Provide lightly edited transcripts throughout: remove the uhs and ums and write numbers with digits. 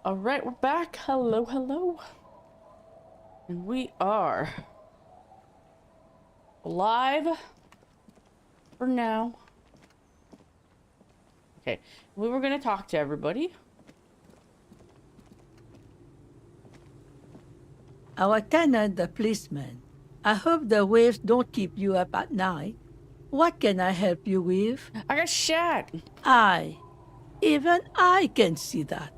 All right, we're back. Hello, hello. And we are live for now. Okay, we were gonna talk to everybody. Our tenant, the policeman. I hope the waves don't keep you up at night. What can I help you with? I got shot. Even I can see that.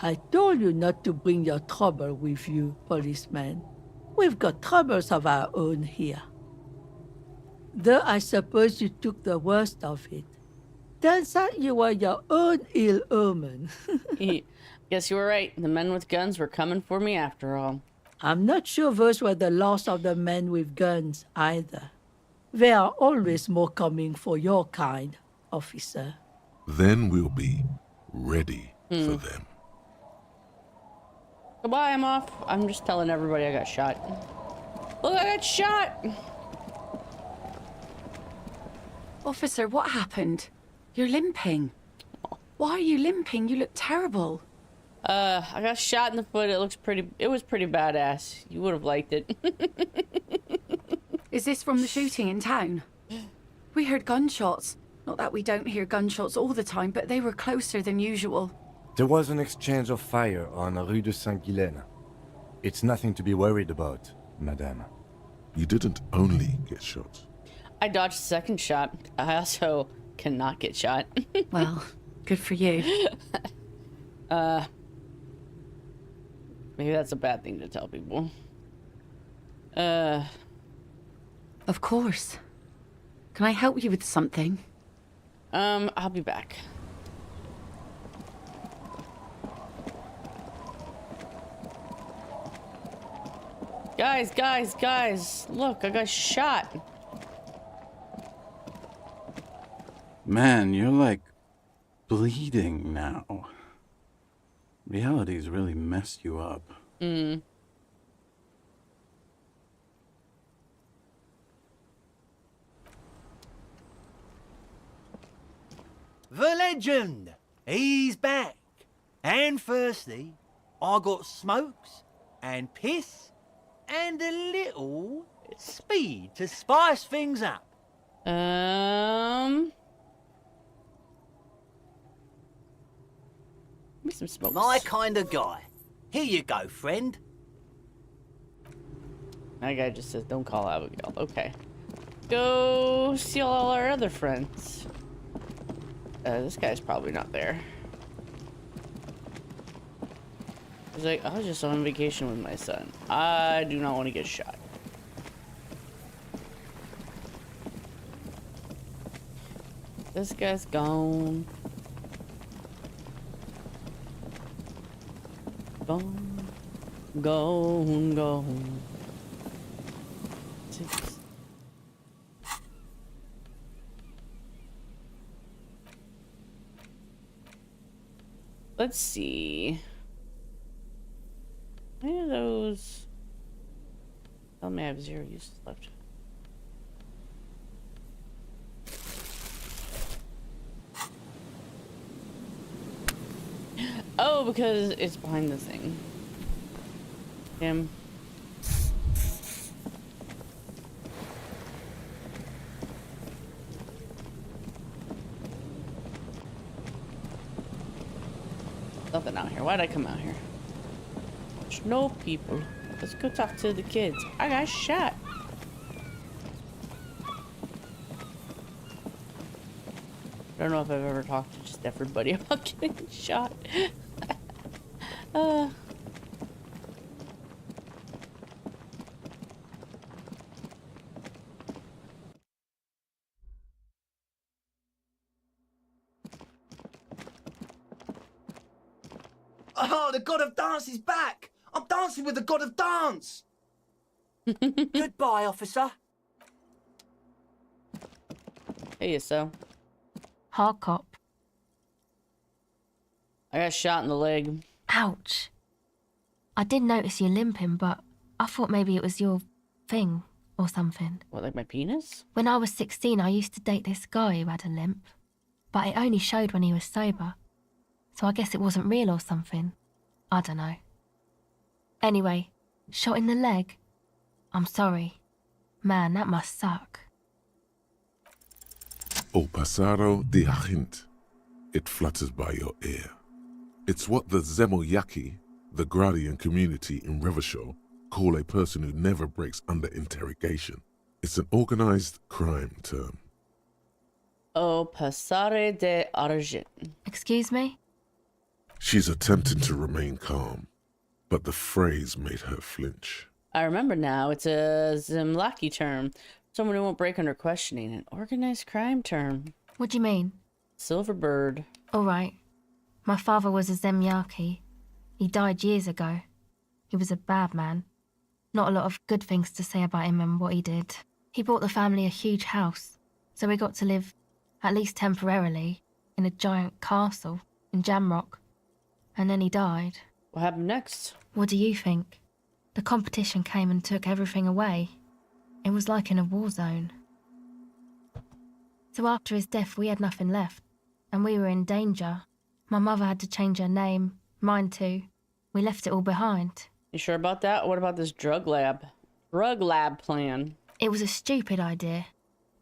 I told you not to bring your trouble with you, policeman. We've got troubles of our own here. Though I suppose you took the worst of it. Turns out you were your own ill omen. Guess you were right. The men with guns were coming for me after all. I'm not sure those were the last of the men with guns either. There are always more coming for your kind, officer. Then we'll be ready for them. Goodbye, I'm off. I'm just telling everybody I got shot. Look, I got shot! Officer, what happened? You're limping. Why are you limping? You look terrible. I got shot in the foot. It was pretty badass. You would have liked it. Is this from the shooting in town? We heard gunshots. Not that we don't hear gunshots all the time, but they were closer than usual. There was an exchange of fire on Rue de Saint-Guylaine. It's nothing to be worried about, madame. You didn't only get shot. I dodged a second shot. I also cannot get shot. Well, good for you. Maybe that's a bad thing to tell people. Of course. Can I help you with something? I'll be back. Guys, look, I got shot. Man, you're like bleeding now. Reality's really messed you up. The legend! He's back. And firstly, I got smokes and piss and a little speed to spice things up. Give me some smokes. My kind of guy. Here you go, friend. That guy just says, don't call Abigail. Okay. Go see all our other friends. This guy's probably not there. He's like, I was just on vacation with my son. I do not want to get shot. This guy's gone. Gone. Six. Let's see. How many of those? Tell me I have 0 uses left. Oh, because it's behind the thing. Him. Nothing out here. Why'd I come out here? There's no people. Let's go talk to the kids. I got shot. I don't know if I've ever talked to just everybody about getting shot. Oh, the god of dance is back! I'm dancing with the god of dance! Goodbye, officer. Hey, so. Hard cop. I got shot in the leg. Ouch. I did notice you limping, but I thought maybe it was your thing or something. What, like my penis? When I was 16, I used to date this guy who had a limp, but it only showed when he was sober. so I guess it wasn't real or something. I don't know. Anyway, shot in the leg? I'm sorry. Man, that must suck. O pasaro de hint. It flutters by your ear. It's what the Zemoyaki, the Gradian community in Revachol, call a person who never breaks under interrogation. It's an organized crime term. O passare de argent. Excuse me? She's attempting to remain calm, but the phrase made her flinch. I remember now. It's a Zemlaki term. Someone who won't break under questioning. An organized crime term. What do you mean? Silverbird. All right. My father was a Zemyaki. He died years ago. He was a bad man. Not a lot of good things to say about him and what he did. He bought the family a huge house, so we got to live, at least temporarily, in a giant castle in Jamrock. And then he died. What happened next? What do you think? The competition came and took everything away. It was like in a war zone. So after his death, we had nothing left, and we were in danger. My mother had to change her name, mine too. We left it all behind. You sure about that? What about this drug lab? Drug lab plan. It was a stupid idea,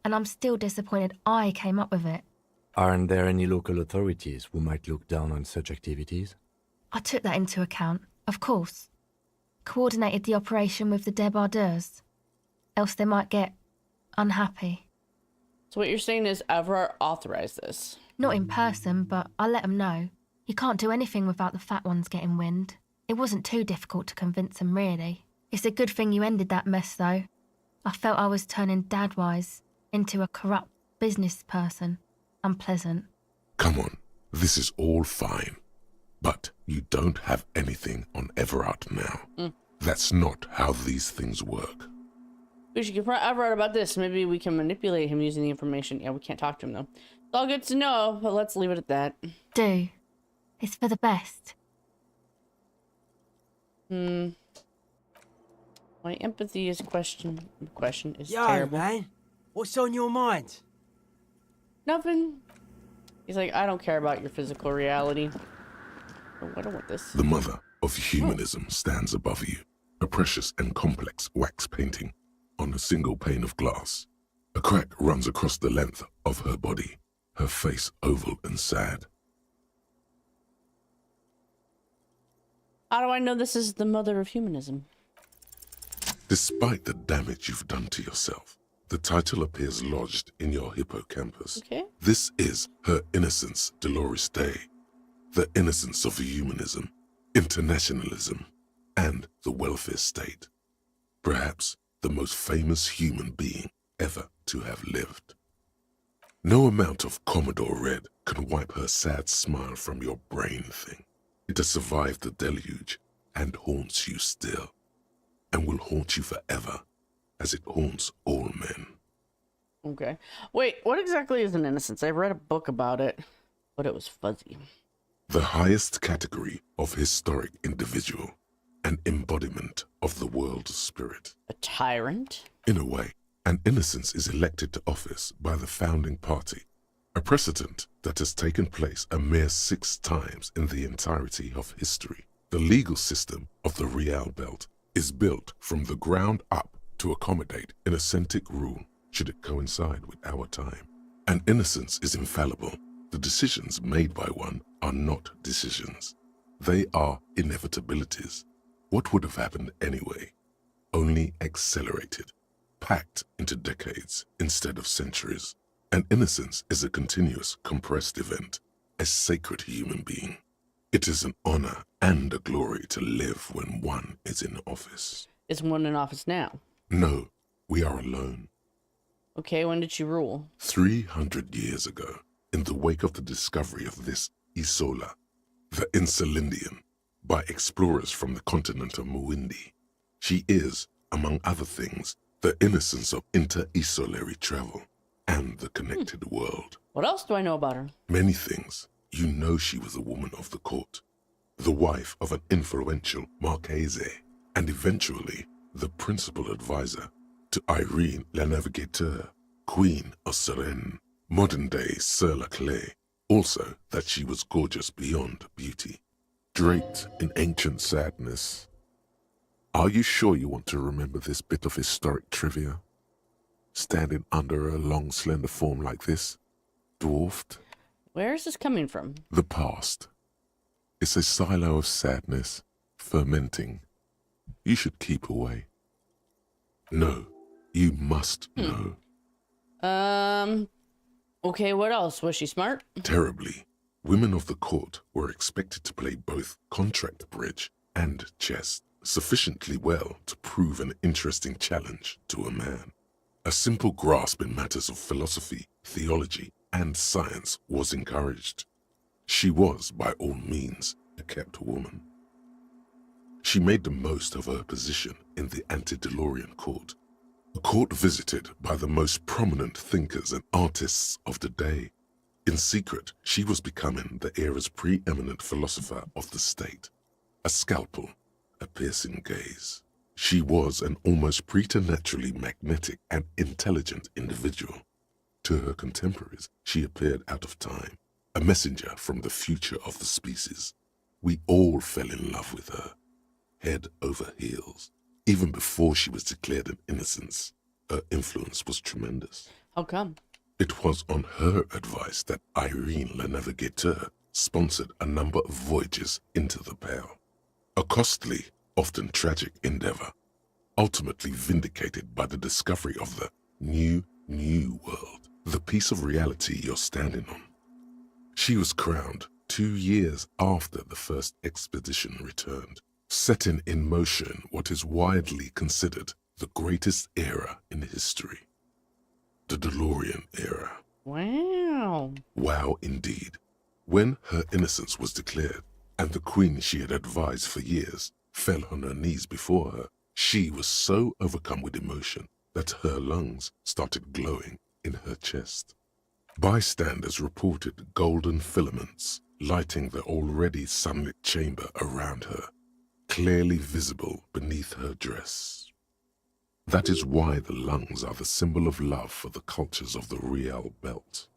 and I'm still disappointed I came up with it. Aren't there any local authorities who might look down on such activities? I took that into account, of course. Coordinated the operation with the débardeurs. Else they might get unhappy. So what you're saying is Everard authorized this? Not in person, but I let them know. You can't do anything without the fat ones getting wind. It wasn't too difficult to convince them, really. It's a good thing you ended that mess, though. I felt I was turning Dadwise into a corrupt business person. Unpleasant. Come on, this is all fine. But you don't have anything on Everard now. That's not how these things work. We should confront Everard about this. Maybe we can manipulate him using the information. Yeah, we can't talk to him, though. It's all good to know, but let's leave it at that. Do. It's for the best. My empathy is question is Yo, terrible. man, what's on your mind? Nothing. He's like, I don't care about your physical reality. Oh, I don't want this. The mother of humanism stands above you, a precious and complex wax painting on a single pane of glass. A crack runs across the length of her body, her face oval and sad. How do I know this is the mother of humanism? Despite the damage you've done to yourself, the title appears lodged in your hippocampus. Okay. This is her innocence, Dolores Day. The innocence of humanism, internationalism, and the welfare state. Perhaps the most famous human being ever to have lived. No amount of Commodore Red can wipe her sad smile from your brain thing. It has survived the deluge and haunts you still, and will haunt you forever, as it haunts all men. Okay. Wait, what exactly is an innocence? I read a book about it, but it was fuzzy. The highest category of historic individual, an embodiment of the world spirit. A tyrant? In a way, an innocence is elected to office by the founding party, a precedent that has taken place a mere 6 times in the entirety of history. The legal system of the Real Belt is built from the ground up to accommodate inacentic rule should it coincide with our time. An innocence is infallible. The decisions made by one are not decisions. They are inevitabilities. What would have happened anyway? Only accelerated, packed into decades instead of centuries. An innocence is a continuous, compressed event, a sacred human being. It is an honor and a glory to live when one is in office. Is one in office now? No, we are alone. Okay, when did she rule? 300 years ago, in the wake of the discovery of this Isola, the Insulindian, by explorers from the continent of Muindi. She is, among other things, the innocence of inter-isolary travel and the connected world. What else do I know about her? Many things. You know she was a woman of the court, the wife of an influential Marchese, and eventually the principal advisor to Irene La Navigateur, Queen of Suresnes, modern-day Sir La Clé, Also, that she was gorgeous beyond beauty, draped in ancient sadness. Are you sure you want to remember this bit of historic trivia? Standing under a long, slender form like this, dwarfed, Where is this coming from? the past. It's a silo of sadness, fermenting. You should keep away. No, you must know. Okay, what else? Was she smart? Terribly, women of the court were expected to play both contract bridge and chess sufficiently well to prove an interesting challenge to a man. A simple grasp in matters of philosophy, theology, and science was encouraged. She was, by all means, a kept woman. She made the most of her position in the antediluvian court, a court visited by the most prominent thinkers and artists of the day. In secret, she was becoming the era's preeminent philosopher of the state. A scalpel, a piercing gaze. She was an almost preternaturally magnetic and intelligent individual. To her contemporaries, she appeared out of time, a messenger from the future of the species. We all fell in love with her, head over heels. Even before she was declared an innocence, her influence was tremendous. How come? It was on her advice that Irene Le Navigateur sponsored a number of voyages into the Pale. A costly, often tragic endeavor, ultimately vindicated by the discovery of the new world, the piece of reality you're standing on. She was crowned 2 years after the first expedition returned, setting in motion what is widely considered the greatest era in history. The DeLorean era. Wow. Wow, indeed. When her innocence was declared, and the queen she had advised for years fell on her knees before her, she was so overcome with emotion that her lungs started glowing in her chest. Bystanders reported golden filaments lighting the already sunlit chamber around her, clearly visible beneath her dress. That is why the lungs are the symbol of love for the cultures of the Riel Belt.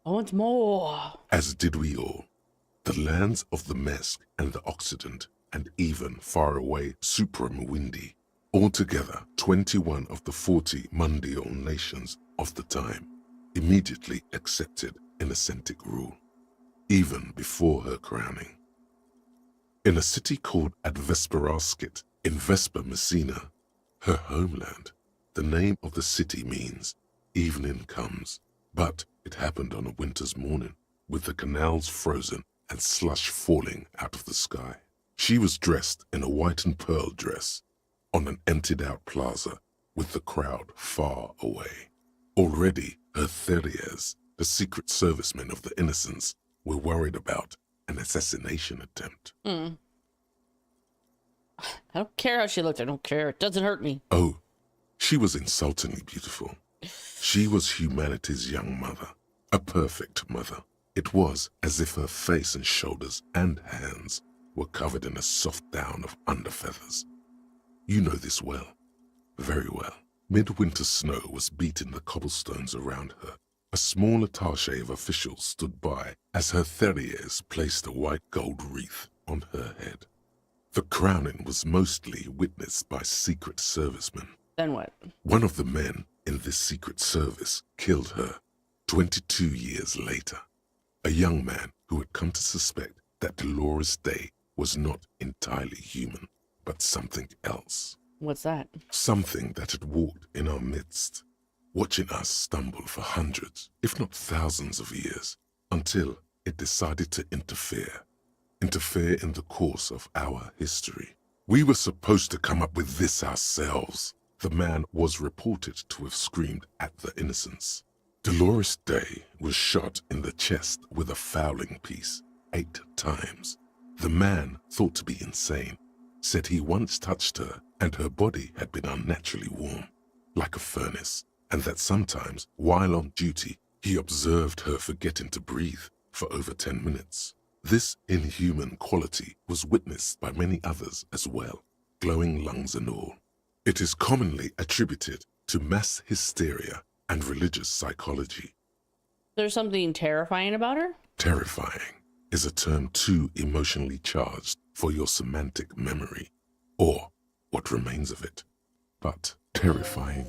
I want more. As did we all. The lands of the Mesk and the Occident, and even faraway Supremwindi, altogether 21 of the 40 mundial nations of the time, immediately accepted Innocentic rule, even before her crowning. In a city called Advesperaskit in Vesper Messina, her homeland, the name of the city means evening comes, but it happened on a winter's morning, with the canals frozen and slush falling out of the sky. She was dressed in a white and pearl dress on an emptied-out plaza with the crowd far away. Already, her Theriers, the secret servicemen of the Innocents, were worried about an assassination attempt. I don't care how she looked. I don't care. It doesn't hurt me. Oh, she was insultingly beautiful. She was humanity's young mother, a perfect mother. It was as if her face and shoulders and hands were covered in a soft down of underfeathers. You know this well, very well. Midwinter snow was beating the cobblestones around her. A small attaché of officials stood by as her Theriers placed a white gold wreath on her head. The crowning was mostly witnessed by secret servicemen. Then what? One of the men in this secret service killed her 22 years later. A young man who had come to suspect that Dolores Day was not entirely human, but something else. What's that? Something that had walked in our midst, watching us stumble for hundreds, if not thousands of years, until it decided to interfere in the course of our history. We were supposed to come up with this ourselves. The man was reported to have screamed at the Innocents. Dolores Day was shot in the chest with a fowling piece 8 times. The man, thought to be insane, said he once touched her and her body had been unnaturally warm, like a furnace, and that sometimes, while on duty, he observed her forgetting to breathe for over 10 minutes. This inhuman quality was witnessed by many others as well, glowing lungs and all. It is commonly attributed to mass hysteria and religious psychology. There's something terrifying about her? Terrifying is a term too emotionally charged for your semantic memory, or what remains of it. But terrifying,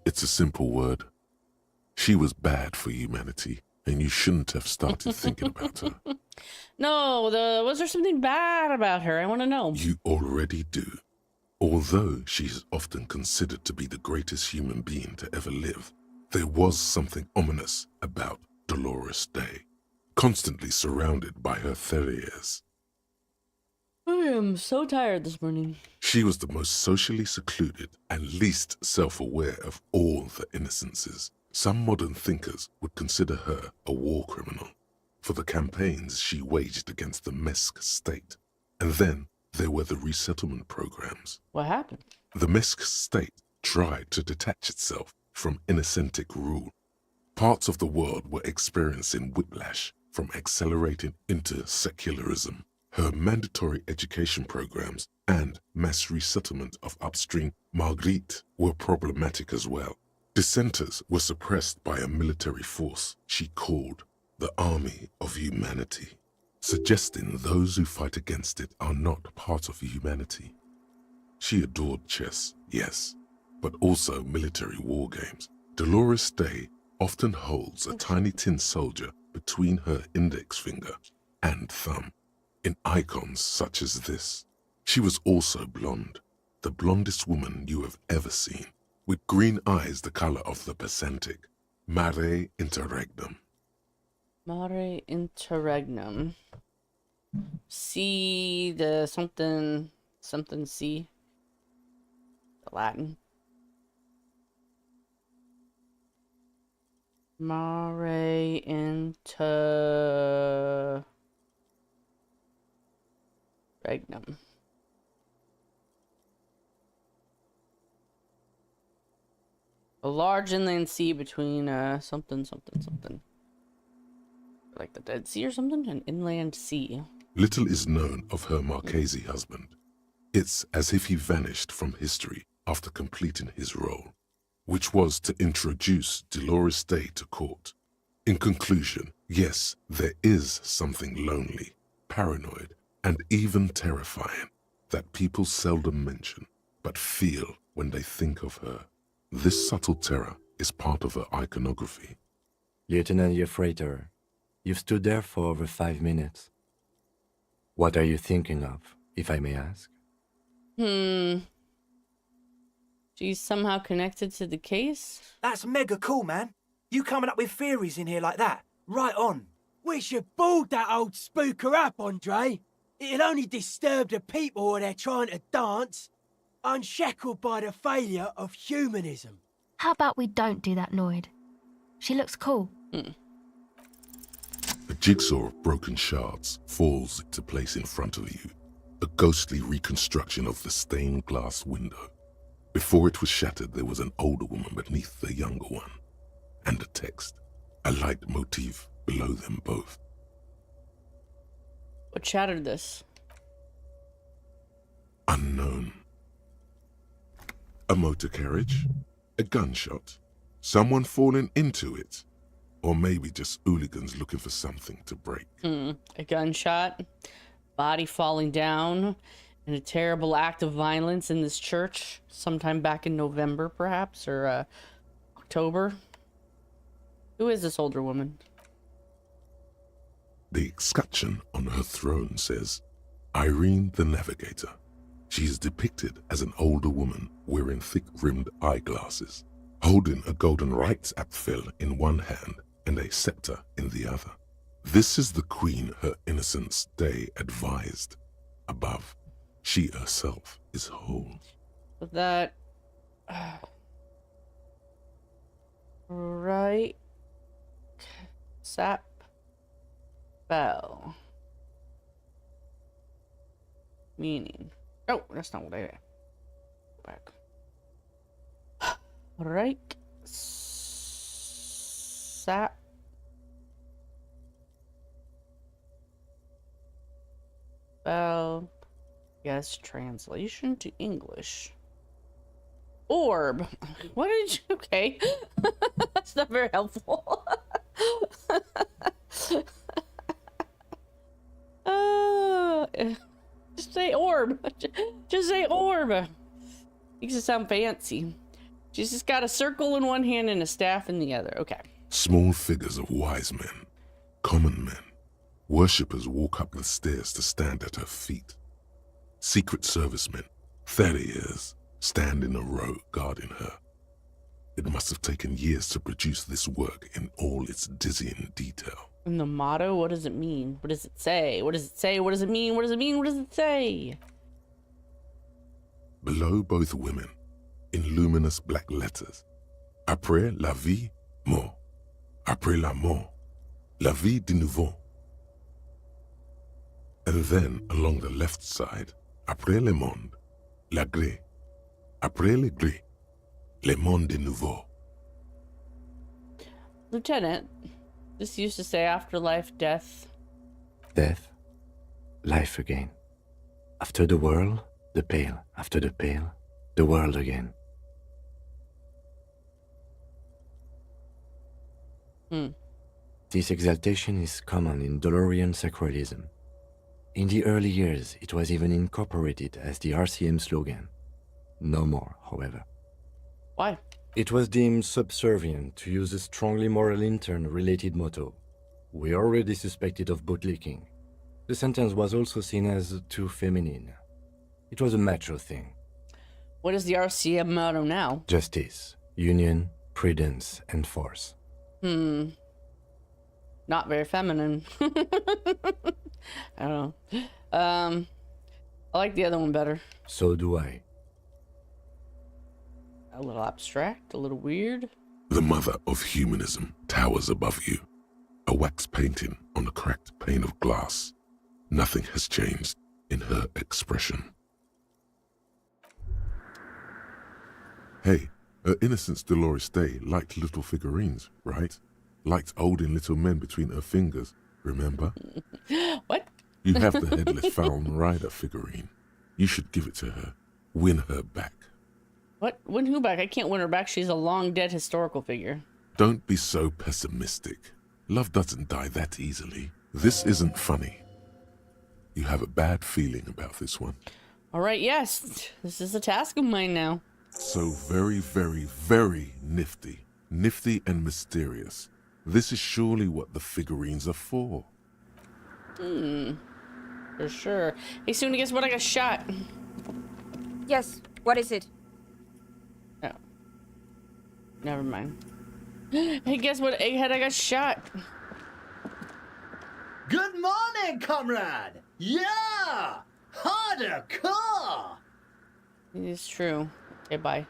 it's a simple word. She was bad for humanity, and you shouldn't have started thinking about her. No, was there something bad about her? I want to know. You already do. Although she is often considered to be the greatest human being to ever live, there was something ominous about Dolores Day, constantly surrounded by her Ferallaires. I am so tired this morning. She was the most socially secluded and least self-aware of all the innocences. Some modern thinkers would consider her a war criminal for the campaigns she waged against the Mesk state. And then there were the resettlement programs. What happened? The Mesk state tried to detach itself from Innocentic rule. Parts of the world were experiencing whiplash from accelerating into secularism. Her mandatory education programs and mass resettlement of upstream Marguerite were problematic as well. Dissenters were suppressed by a military force she called the Army of Humanity, suggesting those who fight against it are not part of humanity. She adored chess, yes, but also military war games. Dolores Day often holds a tiny tin soldier between her index finger and thumb in icons such as this. She was also blonde, the blondest woman you have ever seen, with green eyes the color of the Pacentic, Mare Interregnum. Mare Interregnum. See the something C. The Latin. Mare Interregnum. A large inland sea between something. Like the Dead Sea or something? An inland sea. Little is known of her Marchese husband. It's as if he vanished from history after completing his role, which was to introduce Dolores Day to court. In conclusion, yes, there is something lonely, paranoid, and even terrifying that people seldom mention, but feel when they think of her. This subtle terror is part of her iconography. Lieutenant Yefreighter, you've stood there for over 5 minutes. What are you thinking of, if I may ask? She's somehow connected to the case? That's mega cool, man. You coming up with theories in here like that. Right on. We should board that old spooker up, Andre. It'll only disturb the people when they're trying to dance, unshackled by the failure of humanism. How about we don't do that, Noid? She looks cool. A jigsaw of broken shards falls into place in front of you, a ghostly reconstruction of the stained glass window. Before it was shattered, there was an older woman beneath the younger one, and a text, a light motif below them both. What shattered this? Unknown. A motor carriage, a gunshot, someone falling into it, or maybe just hooligans looking for something to break. A gunshot, body falling down, and a terrible act of violence in this church sometime back in November, perhaps, or October. Who is this older woman? The escutcheon on her throne says, Irene the Navigator. She is depicted as an older woman wearing thick-rimmed eyeglasses, holding a golden Reichsapfel in one hand and a scepter in the other. This is the queen her Innocence Day advised. Above, she herself is whole. With that... right... Sap... Bell. Meaning... Oh, that's not what I had. Back. Right. Sap. Bell. Yes, translation to English. Orb. What did you... Okay. That's not very helpful. orb. Just say orb. Makes it sound fancy. She's just got a circle in one hand and a staff in the other. Okay. Small figures of wise men, common men, worshippers walk up the stairs to stand at her feet. Secret servicemen, Ferallaires, stand in a row guarding her. It must have taken years to produce this work in all its dizzying detail. And the motto, what does it mean? What does it say? What does it say? What does it mean? What does it mean? What does it say? Below both women, in luminous black letters, Après la vie, mort. Après la mort, la vie de nouveau. And then along the left side, Après le monde, la gré. Après le gré, le monde de nouveau. Lieutenant, this used to say afterlife, death. Death, life again. After the world, the pale. After the pale, the world again. This exaltation is common in Dolorian sacralism. In the early years, it was even incorporated as the RCM slogan. No more, however. Why? It was deemed subservient to use a strongly moral intern-related motto. We already suspected of bootlicking. The sentence was also seen as too feminine. It was a macho thing. What is the RCM motto now? Justice, union, prudence, and force. Not very feminine. I don't know. I like the other one better. So do I. A little abstract, a little weird. The mother of humanism towers above you, a wax painting on a cracked pane of glass. Nothing has changed in her expression. Hey, her Innocence Dolores Day liked little figurines, right? Liked holding little men between her fingers, remember? What? You have the headless Falcon Rider figurine. You should give it to her. Win her back. What? Win who back? I can't win her back. She's a long dead historical figure. Don't be so pessimistic. Love doesn't die that easily. This isn't funny. You have a bad feeling about this one. All right, yes. This is a task of mine now. So very, very, very nifty. Nifty and mysterious. This is surely what the figurines are for. For sure. Hey, Soon, guess what? I got shot. Yes, what is it? Oh. Never mind. Hey, guess what? Egghead, I got shot. Good morning, comrade! Yeah! Harder car! It's true. Okay, bye.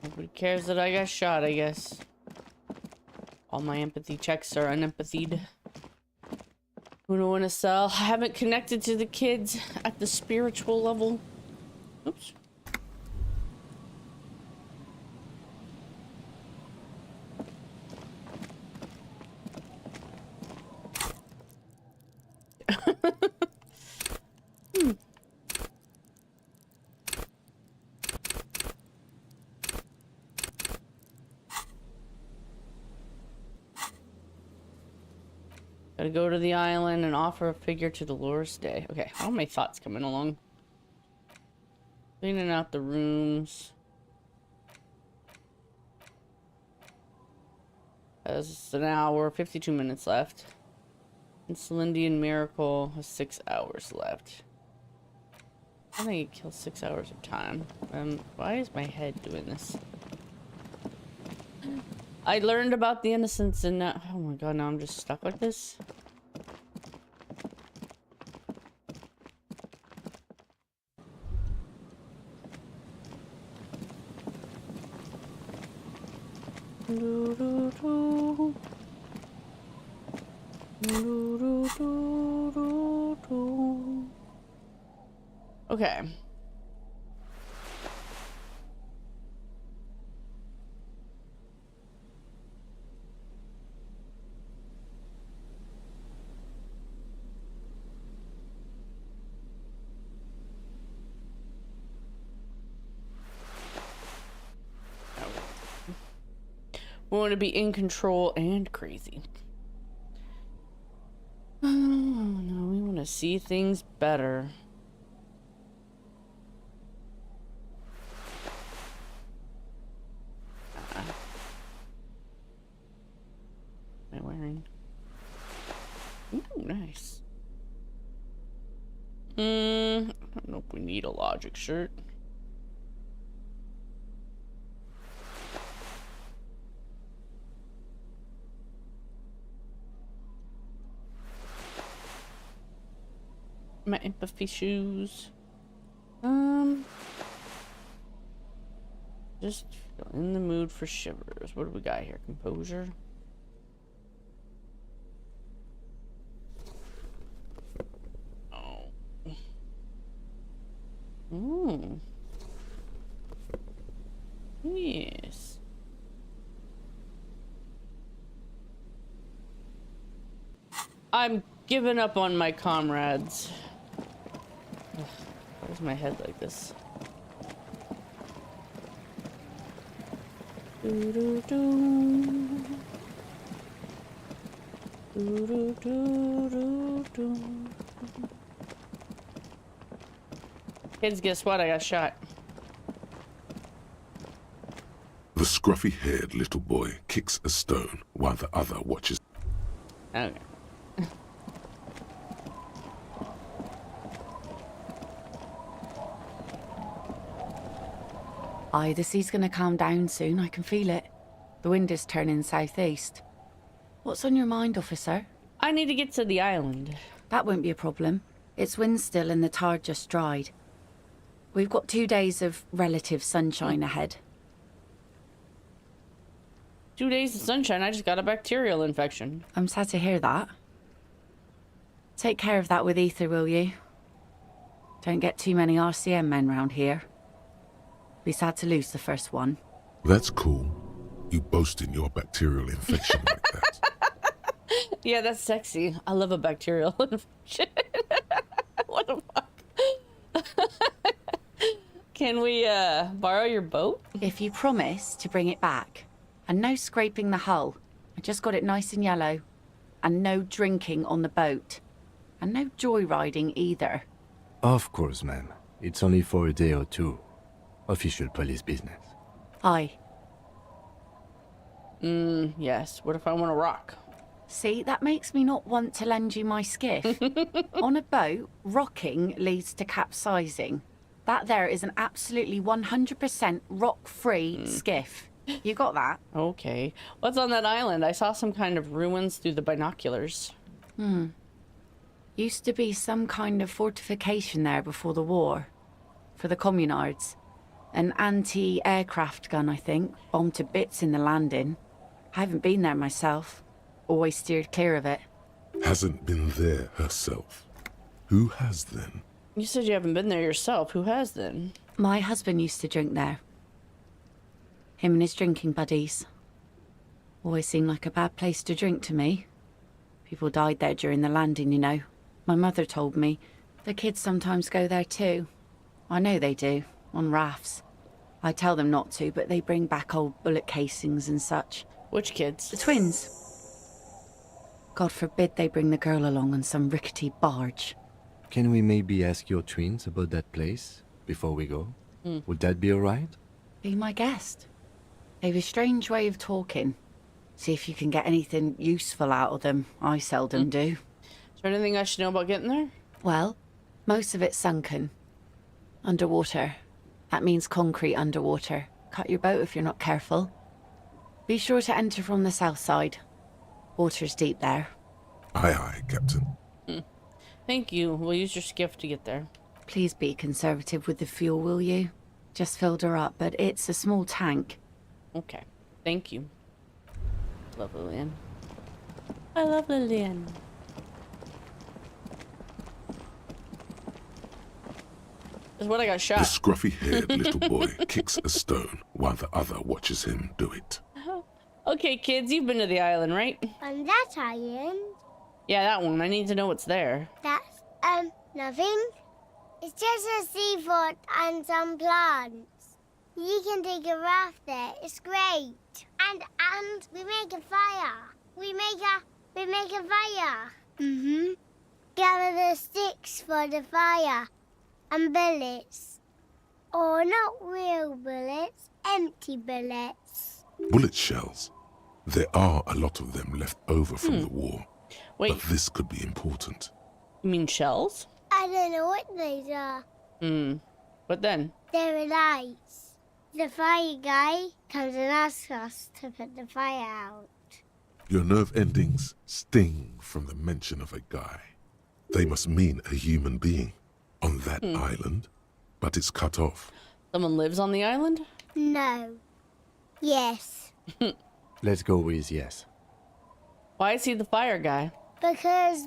Nobody cares that I got shot, I guess. All my empathy checks are unempathied. Who do I want to sell? I haven't connected to the kids at the spiritual level. Oops. Gotta go to the island and offer a figure to Dolores Day. Okay, how are my thoughts coming along? Cleaning out the rooms. Has an hour, 52 minutes left. And Celindian Miracle has 6 hours left. I think it kills 6 hours of time. Why is my head doing this? I learned about the innocence and now, oh my god, now I'm just stuck like this. Okay. We want to be in control and crazy. Oh, no, we want to see things better. Ooh, nice. I don't know if we need a logic shirt. My empathy shoes. Just feel in the mood for shivers. What do we got here? Composure. Oh. Ooh. Yes. I'm giving up on my comrades. Ugh, why is my head like this? Do do do. Do do do do do. Kids, guess what? I got shot. The scruffy-haired little boy kicks a stone while the other watches. Okay. Aye, the sea's gonna calm down soon. I can feel it. The wind is turning southeast. What's on your mind, officer? I need to get to the island. That won't be a problem. It's wind still and the tar just dried. We've got 2 days of relative sunshine ahead. 2 days of sunshine. I just got a bacterial infection. I'm sad to hear that. Take care of that with ether, will you? Don't get too many RCM men round here. Be sad to lose the first one. That's cool. You boasting your bacterial infection like that. Yeah, that's sexy. I love a bacterial infection. What the fuck? Can we borrow your boat? If you promise to bring it back. And no scraping the hull. I just got it nice and yellow. And no drinking on the boat. And no joyriding either. Of course, ma'am. It's only for a day or two. Official police business. Aye. Yes. What if I want to rock? See, that makes me not want to lend you my skiff. On a boat, rocking leads to capsizing. That there is an absolutely 100% rock-free skiff. You got that? Okay. What's on that island? I saw some kind of ruins through the binoculars. Used to be some kind of fortification there before the war. For the communards. An anti-aircraft gun, I think. Bombed to bits in the landing. I haven't been there myself. Always steered clear of it. Hasn't been there herself. Who has then? You said you haven't been there yourself. Who has then? My husband used to drink there. Him and his drinking buddies. Always seemed like a bad place to drink to me. People died there during the landing, you know. My mother told me. The kids sometimes go there too. I know they do, on rafts. I tell them not to, but they bring back old bullet casings and such. Which kids? The twins. God forbid they bring the girl along on some rickety barge. Can we maybe ask your twins about that place before we go? Would that be alright? Be my guest. They've a strange way of talking. See if you can get anything useful out of them. I seldom do. Is there anything I should know about getting there? Well, most of it's sunken. Underwater. That means concrete underwater. Cut your boat if you're not careful. Be sure to enter from the south side. Water's deep there. Aye, aye, Captain. Thank you. We'll use your skiff to get there. Please be conservative with the fuel, will you? Just filled her up, but it's a small tank. Okay. Thank you. Love Lillian. I love Lillian. Is what I got The shot. scruffy-haired little boy kicks a stone while the other watches him do it. Okay, kids, you've been to the island, right? On that island, Yeah, that one. I need to know what's there. that's, nothing. It's just a seafort and some plants. You can take a raft there. It's great. And we make a fire. We make a fire. Mm-hmm. Gather the sticks for the fire. And bullets. Oh, not real bullets. Empty bullets. Bullet shells. There are a lot of them left over from the war. Wait, but this could be important. you mean shells? I don't know what those are. What then? They're lights. The fire guy comes and asks us to put the fire out. Your nerve endings sting from the mention of a guy. They must mean a human being on that island, but it's cut off. Someone lives on the island? No. Yes. Let's go with yes. Why is he the fire guy? Because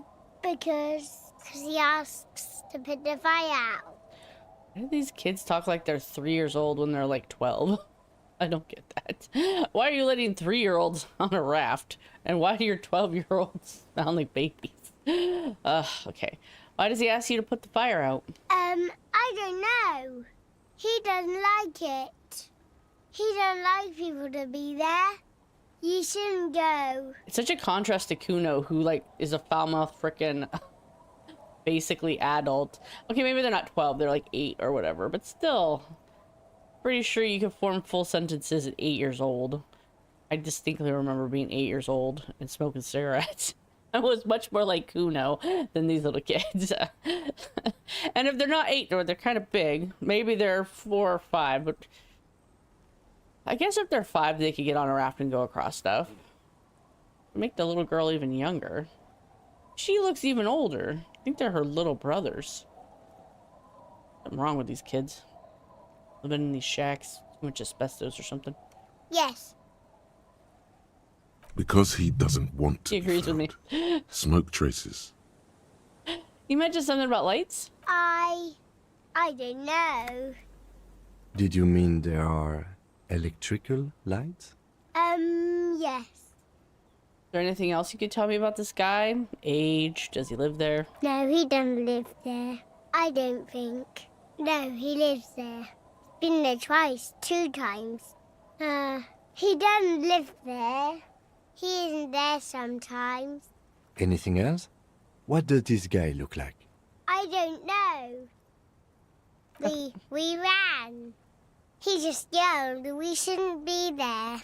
he asks to put the fire out. Why do these kids talk like they're 3 years old when they're like 12? I don't get that. Why are you letting 3-year-olds on a raft? And why do your 12-year-olds sound like babies? Okay. Why does he ask you to put the fire out? I don't know. He doesn't like it. He don't like people to be there. You shouldn't go. It's such a contrast to Kuno, who like is a foul-mouthed frickin' basically adult. Okay, maybe they're not 12, they're like 8 or whatever, but still. Pretty sure you can form full sentences at 8 years old. I distinctly remember being 8 years old and smoking cigarettes. I was much more like Kuno than these little kids. And if they're not 8, or they're kind of big, maybe they're 4 or 5, but I guess if they're 5, they could get on a raft and go across stuff. Make the little girl even younger. She looks even older. I think they're her little brothers. Something wrong with these kids. Living in these shacks. Too much asbestos or something. Yes. Because he doesn't want to. He agrees with me. Smoke traces. You mentioned something about lights? I don't know. Did you mean there are electrical lights? Yes. Is there anything else you could tell me about this guy? Age? Does he live there? No, he doesn't live there. I don't think. No, he lives there. Been there twice, 2 times. He doesn't live there. He isn't there sometimes. Anything else? What does this guy look like? I don't know. We ran. He just yelled we shouldn't be there.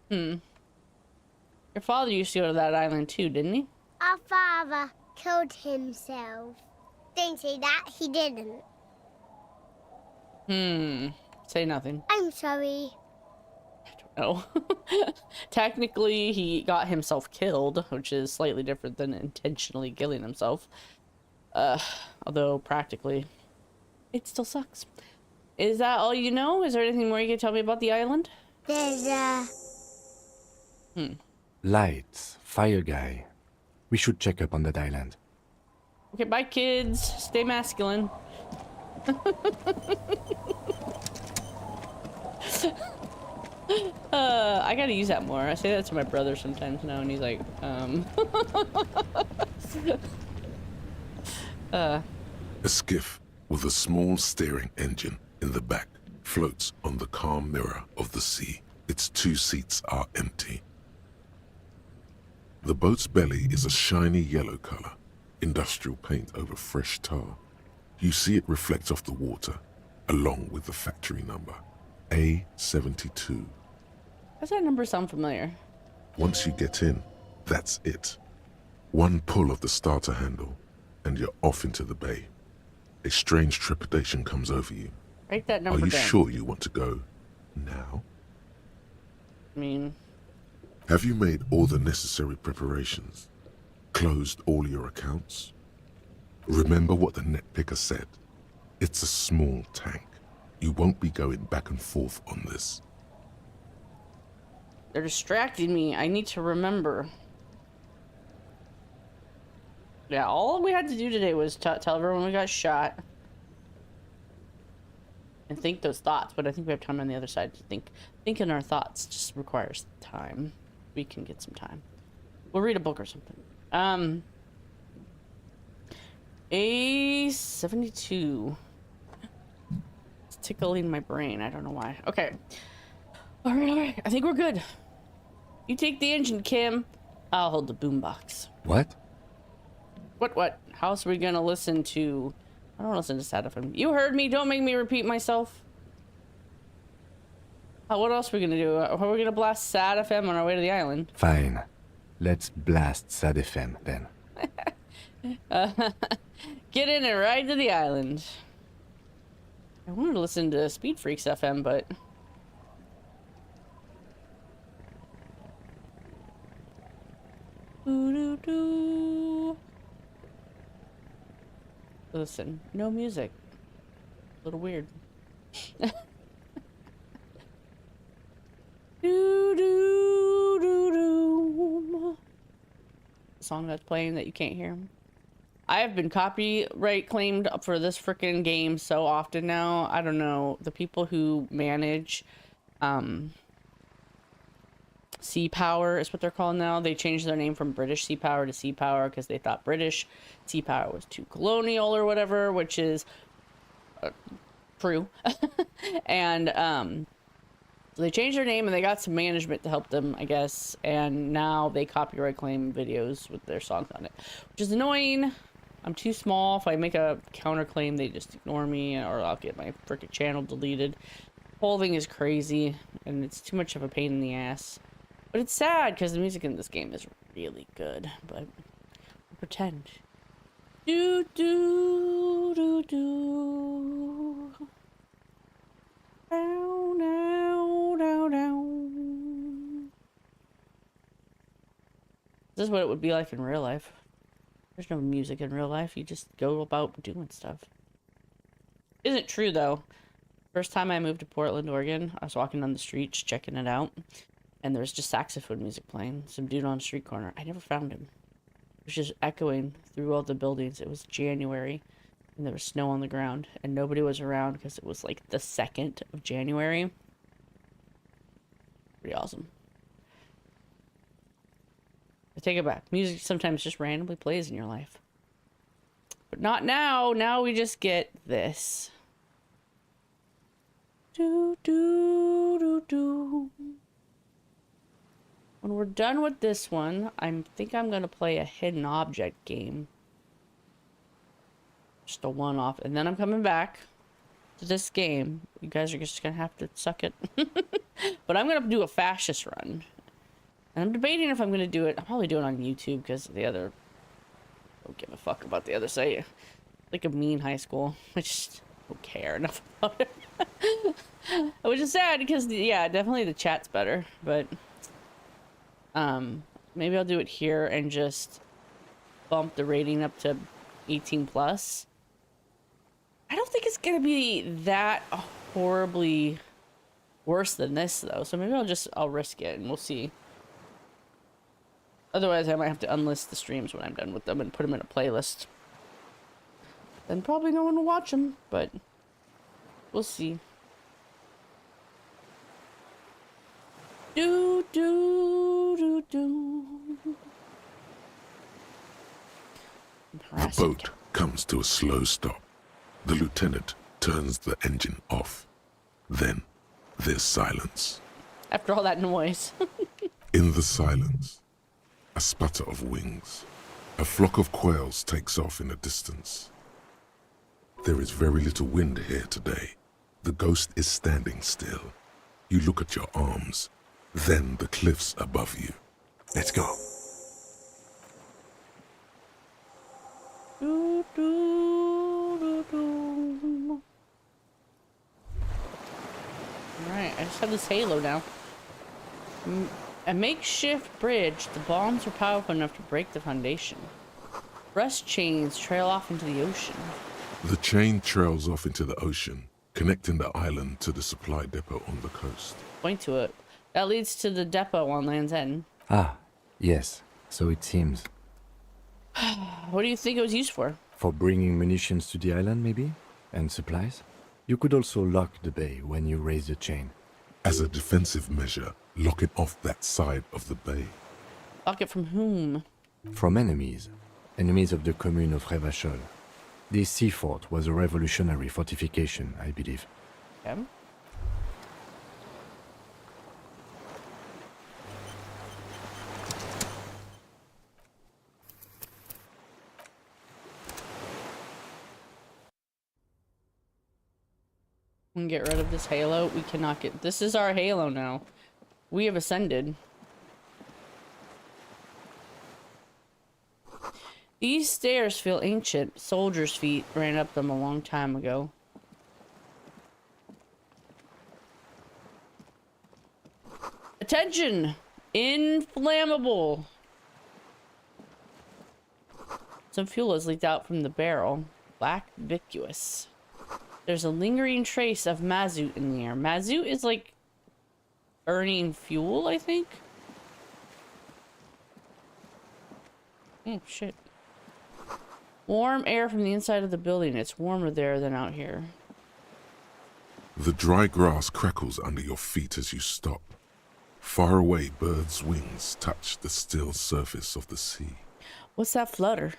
Your father used to go to that island too, didn't he? Our father killed himself. Don't say that, he didn't. Say nothing. I'm sorry. No. Technically, he got himself killed, which is slightly different than intentionally killing himself. Although practically, it still sucks. Is that all you know? Is there anything more you can tell me about the island? There's Lights, fire guy. We should check up on that island. Okay, bye kids. Stay masculine. I gotta use that more. I say that to my brother sometimes now, and he's like, A skiff with a small steering engine in the back floats on the calm mirror of the sea. Its 2 seats are empty. The boat's belly is a shiny yellow color, industrial paint over fresh tar. You see it reflect off the water, along with the factory number, A72. does that number sound familiar? Once you get in, that's it. One pull of the starter handle, and you're off into the bay. A strange trepidation comes over you. Write that number Are you down. sure you want to go now? I mean, Have you made all the necessary preparations? Closed all your accounts? Remember what the net picker said. It's a small tank. You won't be going back and forth on this. they're distracting me. I need to remember. Yeah, all we had to do today was tell everyone we got shot. And think those thoughts, but I think we have time on the other side to think. Thinking our thoughts just requires time. We can get some time. We'll read a book or something. A72. It's tickling my brain. I don't know why. Okay. All right. I think we're good. You take the engine, Kim. I'll hold the boombox. What? What? How else are we gonna listen to... I don't listen to Sad FM. You heard me. Don't make me repeat myself. What else are we gonna do? Are we gonna blast Sad FM on our way to the island? Fine. Let's blast Sad FM then. Get in and ride to the island. I wanted to listen to Speed Freaks FM, but... Doo-doo-doo. Listen, no music. A little weird. Doo-doo-doo-doo. Song that's playing that you can't hear. I have been copyright claimed for this freaking game so often now. I don't know. The people who manage Sea Power is what they're called now. They changed their name from British Sea Power to Sea Power because they thought British Sea Power was too colonial or whatever, which is true. And so they changed their name and they got some management to help them, I guess. And now they copyright claim videos with their songs on it, which is annoying. I'm too small. If I make a counterclaim, they just ignore me, or I'll get my freaking channel deleted. The whole thing is crazy, and it's too much of a pain in the ass. But it's sad, because the music in this game is really good, but I'll pretend. Do do do do. Down, down, down, down. This is what it would be like in real life. There's no music in real life. You just go about doing stuff. Isn't true, though. First time I moved to Portland, Oregon, I was walking on the streets, checking it out, and there was just saxophone music playing. Some dude on a street corner. I never found him. It was just echoing through all the buildings. It was January, and there was snow on the ground, and nobody was around because it was like the 2nd of January. Pretty awesome. I take it back. Music sometimes just randomly plays in your life. But not now. Now we just get this. Do, do, do, do. When we're done with this one, I think I'm going to play a hidden object game. Just a one-off. And then I'm coming back to this game. You guys are just going to have to suck it. But I'm going to do a fascist run. And I'm debating if I'm going to do it. I'll probably do it on YouTube because the other... I don't give a fuck about the other site. Like a mean high school. I just don't care enough about it. Which is sad because, yeah, definitely the chat's better. But maybe I'll do it here and just bump the rating up to 18 plus. I don't think it's going to be that horribly worse than this, though. So maybe I'll risk it and we'll see. Otherwise, I might have to unlist the streams when I'm done with them and put them in a playlist. Then probably no one will watch them, but we'll see. Do, do, do, do. The boat comes to a slow stop. The lieutenant turns the engine off. Then there's silence. After all that noise. In the silence, a sputter of wings. A flock of quails takes off in the distance. There is very little wind here today. The ghost is standing still. You look at your arms, then the cliffs above you. Let's go. Do, do, do, do. Alright, I just have this halo now. A makeshift bridge. The bombs are powerful enough to break the foundation. Rust chains trail off into the ocean. The chain trails off into the ocean, connecting the island to the supply depot on the coast. Point to it. That leads to the depot on Land's End. Ah, yes, so it seems. What do you think it was used for? For bringing munitions to the island, maybe? And supplies? You could also lock the bay when you raise the chain. As a defensive measure, lock it off that side of the bay. Lock it from whom? From enemies. Enemies of the commune of Ferallair. This sea fort was a revolutionary fortification, I believe. Okay. We can get rid of this halo. We cannot get... This is our halo now. We have ascended. These stairs feel ancient. Soldiers' feet ran up them a long time ago. Attention! Inflammable! Some fuel has leaked out from the barrel. Black Vicus. There's a lingering trace of mazout in the air. Mazout is like burning fuel, I think? Oh, shit. Warm air from the inside of the building. It's warmer there than out here. The dry grass crackles under your feet as you stop. Far away, birds' wings touch the still surface of the sea. What's that flutter?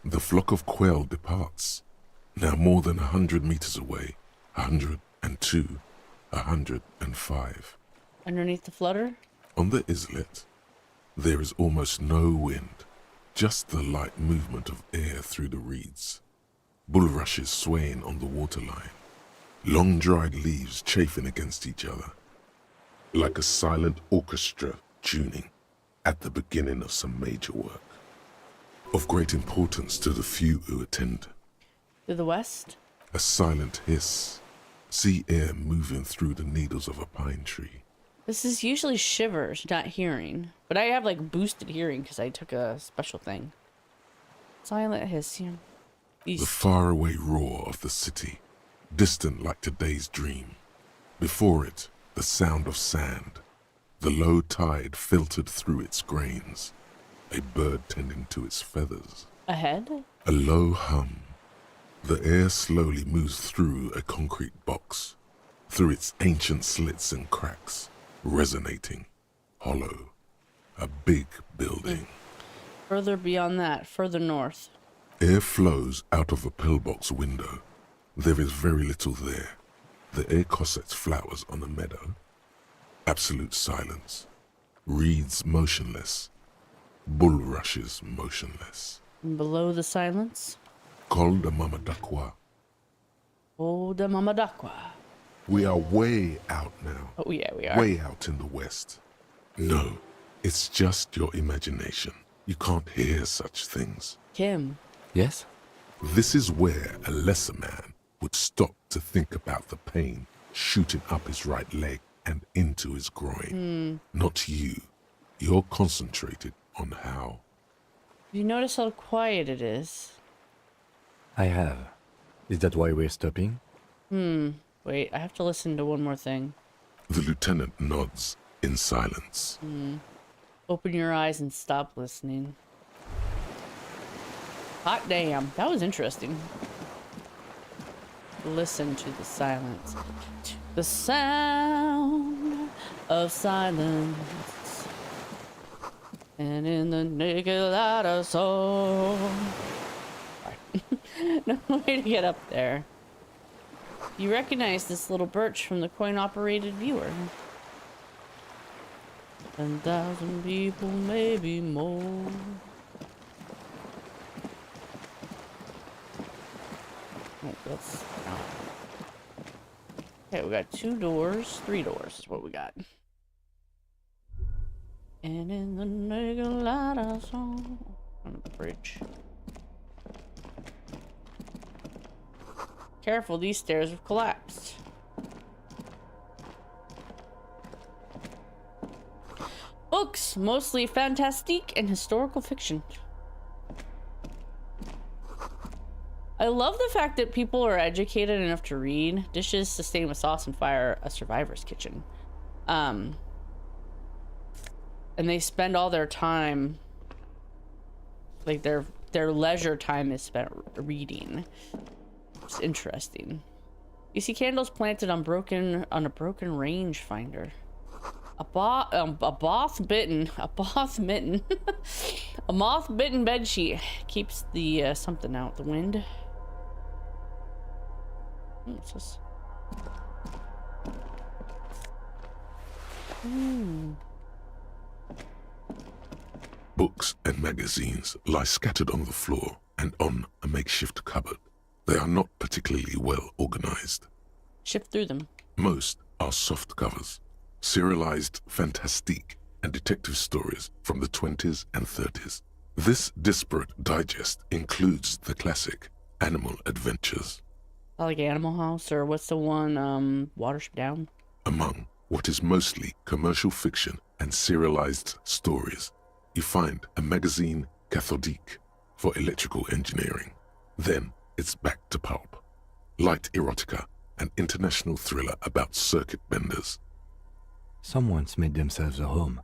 The flock of quail departs. Now more than 100 meters away. 102, 105. Underneath the flutter? On the islet, there is almost no wind. Just the light movement of air through the reeds. Bulrushes swaying on the waterline. Long dried leaves chafing against each other. Like a silent orchestra tuning at the beginning of some major work. Of great importance to the few who attend. To the west? A silent hiss. Sea air moving through the needles of a pine tree. This is usually shivers, not hearing. But I have like boosted hearing because I took a special thing. Silent hiss. The faraway roar of the city. Distant like today's dream. Before it, the sound of sand. The low tide filtered through its grains. A bird tending to its feathers. Ahead? A low hum. The air slowly moves through a concrete box. Through its ancient slits and cracks. Resonating. Hollow. A big building. Further beyond that, further north. Air flows out of a pillbox window. There is very little there. The air cossets flowers on a meadow. Absolute silence. Reeds motionless. Bulrushes motionless. And below the silence? Col de Mamadakwa. Oh, de Mamadakwa. We are way out now. Oh, yeah, we are. Way out in the west. No, it's just your imagination. You can't hear such things. Kim. Yes? This is where a lesser man would stop to think about the pain shooting up his right leg and into his groin. Not you. You're concentrated on how. You notice how quiet it is? I have. Is that why we're stopping? Wait, I have to listen to one more thing. The lieutenant nods in silence. Open your eyes and stop listening. Hot damn, that was interesting. Listen to the silence. The sound of silence. And in the naked light of soul. No way to get up there. You recognize this little birch from the coin-operated viewer. 10,000 people, maybe more. Oh, that's... Okay, we got 2 doors, 3 doors is what we got. And in the naked light I saw on the bridge. Careful, these stairs have collapsed. Books, mostly fantastique and historical fiction. I love the fact that people are educated enough to read. Dishes sustained with sauce and fire, a survivor's kitchen. And they spend all their time, like their leisure time is spent reading. It's interesting. You see candles planted on a broken rangefinder. A moth bitten bedsheet keeps the something out the wind. What's this? Books and magazines lie scattered on the floor and on a makeshift cupboard. They are not particularly well organized. Shift through them. Most are soft covers, serialized fantastique and detective stories from the 20s and 30s. This disparate digest includes the classic Animal Adventures, I like Animal House, or what's the one, Watership Down? among what is mostly commercial fiction and serialized stories. You find a magazine cathodique for electrical engineering. Then it's back to pulp. Light erotica, an international thriller about circuit benders. Someone's made themselves a home.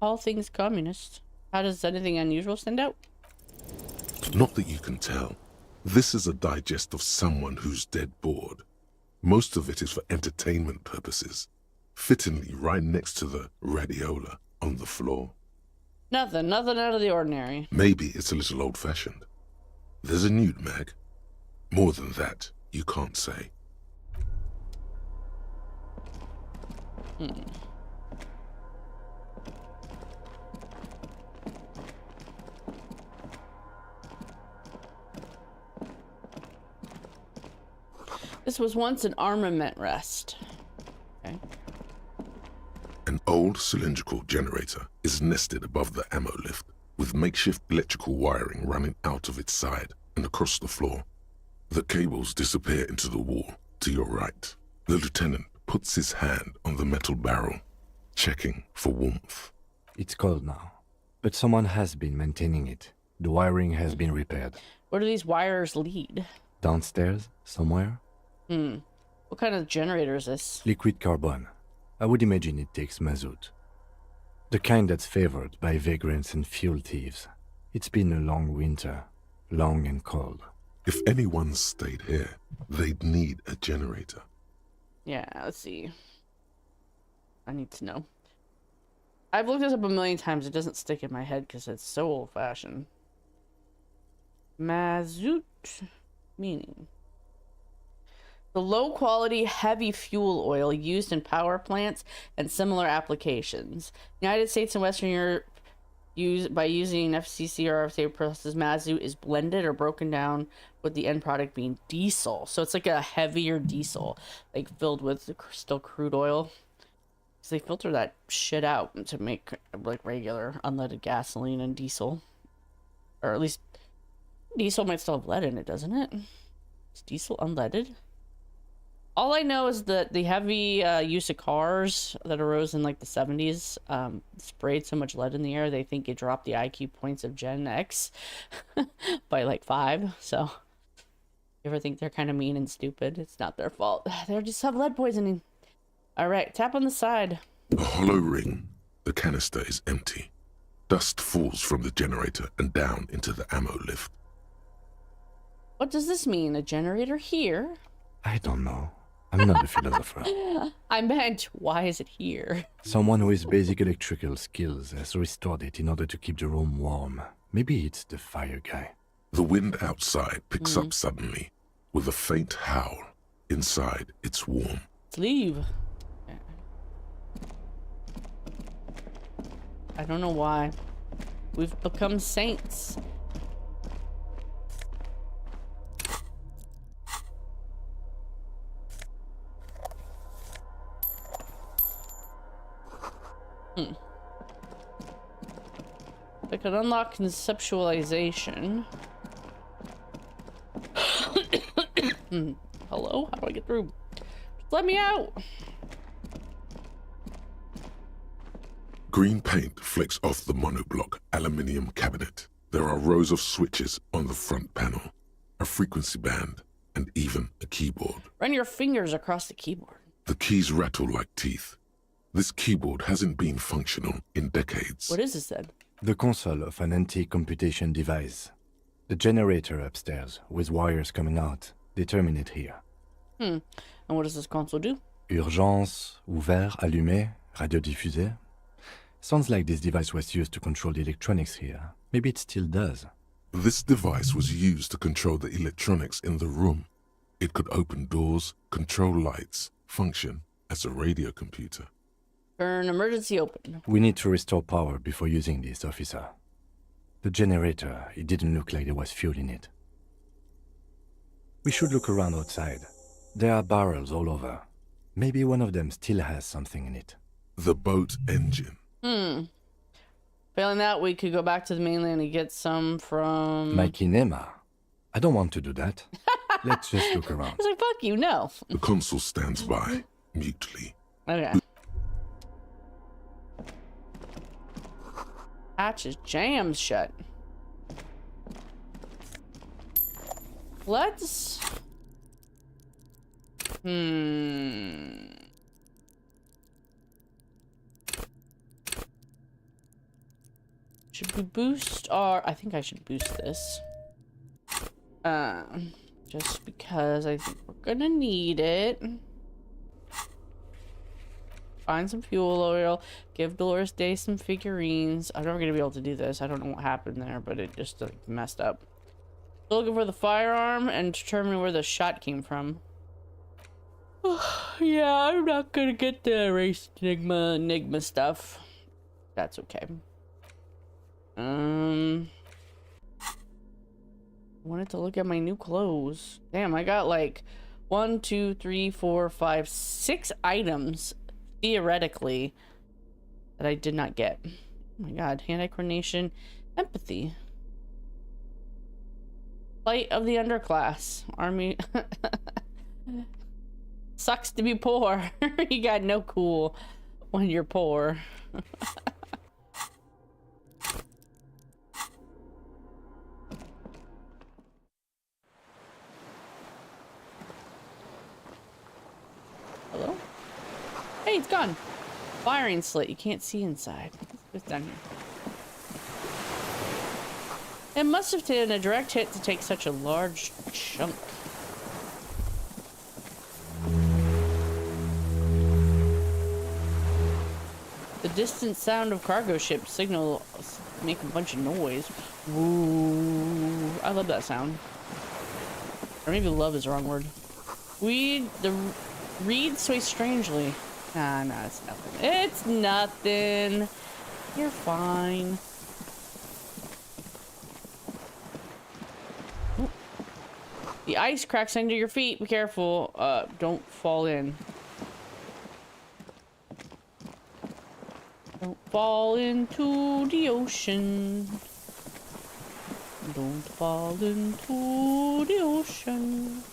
All things communist. How does anything unusual stand out? Not that you can tell. This is a digest of someone who's dead bored. Most of it is for entertainment purposes, fittingly right next to the radiola on the floor. Nothing out of the ordinary. Maybe it's a little old-fashioned. There's a nude mag. More than that, you can't say. This was once an armament rest. Okay. An old cylindrical generator is nested above the ammo lift, with makeshift electrical wiring running out of its side and across the floor. The cables disappear into the wall to your right. The lieutenant puts his hand on the metal barrel, checking for warmth. It's cold now, but someone has been maintaining it. The wiring has been repaired. Where do these wires lead? Downstairs, somewhere? What kind of generator is this? Liquid carbon. I would imagine it takes mazout. The kind that's favored by vagrants and fuel thieves. It's been a long winter, long and cold. If anyone stayed here, they'd need a generator. Yeah, let's see. I need to know. I've looked this up a million times. It doesn't stick in my head because it's so old-fashioned. Mazout meaning the low-quality, heavy fuel oil used in power plants and similar applications. United States and Western Europe by using FCC or RFA processes, mazout is blended or broken down with the end product being diesel. So it's like a heavier diesel, like filled with still crude oil. So they filter that shit out to make like regular unleaded gasoline and diesel. Or at least diesel might still have lead in it, doesn't it? Is diesel unleaded? All I know is that the heavy use of cars that arose in like the 70s sprayed so much lead in the air, they think it dropped the IQ points of Gen X by like 5. So, you ever think they're kind of mean and stupid? It's not their fault. They just have lead poisoning. All right, tap on the side. A hollow ring. The canister is empty. Dust falls from the generator and down into the ammo lift. What does this mean? A generator here? I don't know. I'm not a philosopher. I meant, why is it here? Someone who has basic electrical skills has restored it in order to keep the room warm. Maybe it's the fire guy. The wind outside picks up suddenly, with a faint howl. Inside, it's warm. Let's leave. I don't know why. We've become saints. I could unlock conceptualization. Hello? How do I get through? Just let me out! Green paint flecks off the monoblock aluminium cabinet. There are rows of switches on the front panel, a frequency band, and even a keyboard. Run your fingers across the keyboard. The keys rattle like teeth. This keyboard hasn't been functional in decades. What is this then? The console of an anti-computation device. The generator upstairs, with wires coming out, they terminate here. And what does this console do? Urgence, ouvert, allumé, radiodiffusé. Sounds like this device was used to control the electronics here. Maybe it still does. This device was used to control the electronics in the room. It could open doors, control lights, function as a radio computer. Turn emergency open. We need to restore power before using this, officer. The generator, it didn't look like there was fuel in it. We should look around outside. There are barrels all over. Maybe one of them still has something in it. The boat engine. Failing that, we could go back to the mainland and get some from... My kinema. I don't want to do that. Let's just look around. It's like, fuck you, no. The consul stands by, mutely. Okay. Hatch is jammed shut. Let's... Should we boost our... I think I should boost this. Just because I think we're gonna need it. Find some fuel oil. Give Dolores Day some figurines. I'm never gonna be able to do this. I don't know what happened there, but it just like messed up. Looking for the firearm and determine where the shot came from. Yeah, I'm not gonna get the race enigma stuff. That's okay. I wanted to look at my new clothes. Damn, I got like 1, 2, 3, 4, 5, 6 items theoretically that I did not get. Oh my god, hand-eye coordination, empathy. Light of the underclass. Army. Sucks to be poor. You got no cool when you're poor. Hello? Hey, it's gone. Firing slit. You can't see inside. What's down here? It must have taken a direct hit to take such a large chunk. The distant sound of cargo ship signal make a bunch of noise. Woo. I love that sound. Or maybe love is the wrong word. Reed sway strangely. Nah, it's nothing. It's nothing. You're fine. Ooh. The ice cracks under your feet. Be careful. Don't fall in. Don't fall into the ocean. Don't fall into the ocean.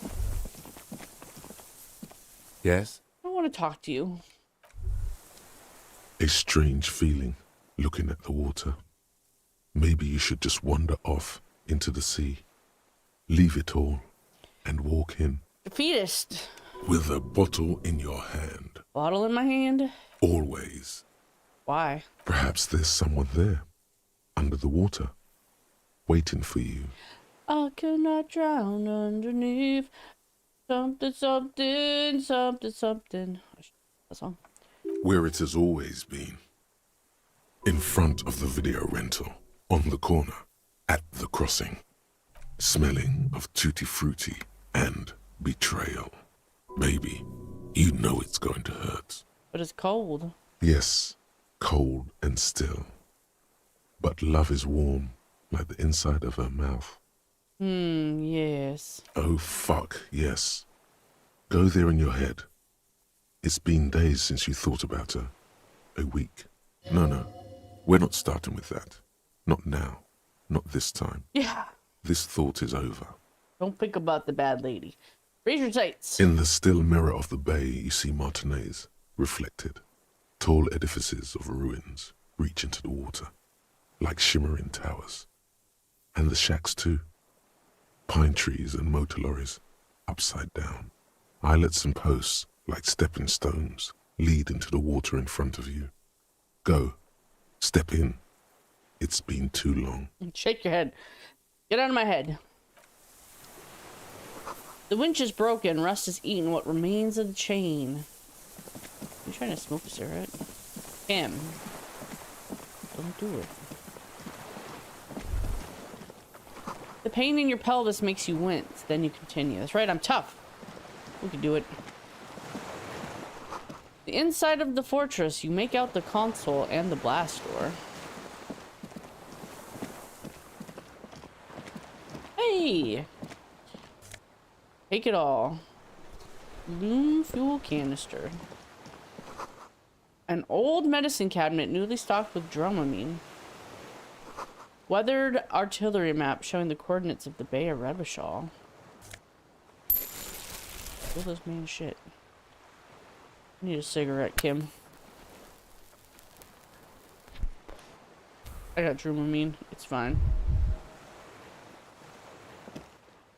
Yes? I want to talk to you. A strange feeling, looking at the water. Maybe you should just wander off into the sea. Leave it all and walk in. Defeatist. With a bottle in your hand. Bottle in my hand? Always. Why? Perhaps there's someone there, under the water, waiting for you. I cannot drown underneath something, something, something, something. That song. Where it has always been. In front of the video rental, on the corner, at the crossing. Smelling of tutti frutti and betrayal. Baby, you know it's going to hurt. But it's cold. Yes, cold and still. But love is warm, like the inside of her mouth. Yes. Oh, fuck, yes. Go there in your head. It's been days since you thought about her. A week. No, we're not starting with that. Not now. Not this time. Yeah. This thought is over. Don't think about the bad lady. Raise your sights. In the still mirror of the bay, you see Martinez, reflected. Tall edifices of ruins reach into the water, like shimmering towers. And the shacks too. Pine trees and motor lorries, upside down. Islets and posts, like stepping stones, lead into the water in front of you. Go. Step in. It's been too long. Shake your head. Get out of my head. The winch is broken. Rust has eaten what remains of the chain. You trying to smoke a cigarette? Him. Don't do it. The pain in your pelvis makes you wince. Then you continue. That's right, I'm tough. We can do it. The inside of the fortress. You make out the console and the blast door. Hey! Take it all. Loom fuel canister. An old medicine cabinet newly stocked with Dramamine. Weathered artillery map showing the coordinates of the Bay of Revachol. Kill this man shit. I need a cigarette, Kim. I got Dramamine. It's fine.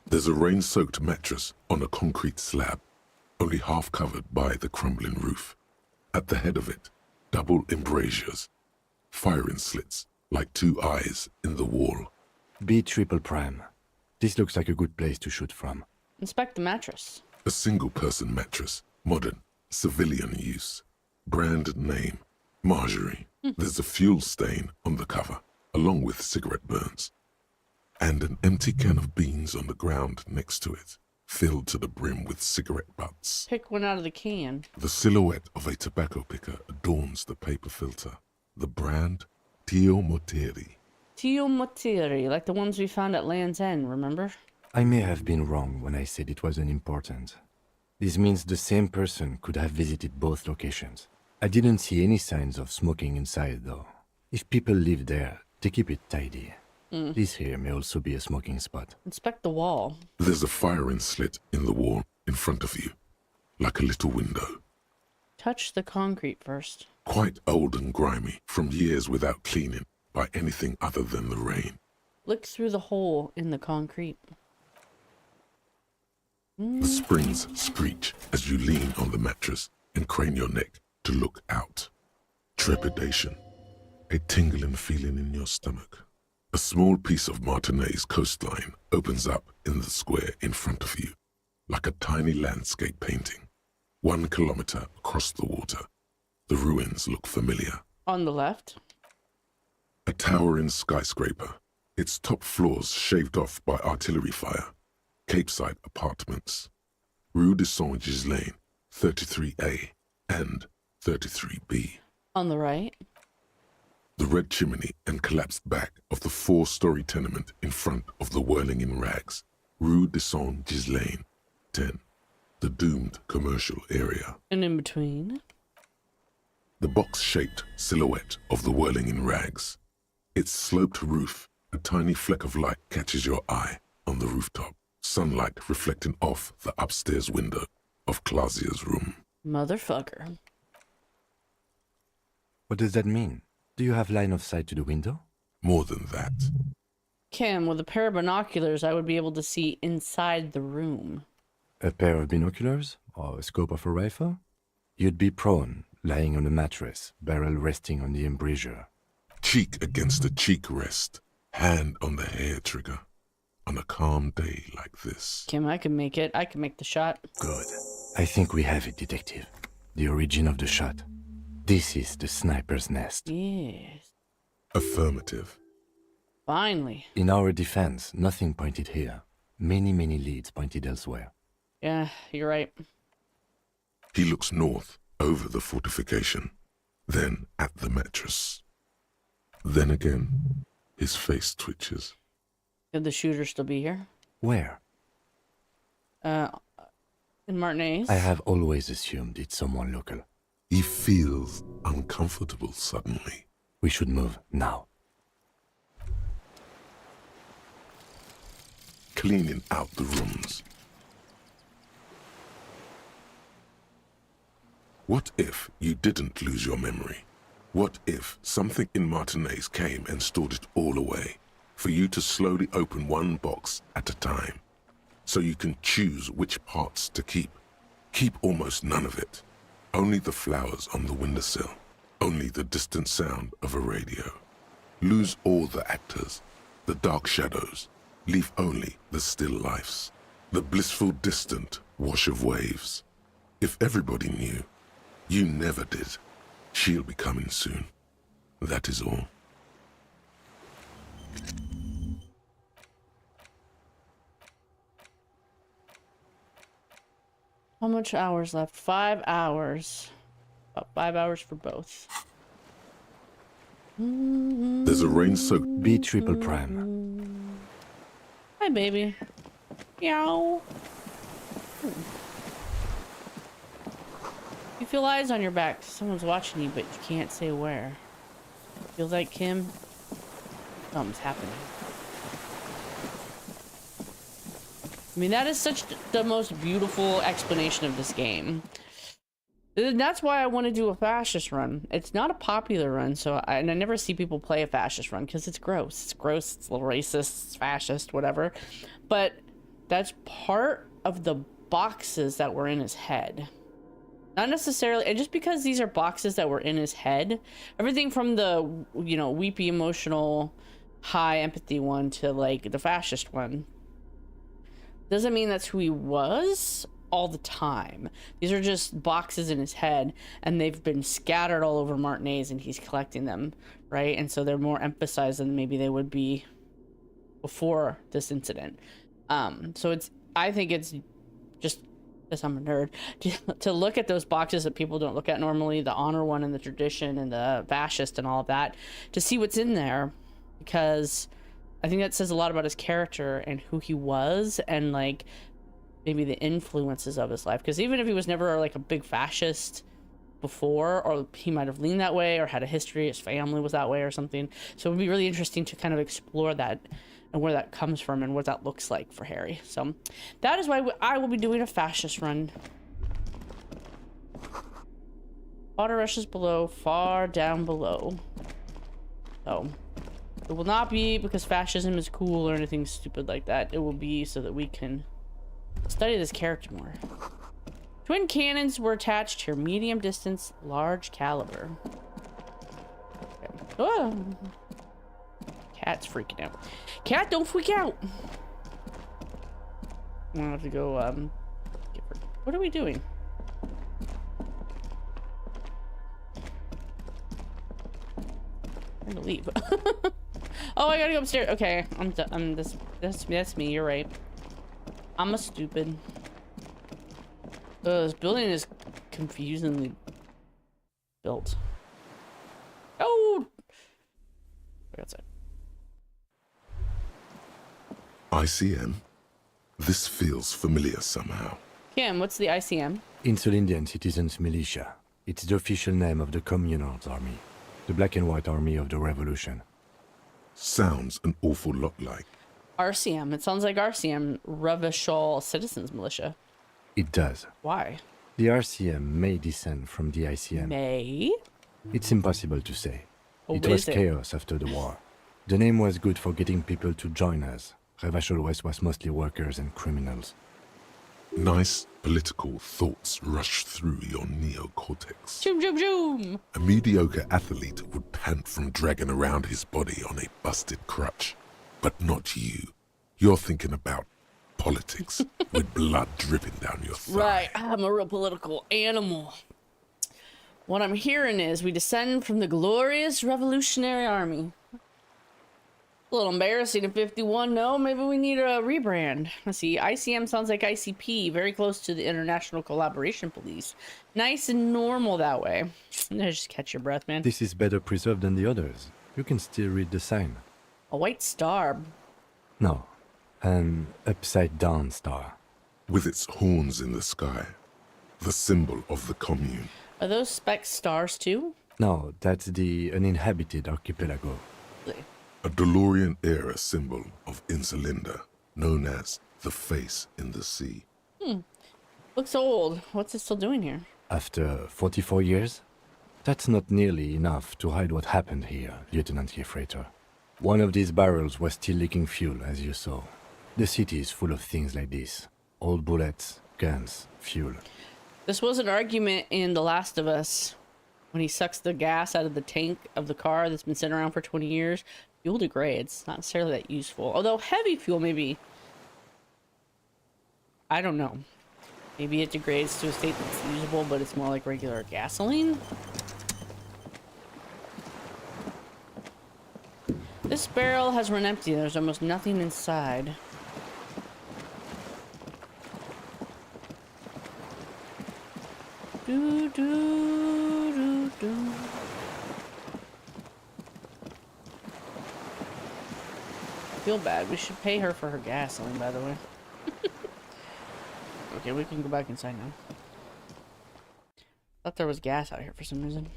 There's a rain-soaked mattress on a concrete slab, only half covered by the crumbling roof. At the head of it, double embrasures, firing slits like two eyes in the wall. B triple prime. This looks like a good place to shoot from. Inspect the mattress. A single-person mattress, modern, civilian use. Brand name, Marjorie. There's a fuel stain on the cover, along with cigarette burns. And an empty can of beans on the ground next to it, filled to the brim with cigarette butts. Pick one out of the can. The silhouette of a tobacco picker adorns the paper filter. The brand, Tio Moteri. Tio Moteri, like the ones we found at Land's End, remember? I may have been wrong when I said it wasn't important. This means the same person could have visited both locations. I didn't see any signs of smoking inside, though. If people live there, they keep it tidy. This here may also be a smoking spot. Inspect the wall. There's a firing slit in the wall in front of you, like a little window. Touch the concrete first. Quite old and grimy from years without cleaning by anything other than the rain. Look through the hole in the concrete. The springs screech as you lean on the mattress and crane your neck to look out. Trepidation, a tingling feeling in your stomach. A small piece of Martinez coastline opens up in the square in front of you, like a tiny landscape painting. 1 kilometer across the water, the ruins look familiar. On the left. A towering skyscraper, its top floors shaved off by artillery fire. Capeside apartments. Rue de Saint-Ghislain, 33A and 33B. On the right. The red chimney and collapsed back of the 4-story tenement in front of the whirling in rags. Rue de Saint-Ghislain, 10. The doomed commercial area. And in between. The box-shaped silhouette of the whirling in rags. Its sloped roof, a tiny fleck of light catches your eye on the rooftop. Sunlight reflecting off the upstairs window of Clausia's room. Motherfucker. What does that mean? Do you have line of sight to the window? More than that. Kim, with a pair of binoculars, I would be able to see inside the room. A pair of binoculars? Or a scope of a rifle? You'd be prone, lying on a mattress, barrel resting on the embrasure. Cheek against the cheek rest, hand on the hair trigger. On a calm day like this. Kim, I can make it. I can make the shot. Good. I think we have it, Detective. The origin of the shot. This is the sniper's nest. Yes. Affirmative. Finally. In our defense, nothing pointed here. Many leads pointed elsewhere. Yeah, you're right. He looks north, over the fortification, then at the mattress. Then again, his face twitches. Could the shooter still be here? Where? In Martinez? I have always assumed it's someone local. He feels uncomfortable suddenly. We should move now. Cleaning out the rooms. What if you didn't lose your memory? What if something in Martinez came and stored it all away, for you to slowly open one box at a time, so you can choose which parts to keep? Keep almost none of it. Only the flowers on the windowsill. Only the distant sound of a radio. Lose all the actors, the dark shadows. Leave only the still lifes. The blissful distant wash of waves. If everybody knew, you never did. She'll be coming soon. That is all. How much hours left? 5 hours. About 5 hours for both. There's a rain-soaked B triple prime. Hi, baby. Meow. You feel eyes on your back. Someone's watching you, but you can't say where. Feels like Kim. Something's happening. I mean, that is such the most beautiful explanation of this game. And that's why I want to do a fascist run. It's not a popular run, and I never see people play a fascist run because it's gross. It's gross, it's a little racist, it's fascist, whatever. But that's part of the boxes that were in his head. Not necessarily, and just because these are boxes that were in his head, everything from the, you know, weepy, emotional, high empathy one to like the fascist one, doesn't mean that's who he was all the time. These are just boxes in his head, and they've been scattered all over Martinez, and he's collecting them, right? And so they're more emphasized than maybe they would be before this incident. So I think it's just, because I'm a nerd, to look at those boxes that people don't look at normally, the honor one and the tradition and the fascist and all of that, to see what's in there, because I think that says a lot about his character and who he was, and like maybe the influences of his life. Because even if he was never like a big fascist before, or he might have leaned that way or had a history, his family was that way or something. So it would be really interesting to kind of explore that and where that comes from and what that looks like for Harry. So that is why I will be doing a fascist run. Water rushes below, far down below. So it will not be because fascism is cool or anything stupid like that. It will be so that we can study this character more. Twin cannons were attached here. Medium distance, large caliber. Okay. Oh. Cat's freaking out. Cat, don't freak out. I'm gonna have to go, get her. What are we doing? I'm gonna leave. Oh, I gotta go upstairs. Okay, that's me, you're right. I'm a stupid. This building is confusingly built. Oh! That's it. ICM? This feels familiar somehow. Kim, what's the ICM? Insul Indian Citizens Militia. It's the official name of the Communards Army, the black and white army of the revolution. Sounds an awful lot like RCM. It sounds like RCM, Revichol Citizens Militia. It does. Why? The RCM may descend from the ICM. May? It's impossible to say. Oh, It was chaos after the war. The name was good for getting people to join us. Revichol West was mostly workers and criminals. nice political thoughts rush through your neocortex. Zoom, zoom, zoom. A mediocre athlete would pant from dragging around his body on a busted crutch. But not you. You're thinking about politics with blood dripping down your thigh. Right, I'm a real political animal. What I'm hearing is we descend from the glorious Revolutionary Army. A little embarrassing in 51, no? Maybe we need a rebrand. Let's see, ICM sounds like ICP, very close to the International Collaboration Police. Nice and normal that way. Just catch your breath, man. This is better preserved than the others. You can still read the sign. A white star. No, an upside-down star. With its horns in the sky, the symbol of the commune. Are those speck stars too? No, that's the uninhabited archipelago. A DeLorean-era symbol of Insulinda, known as the face in the sea. Looks old. What's it still doing here? After 44 years? That's not nearly enough to hide what happened here, Lieutenant Gefreiter. One of these barrels was still leaking fuel, as you saw. The city is full of things like this. Old bullets, guns, fuel. This was an argument in The Last of Us. When he sucks the gas out of the tank of the car that's been sitting around for 20 years, fuel degrades. Not necessarily that useful. Although heavy fuel maybe... I don't know. Maybe it degrades to a state that's usable, but it's more like regular gasoline? This barrel has run empty. There's almost nothing inside. Do, do, do, do. I feel bad. We should pay her for her gasoline, by the way. Okay, we can go back inside now. Thought there was gas out here for some reason.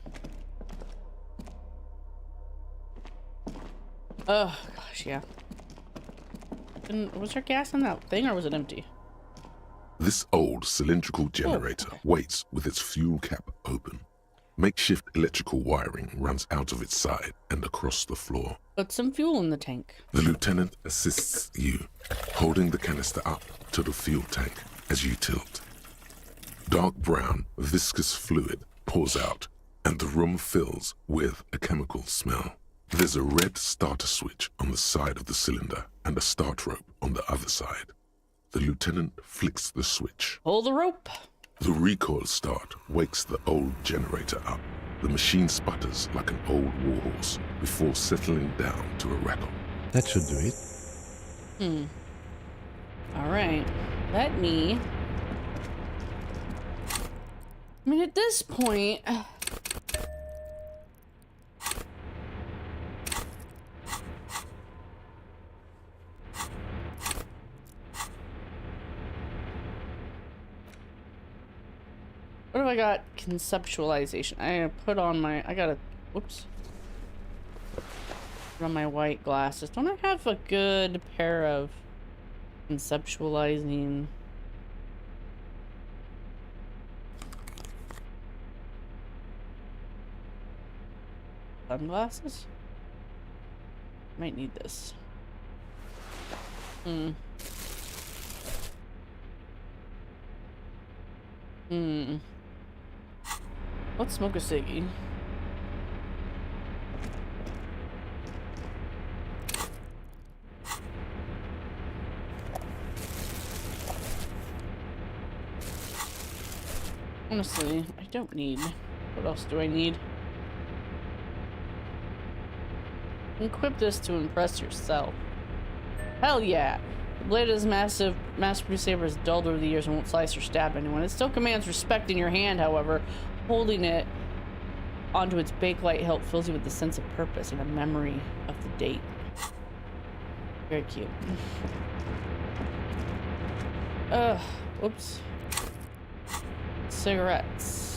Oh, gosh, yeah. Was there gas in that thing, or was it empty? This old cylindrical generator waits with its fuel cap open. Makeshift electrical wiring runs out of its side and across the floor. Put some fuel in the tank. The lieutenant assists you, holding the canister up to the fuel tank as you tilt. Dark brown, viscous fluid pours out, and the room fills with a chemical smell. There's a red starter switch on the side of the cylinder and a start rope on the other side. The lieutenant flicks the switch. Pull the rope. The recoil start wakes the old generator up. The machine sputters like an old warhorse before settling down to a rattle. That should do it. All right. Let me... I mean, at this point... What have I got? Conceptualization. I gotta put on my... I gotta... Whoops. Put on my white glasses. Don't I have a good pair of conceptualizing... sunglasses? Might need this. Let's smoke a ciggy. Honestly, I don't need. What else do I need? Equip this to impress yourself. Hell yeah! The blade of this mass-produced saber is dulled over the years and won't slice or stab anyone. It still commands respect in your hand, however. Holding it onto its bakelite hilt fills you with a sense of purpose and a memory of the date. Very cute. Whoops. Cigarettes.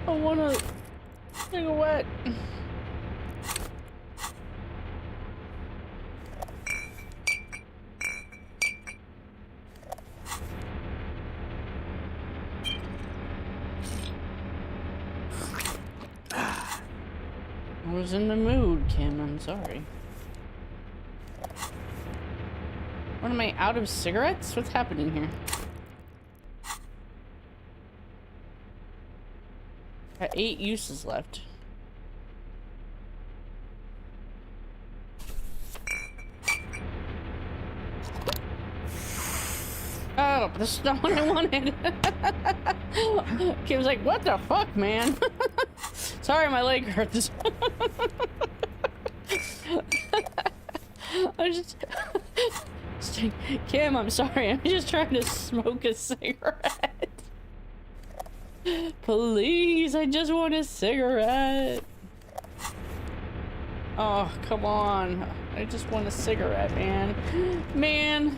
I wanna take a wet. I was in the mood, Kim. I'm sorry. What, am I out of cigarettes? What's happening here? Got 8 uses left. Oh, but that's not what I wanted. Kim's like, what the fuck, man? Sorry, my leg hurts. I just... Kim, I'm sorry. I'm just trying to smoke a cigarette. Please, I just want a cigarette. Oh, come on. I just want a cigarette, man. Man.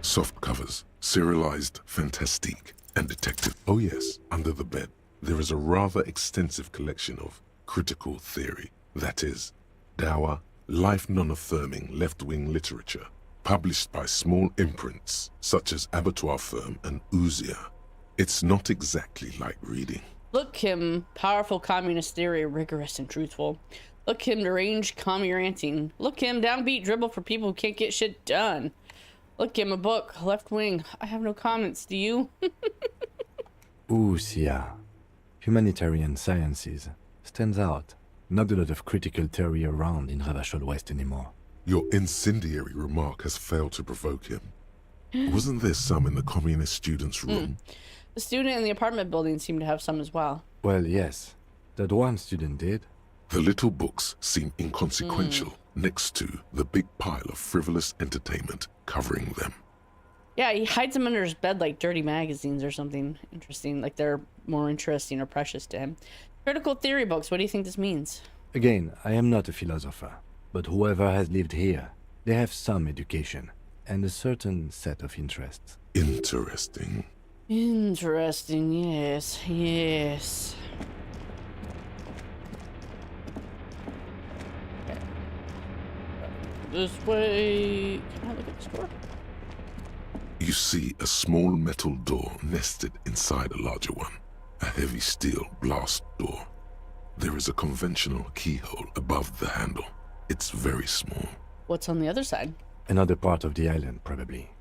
Soft covers, serialized Fantastique, and Detective. Oh yes, under the bed, there is a rather extensive collection of critical theory, that is, dour, life non-affirming left-wing literature, published by small imprints such as Abattoir Firm and Ouzia. It's not exactly like reading. Look, Kim, powerful communist theory, rigorous and truthful. Look, Kim, deranged commie ranting. Look, Kim, downbeat dribble for people who can't get shit done. Look, Kim, a book, left wing. I have no comments, do you? Ouzia. Humanitarian sciences. Stands out. Not a lot of critical theory around in Ravachol West anymore. Your incendiary remark has failed to provoke him. Wasn't there some in the communist students' room? The student in the apartment building seemed to have some as well. Well, yes. That one student did. The little books seem inconsequential, next to the big pile of frivolous entertainment covering them. Yeah, he hides them under his bed like dirty magazines or something interesting, like they're more interesting or precious to him. Critical theory books, what do you think this means? Again, I am not a philosopher, but whoever has lived here, they have some education and a certain set of interests. Interesting. Interesting, yes, yes. Okay. This way. Can I look at this door? You see a small metal door nested inside a larger one, a heavy steel blast door. There is a conventional keyhole above the handle. It's very small. What's on the other side? Another part of the island, probably.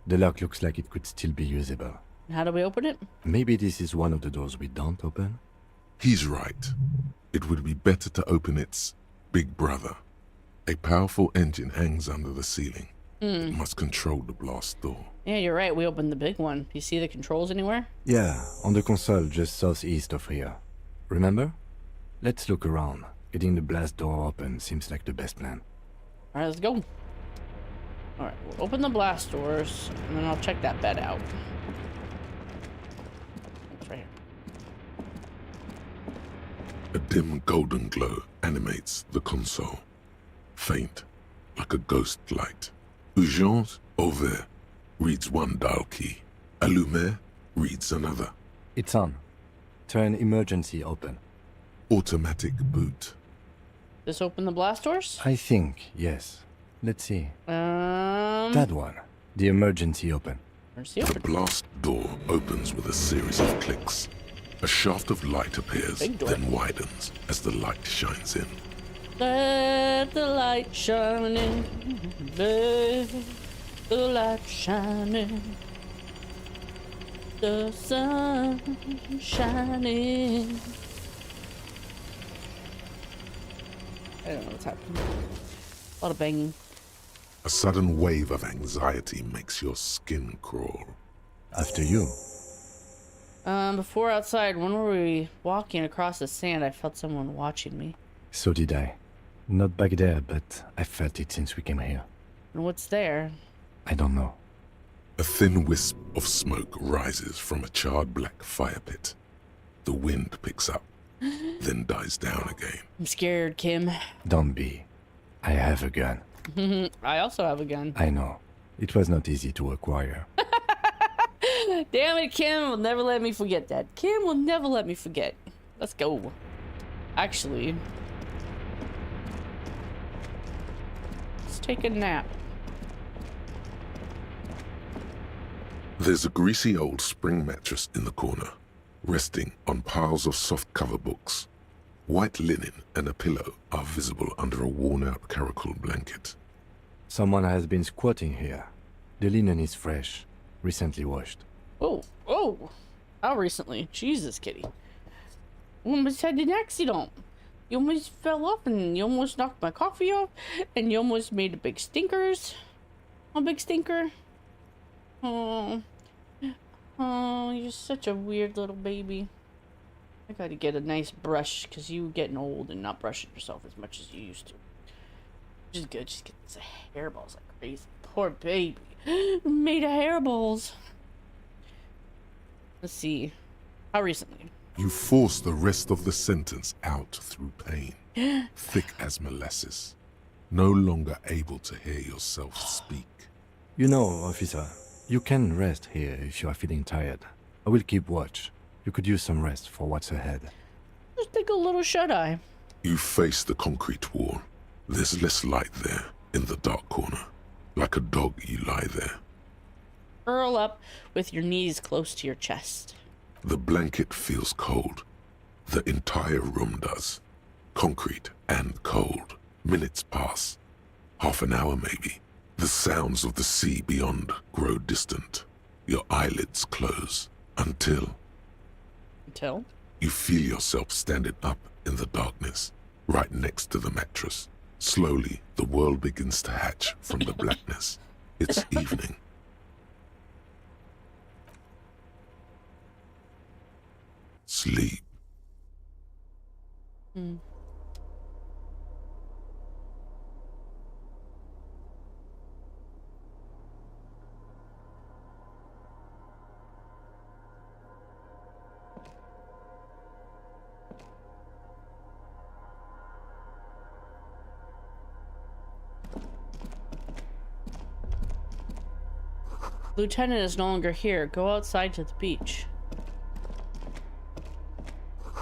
The lock looks like it could still be usable. How do we open it? Maybe this is one of the doors we don't open? He's right. It would be better to open its big brother. A powerful engine hangs under the ceiling. It must control the blast door. Yeah, you're right. We opened the big one. You see the controls anywhere? Yeah, on the console just southeast of here. Remember? Let's look around. Getting the blast door open seems like the best plan. All right, let's go. All right, we'll open the blast doors, and then I'll check that bed out. It's right here. A dim golden glow animates the console. Faint, like a ghost light. Urgence ouvert reads one dial key. Allumer reads another. It's on. Turn emergency open. Automatic boot. This open the blast doors? I think, yes. Let's see. That That one. The emergency open. The blast door opens with a series of clicks. A shaft of light appears, Big door. then widens as the light shines in. Let the light shine in. Let the light shine in. The sun shining. I don't know what's happening. A lot of banging. A sudden wave of anxiety makes your skin crawl. After you. Before outside, when were we walking across the sand, I felt someone watching me. So did I. Not back there, but I felt it since we came here. And what's there? I don't know. A thin wisp of smoke rises from a charred black fire pit. The wind picks up, then dies down again. I'm scared, Kim. Don't be. I have a gun. I also have a gun. I know. It was not easy to acquire. Damn it, Kim will never let me forget that. Kim will never let me forget. Let's go. Actually, let's take a nap. There's a greasy old spring mattress in the corner, resting on piles of soft cover books. White linen and a pillow are visible under a worn-out caracal blanket. Someone has been squatting here. The linen is fresh, recently washed. Oh, oh. How recently? Jesus, kitty. You almost had an accident. You almost fell off and you almost knocked my coffee off and you almost made a big stinkers. A big stinker. Oh. Oh, you're such a weird little baby. I gotta get a nice brush because you getting old and not brushing yourself as much as you used to. Which is good. Just get some hairballs like crazy. Poor baby. Made of hairballs. Let's see. How recently? You force the rest of the sentence out through pain, thick as molasses, no longer able to hear yourself speak. You know, officer, you can rest here if you are feeling tired. I will keep watch. You could use some rest for what's ahead. Just take a little shut-eye. You face the concrete wall. There's less light there, in the dark corner. Like a dog, you lie there. Curl up with your knees close to your chest. The blanket feels cold. The entire room does. Concrete and cold. Minutes pass. Half an hour maybe. The sounds of the sea beyond grow distant. Your eyelids close. Until you feel yourself standing up in the darkness, right next to the mattress. Slowly, the world begins to hatch from the blackness. It's evening. Sleep. Lieutenant is no longer here. Go outside to the beach.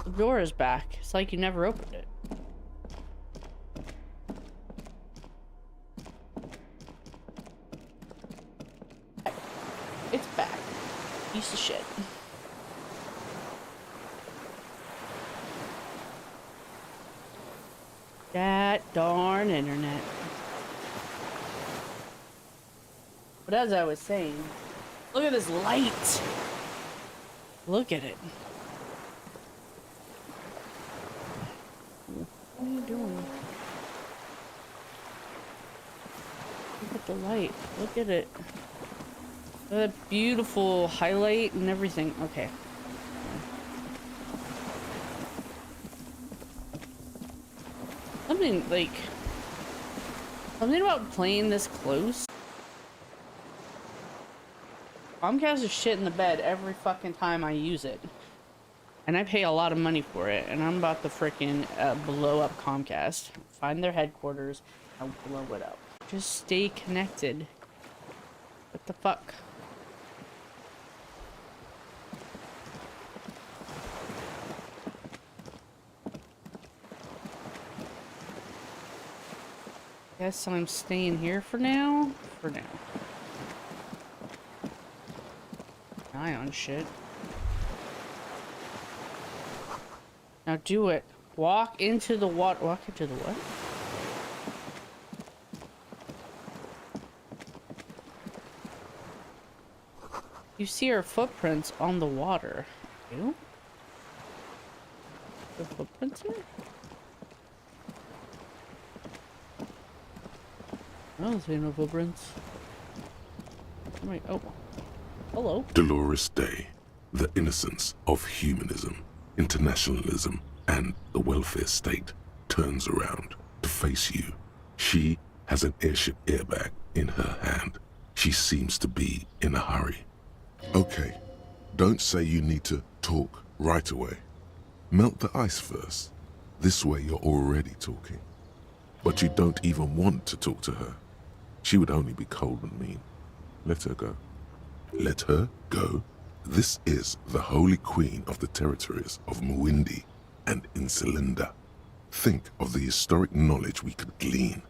The door is back. It's like you never opened it. It's back. Piece of shit. That darn internet. But as I was saying, look at this light. Look at it. What are you doing? Look at the light. Look at it. Look at that beautiful highlight and everything. Okay. Something like... something about playing this close. Comcast is shit in the bed every fucking time I use it. And I pay a lot of money for it. And I'm about to freaking blow up Comcast. Find their headquarters and blow it up. Just stay connected. What the fuck? Guess I'm staying here for now. For now. Eye on shit. Now do it. Walk into the water. Walk into the what? You see her footprints on the water. You? The footprints here? I don't see no footprints. Wait, oh. Hello. Dolores Day, the innocence of humanism, internationalism, and the welfare state turns around to face you. She has an airship airbag in her hand. She seems to be in a hurry. Okay, don't say you need to talk right away. Melt the ice first. This way you're already talking. But you don't even want to talk to her. She would only be cold and mean. Let her go. Let her go. This is the holy queen of the territories of Muindi and Insulinda. Think of the historic knowledge we could glean.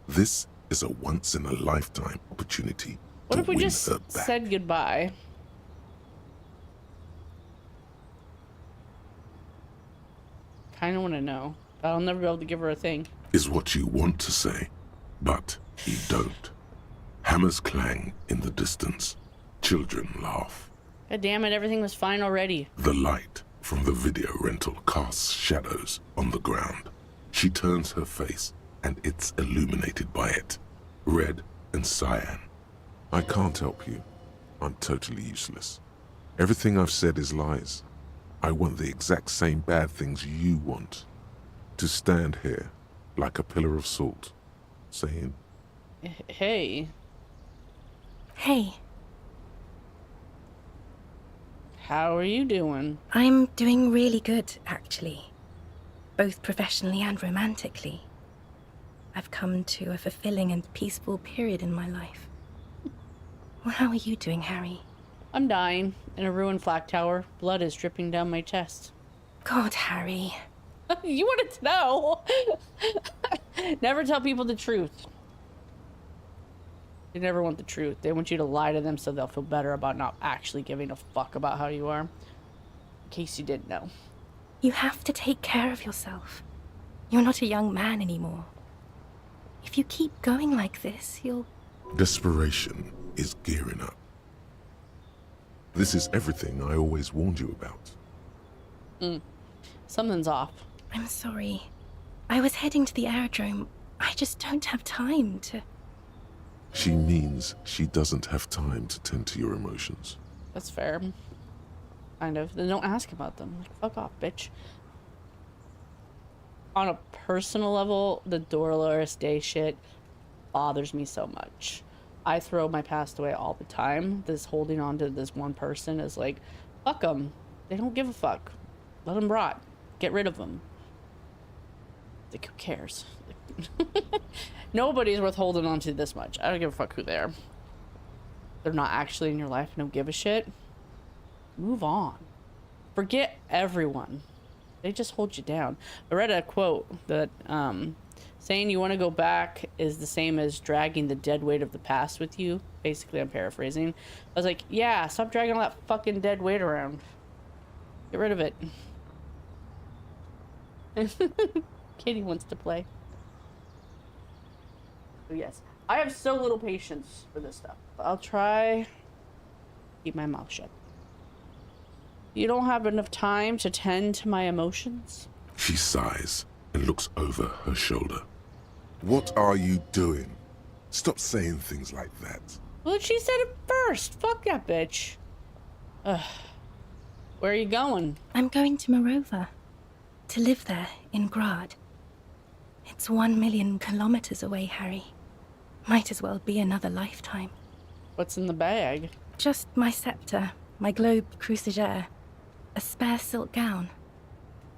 This is a once-in-a-lifetime opportunity What to if we win just her back. said goodbye? Kinda wanna know. I'll never be able to give her a thing. Is what you want to say, but you don't. Hammers clang in the distance. Children laugh. God damn it, everything was fine already. The light from the video rental casts shadows on the ground. She turns her face, and it's illuminated by it. Red and cyan. I can't help you. I'm totally useless. Everything I've said is lies. I want the exact same bad things you want. To stand here, like a pillar of salt, saying, Hey. Hey, How are you doing? I'm doing really good, actually. Both professionally and romantically. I've come to a fulfilling and peaceful period in my life. Well, how are you doing, Harry? I'm dying in a ruined flak tower. Blood is dripping down my chest. God, Harry. You wanted to know. Never tell people the truth. They never want the truth. They want you to lie to them so they'll feel better about not actually giving a fuck about how you are. In case you didn't know. You have to take care of yourself. You're not a young man anymore. If you keep going like this, you'll... desperation is gearing up. This is everything I always warned you about. Something's off. I'm sorry. I was heading to the aerodrome. I just don't have time to... She means she doesn't have time to tend to your emotions. That's fair. Kind of. Then don't ask about them. Like, fuck off, bitch. On a personal level, the Dolores Day shit bothers me so much. I throw my past away all the time. This holding on to this one person is like, fuck them. They don't give a fuck. Let them rot. Get rid of them. Like, who cares? Nobody's worth holding on to this much. I don't give a fuck who they are. they're not actually in your life and don't give a shit, move on. Forget everyone. They just hold you down. I read a quote that saying you want to go back is the same as dragging the dead weight of the past with you. Basically, I'm paraphrasing. I was like, yeah, stop dragging all that fucking dead weight around. Get rid of it. Katie wants to play. So yes, I have so little patience for this stuff. I'll try keep my mouth shut. You don't have enough time to tend to my emotions? She sighs and looks over her shoulder. What are you doing? Stop saying things like that. Well, she said it first. Fuck that bitch. Ugh. Where are you going? I'm going to Morova. To live there, in Grad. It's 1 million kilometers away, Harry. Might as well be another lifetime. What's in the bag? Just my scepter, my globe cruciger, a spare silk gown,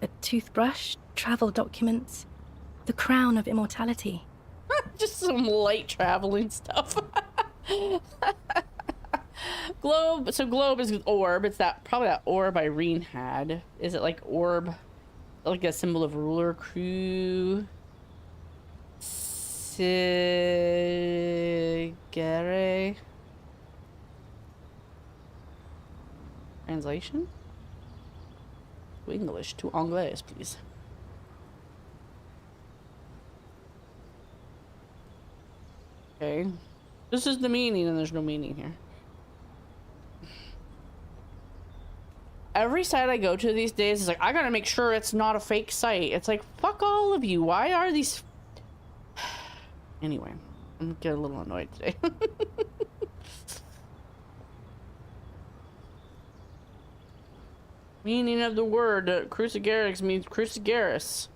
a toothbrush, travel documents, the crown of immortality. Just some light traveling stuff. Globe. So globe is orb. It's that probably that orb Irene had. Is it like orb? Like a symbol of ruler, crew. Sigere. Translation? To English, to Anglais, please. Okay. This is the meaning, and there's no meaning here. Every site I go to these days is like, I gotta make sure it's not a fake site. It's like, fuck all of you. Why are these... Anyway, I'm getting a little annoyed today. Meaning of the word, crucigerix means crucigerus.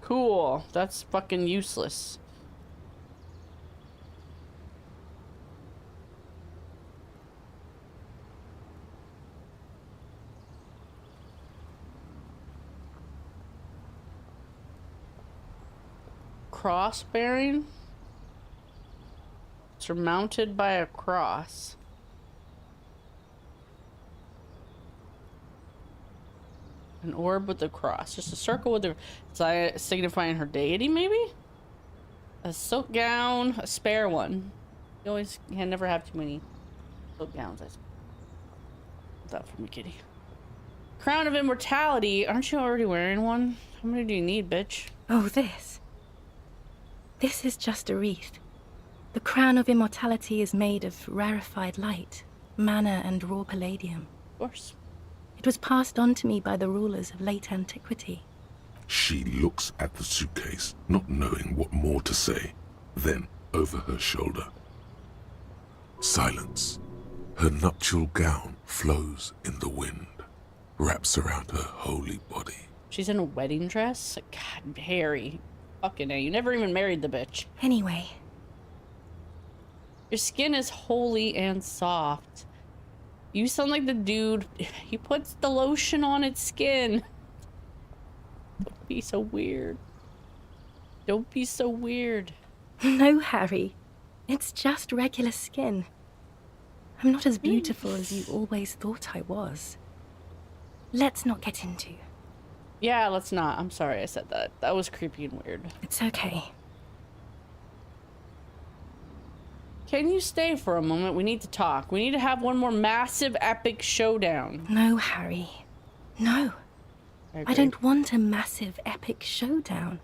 Cool. That's fucking useless. Cross bearing? Surmounted by a cross. An orb with a cross. Just a circle with a signifying her deity, maybe? A silk gown, a spare one. You can never have too many silk gowns, I suppose. That for me, kitty. Crown of immortality. Aren't you already wearing one? How many do you need, bitch? Oh, this. This is just a wreath. The crown of immortality is made of rarefied light, mana and raw palladium. Of course. It was passed on to me by the rulers of late antiquity. She looks at the suitcase, not knowing what more to say. Then, over her shoulder. Silence. Her nuptial gown flows in the wind, wraps around her holy body. She's in a wedding dress? God, Harry. Fucking A. You never even married the bitch. Anyway. Your skin is holy and soft. You sound like the dude. He puts the lotion on its skin. Don't be so weird. Don't be so weird. No, Harry. It's just regular skin. I'm not as beautiful as you always thought I was. Let's not get into. Yeah, let's not. I'm sorry I said that. That was creepy and weird. It's okay. Can you stay for a moment? We need to talk. We need to have one more massive epic showdown. No, Harry. No. I don't want a massive epic showdown.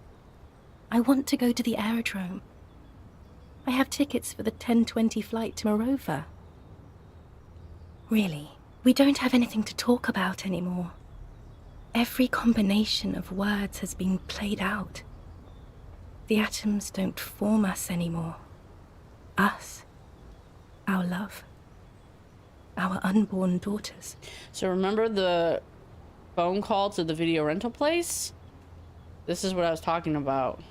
I want to go to the aerodrome. I have tickets for the 10:20 flight to Morova. Really, we don't have anything to talk about anymore. Every combination of words has been played out. The atoms don't form us anymore. Us. Our love. Our unborn daughters. So remember the phone call to the video rental place? This is what I was talking about.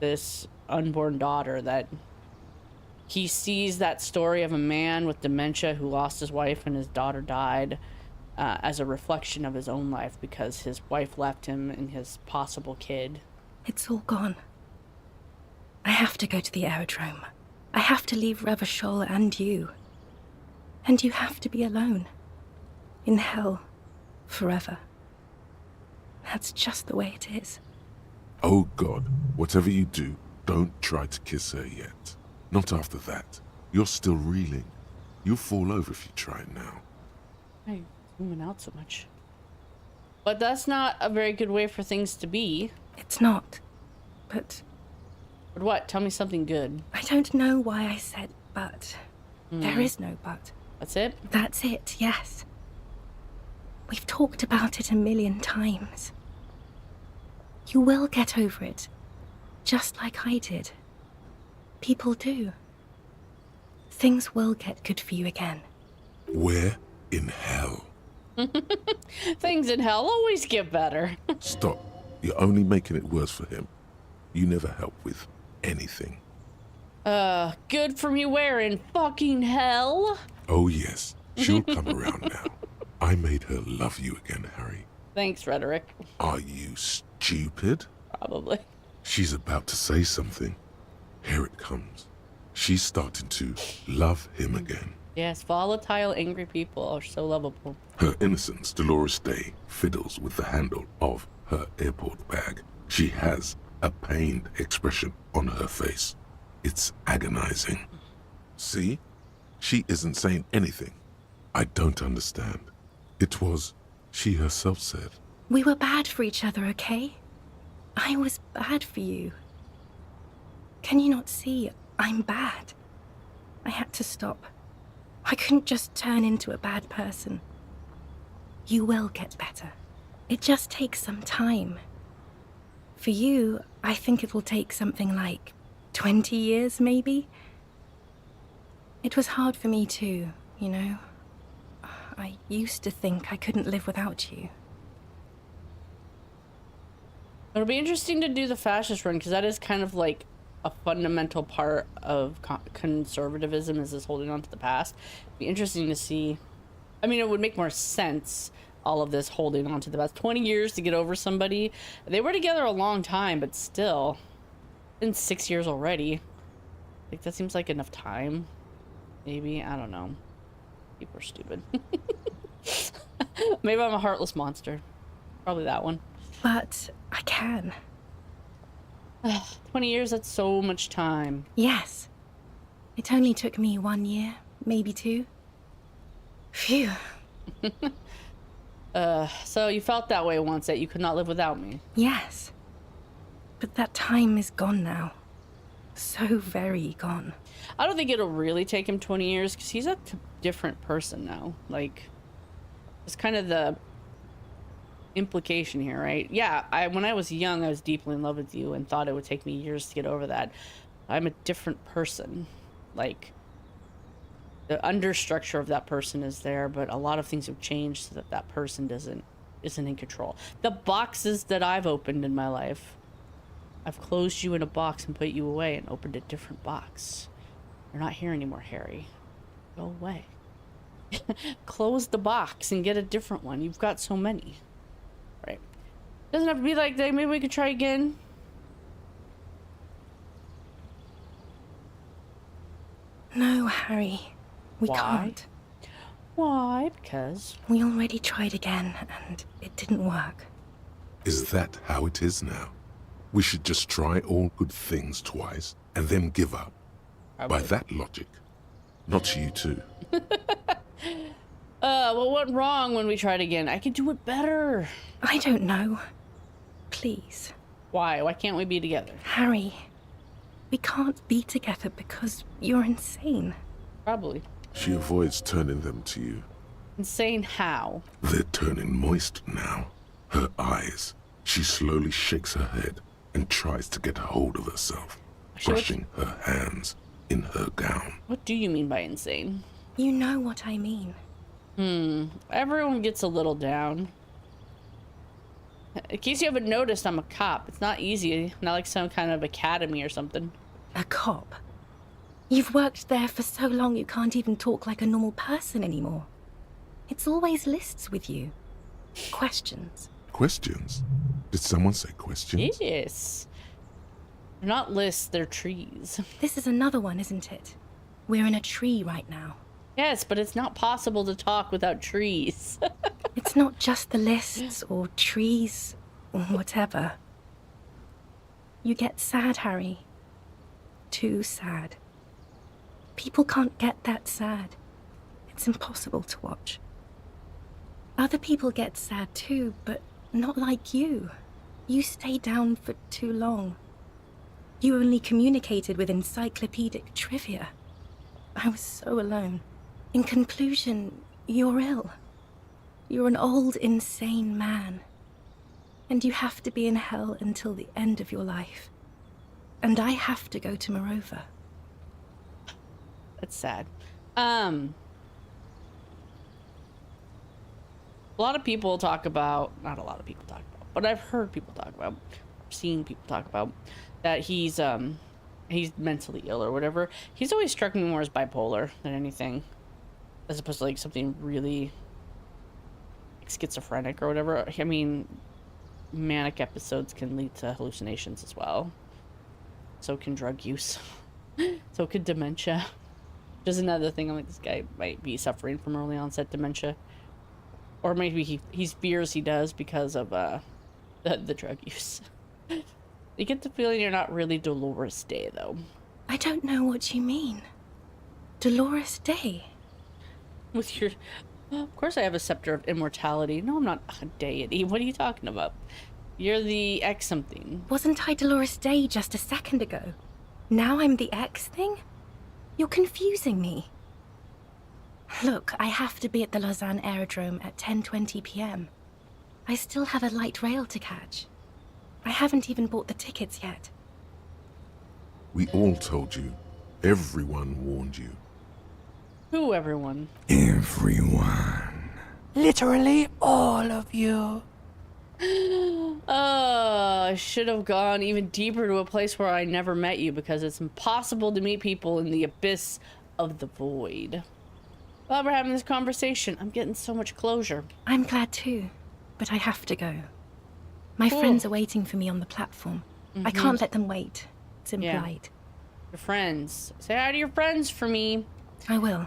This unborn daughter that he sees that story of a man with dementia who lost his wife and his daughter died. As a reflection of his own life because his wife left him and his possible kid. It's all gone. I have to go to the aerodrome. I have to leave Revachol and you. And you have to be alone. In hell. Forever. That's just the way it is. Oh God, whatever you do, don't try to kiss her yet. Not after that. You're still reeling. You'll fall over if you try it now. Why are you zooming out so much? But that's not a very good way for things to be. It's not. But what? Tell me something good. I don't know why I said but. There is no but. That's it? That's it, yes. We've talked about it a million times. You will get over it. Just like I did. People do. Things will get good for you again. Where in hell? Things in hell always get better. Stop. You're only making it worse for him. You never help with anything. Good from you where in fucking hell? Oh yes, she'll come around now. I made her love you again, Harry. Thanks, Rhetoric. Are you stupid? Probably. She's about to say something. Here it comes. She's starting to love him again. Yes, volatile, angry people are so lovable. Her innocence, Dolores Day, fiddles with the handle of her airport bag. She has a pained expression on her face. It's agonizing. See? She isn't saying anything. I don't understand. It was, she herself said. We were bad for each other, okay? I was bad for you. Can you not see? I'm bad. I had to stop. I couldn't just turn into a bad person. You will get better. It just takes some time. For you, I think it will take something like 20 years, maybe? It was hard for me too, you know? I used to think I couldn't live without you. It'll be interesting to do the fascist run, because that is kind of like a fundamental part of conservatism, is this holding on to the past. It'd be interesting to see. I mean, it would make more sense, all of this holding on to the past. 20 years to get over somebody. They were together a long time, but still. Been 6 years already. Like, that seems like enough time. Maybe, I don't know. People are stupid. Maybe I'm a heartless monster. Probably that one. But I can. 20 years, that's so much time. Yes. It only took me 1 year, maybe 2. Phew. So you felt that way once, that you could not live without me. Yes. But that time is gone now. So very gone. I don't think it'll really take him 20 years, because he's a different person now. Like, it's kind of the implication here, right? Yeah, when I was young, I was deeply in love with you and thought it would take me years to get over that. I'm a different person. Like, the understructure of that person is there, but a lot of things have changed so that that person isn't in control. The boxes that I've opened in my life, I've closed you in a box and put you away and opened a different box. You're not here anymore, Harry. Go away. Close the box and get a different one. You've got so many. Right. Doesn't have to be like that. Maybe we could try again. No, Harry. We can't. Why? Because we already tried again and it didn't work. Is that how it is now? We should just try all good things twice and then give up. By that logic, not you too. What went wrong when we tried again? I could do it better. I don't know. Please. Why? Why can't we be together? Harry, we can't be together because you're insane. Probably. She avoids turning them to you. Insane how? They're turning moist now. Her eyes. She slowly shakes her head and tries to get a hold of herself, brushing her hands in her gown. What do you mean by insane? You know what I mean. Everyone gets a little down. In case you haven't noticed, I'm a cop. It's not easy. Not like some kind of academy or something. A cop? You've worked there for so long you can't even talk like a normal person anymore. It's always lists with you. Questions. Questions? Did someone say questions? Yes. They're not lists, they're trees. This is another one, isn't it? We're in a tree right now. Yes, but it's not possible to talk without trees. It's not just the lists or trees or whatever. You get sad, Harry. Too sad. People can't get that sad. It's impossible to watch. Other people get sad too, but not like you. You stay down for too long. You only communicated with encyclopedic trivia. I was so alone. In conclusion, you're ill. You're an old, insane man. And you have to be in hell until the end of your life. And I have to go to Morova. That's sad. A lot of people talk about, not a lot of people talk about, but I've heard people talk about, seen people talk about, that he's mentally ill or whatever. He's always struck me more as bipolar than anything, as opposed to like something really like schizophrenic or whatever. I mean, manic episodes can lead to hallucinations as well. So can drug use. So could dementia. Just another thing. I'm like, this guy might be suffering from early onset dementia, or maybe he fears he does because of the drug use. You get the feeling you're not really Dolores Day, though. I don't know what you mean. Dolores Day? With your... Well, of course I have a scepter of immortality. No, I'm not a deity. What are you talking about? You're the X something. Wasn't I Dolores Day just a second ago? Now I'm the X thing? You're confusing me. Look, I have to be at the Lausanne Aerodrome at 10:20 p.m. I still have a light rail to catch. I haven't even bought the tickets yet. We all told you. Everyone warned you. Who, everyone? Everyone. Literally all of you. I should have gone even deeper to a place where I never met you, because it's impossible to meet people in the abyss of the void. While we're having this conversation, I'm getting so much closure. I'm glad too, but I have to go. My friends are waiting for me on the platform. I can't let them wait. It's implied. Yeah. Your friends. Say hi to your friends for me. I will.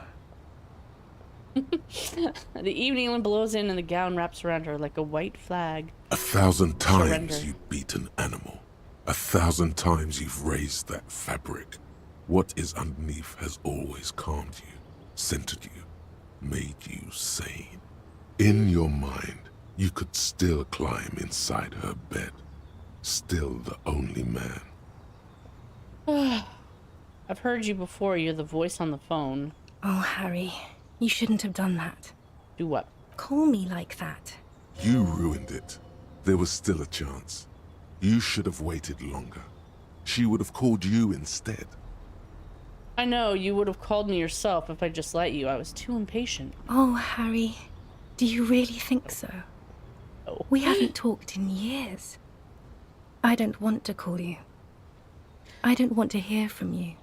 The evening wind blows in and the gown wraps around her like a white flag. 1,000 times Surrender. you beat an animal. 1,000 times you've raised that fabric. What is underneath has always calmed you, centered you, made you sane. In your mind, you could still climb inside her bed. Still the only man. I've heard you before. You're the voice on the phone. Oh, Harry, you shouldn't have done that. Do what? Call me like that. You ruined it. There was still a chance. You should have waited longer. She would have called you instead. I know, you would have called me yourself if I just let you. I was too impatient. Oh, Harry, do you really think so? Oh. We haven't talked in years. I don't want to call you. I don't want to hear from you.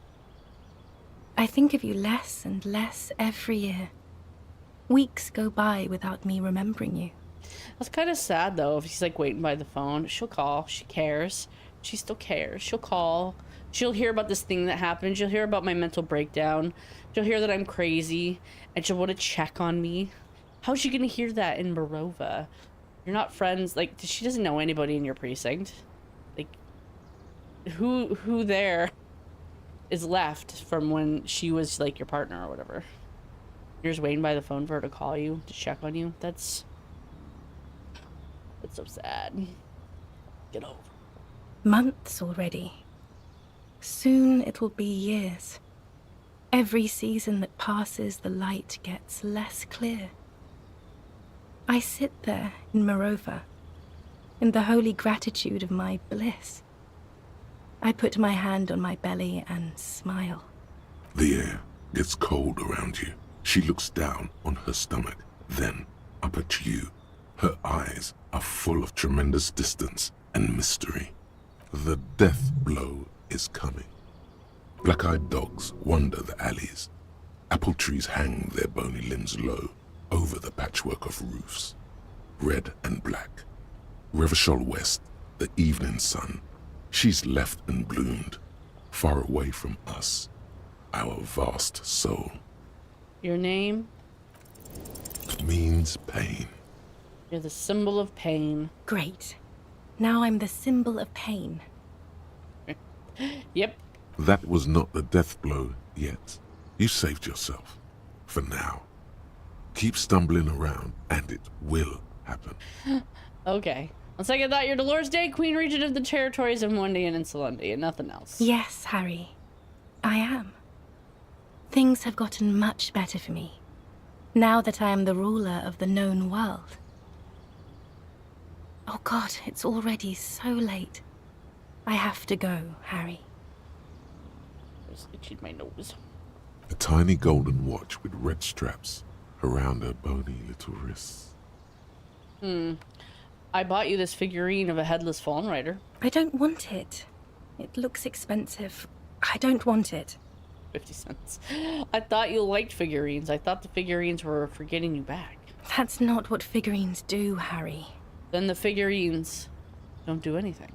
I think of you less and less every year. Weeks go by without me remembering you. That's kind of sad, though, if he's like waiting by the phone. She'll call. She cares. She still cares. She'll call. She'll hear about this thing that happened. She'll hear about my mental breakdown. She'll hear that I'm crazy. And she'll want to check on me. How's she going to hear that in Morova? You're not friends. Like, she doesn't know anybody in your precinct. Like, who there is left from when she was, like, your partner or whatever? You're just waiting by the phone for her to call you, to check on you? That's so sad. Get over. Months already. Soon it will be years. Every season that passes, the light gets less clear. I sit there in Morova, in the holy gratitude of my bliss. I put my hand on my belly and smile. The air gets cold around you. She looks down on her stomach, then up at you. Her eyes are full of tremendous distance and mystery. The death blow is coming. Black-eyed dogs wander the alleys. Apple trees hang their bony limbs low over the patchwork of roofs. Red and black. Revachol West, the evening sun, She's left and bloomed, far away from us, our vast soul. Your name? Means pain. You're the symbol of pain. Great. Now I'm the symbol of pain. Yep. That was not the death blow yet. You saved yourself. For now. Keep stumbling around, and it will happen. Okay. On second thought, you're Dolores Day, Queen Regent of the Territories of Mundi and Insulendi, and nothing else. Yes, Harry. I am. Things have gotten much better for me, now that I am the ruler of the known world. Oh God, it's already so late. I have to go, Harry. Just itching my nose. A tiny golden watch with red straps around her bony little wrists. I bought you this figurine of a headless fallen rider. I don't want it. It looks expensive. I don't want it. 50 cents. I thought you liked figurines. I thought the figurines were for getting you back. That's not what figurines do, Harry. Then the figurines don't do anything.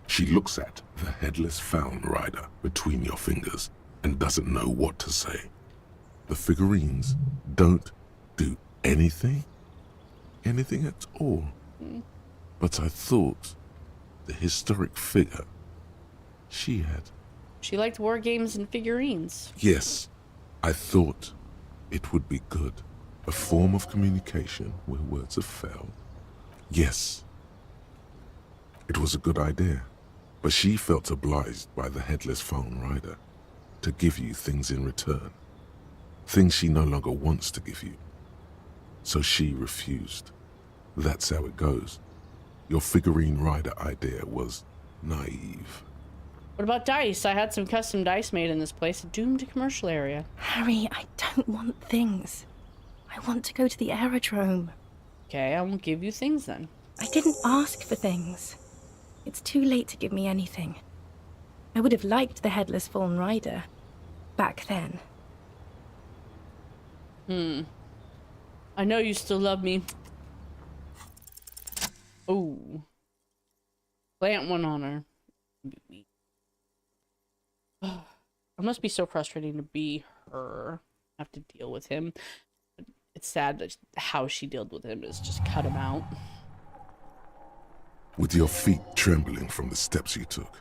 She looks at the headless found rider between your fingers and doesn't know what to say. The figurines don't do anything? Anything at all? But I thought the historic figure she had. She liked war games and figurines. Yes, I thought it would be good. A form of communication where words have failed. Yes, it was a good idea. But she felt obliged by the headless phone rider to give you things in return. Things she no longer wants to give you. So she refused. That's how it goes. Your figurine rider idea was naive. What about dice? I had some custom dice made in this place, a doomed commercial area. Harry, I don't want things. I want to go to the aerodrome. Okay, I won't give you things then. I didn't ask for things. It's too late to give me anything. I would have liked the headless fallen rider back then. I know you still love me. Oh. Plant one on her. It must be so frustrating to be her. Have to deal with him. It's sad that how she dealt with him is just cut him out. With your feet trembling from the steps you took,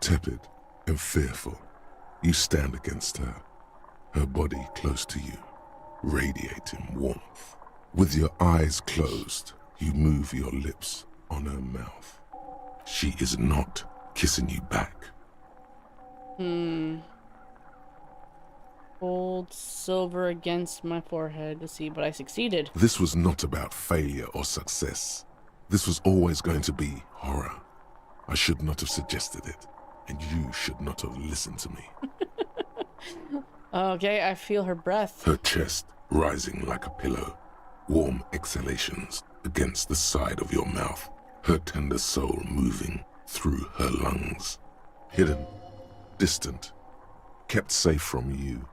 tepid and fearful, you stand against her, her body close to you, radiating warmth. With your eyes closed, you move your lips on her mouth. She is not kissing you back. Gold, silver against my forehead to see, but I succeeded. This was not about failure or success. This was always going to be horror. I should not have suggested it, and you should not have listened to me. Okay, I feel her breath. Her chest rising like a pillow, warm exhalations against the side of your mouth, her tender soul moving through her lungs. Hidden, distant, kept safe from you.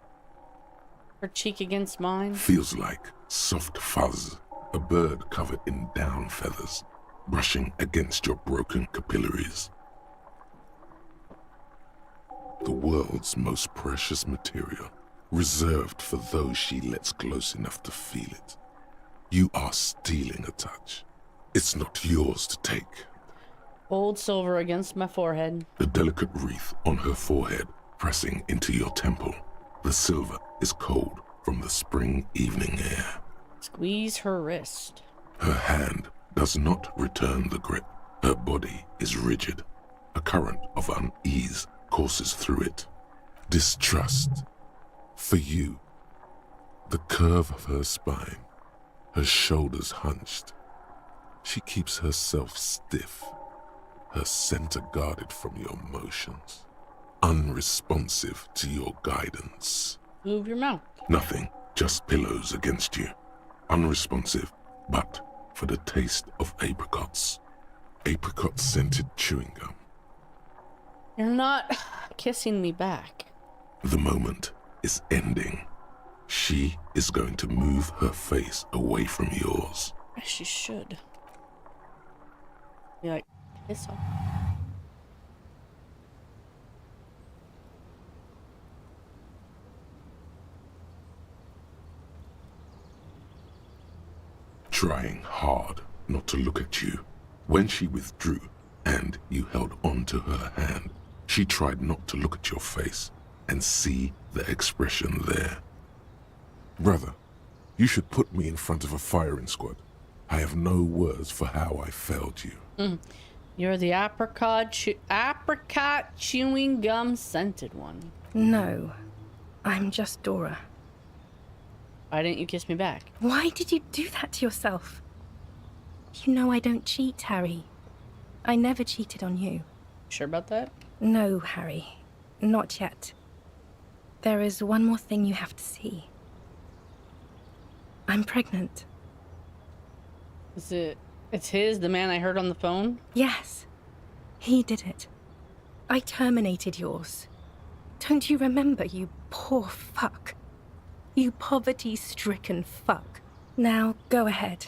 Her cheek against mine. Feels like soft fuzz, a bird covered in down feathers, brushing against your broken capillaries. The world's most precious material, reserved for those she lets close enough to feel it. You are stealing a touch. It's not yours to take. Gold, silver against my forehead. The delicate wreath on her forehead pressing into your temple. The silver is cold from the spring evening air. Squeeze her wrist. Her hand does not return the grip. Her body is rigid. A current of unease courses through it. Distrust. For you. The curve of her spine. Her shoulders hunched. She keeps herself stiff. Her center guarded from your motions. Unresponsive to your guidance. Move your mouth. Nothing, just pillows against you. Unresponsive, but for the taste of apricots. Apricot-scented chewing gum. You're not kissing me back. The moment is ending. She is going to move her face away from yours. As she should. Be like, kiss her. trying hard not to look at you. When she withdrew and you held on to her hand, she tried not to look at your face and see the expression there. Brother, you should put me in front of a firing squad. I have no words for how I failed you. You're the apricot chewing gum scented one. No, I'm just Dora. Why didn't you kiss me back? Why did you do that to yourself? You know I don't cheat, Harry. I never cheated on you. Sure about that? No, Harry. Not yet. There is one more thing you have to see. I'm pregnant. It's the man I heard on the phone? Yes. He did it. I terminated yours. Don't you remember, you poor fuck? You poverty-stricken fuck. Now, go ahead.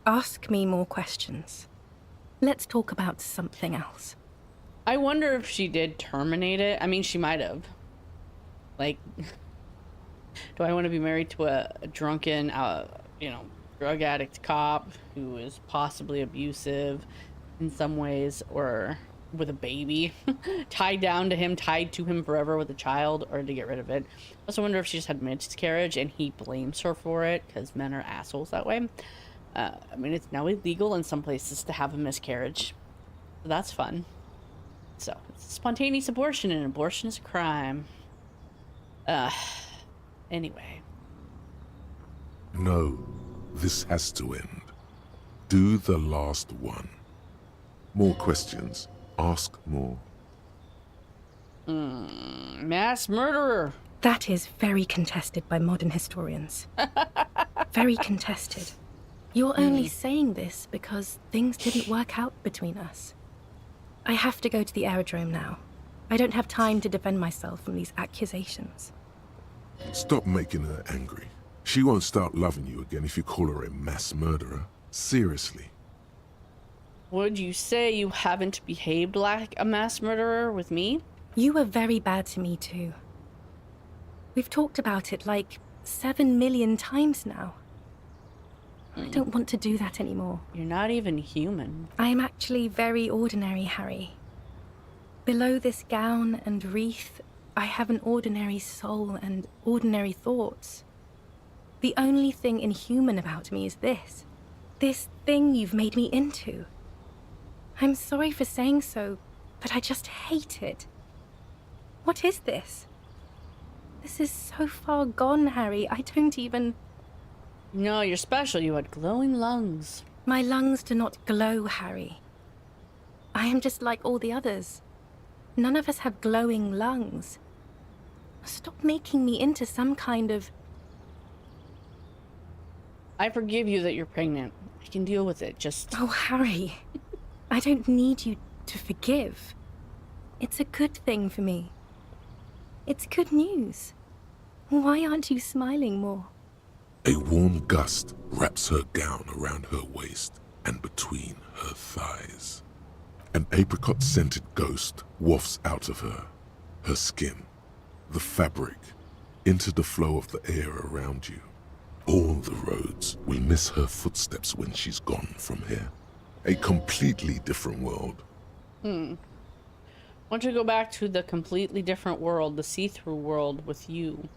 Ask me more questions. Let's talk about something else. I wonder if she did terminate it. I mean, she might have. Like, do I want to be married to a drunken, drug addict cop who is possibly abusive in some ways, or with a baby tied to him forever with a child, or to get rid of it? I also wonder if she just had miscarriage and he blames her for it because men are assholes that way. I mean, it's now illegal in some places to have a miscarriage, so that's fun. So it's spontaneous abortion, and abortion is a crime. Anyway. No, this has to end. Do the last one. More questions. Ask more. Mass murderer. That is very contested by modern historians. Very contested. You're only saying this because things didn't work out between us. I have to go to the aerodrome now. I don't have time to defend myself from these accusations. Stop making her angry. She won't start loving you again if you call her a mass murderer. Seriously. Would you say you haven't behaved like a mass murderer with me? You were very bad to me too. We've talked about it like 7 million times now. I don't want to do that anymore. You're not even human. I am actually very ordinary, Harry. Below this gown and wreath, I have an ordinary soul and ordinary thoughts. The only thing inhuman about me is this. This thing you've made me into. I'm sorry for saying so, but I just hate it. What is this? This is so far gone, Harry. I don't even... No, you're special. You had glowing lungs. My lungs do not glow, Harry. I am just like all the others. None of us have glowing lungs. Stop making me into some kind of... I forgive you that you're pregnant. I can deal with it, just... Oh, Harry. I don't need you to forgive. It's a good thing for me. It's good news. Why aren't you smiling more? A warm gust wraps her gown around her waist and between her thighs. An apricot-scented ghost wafts out of her, her skin, the fabric, into the flow of the air around you. All the roads will miss her footsteps when she's gone from here. A completely different world. Why don't you go back to the completely different world, the see-through world with you?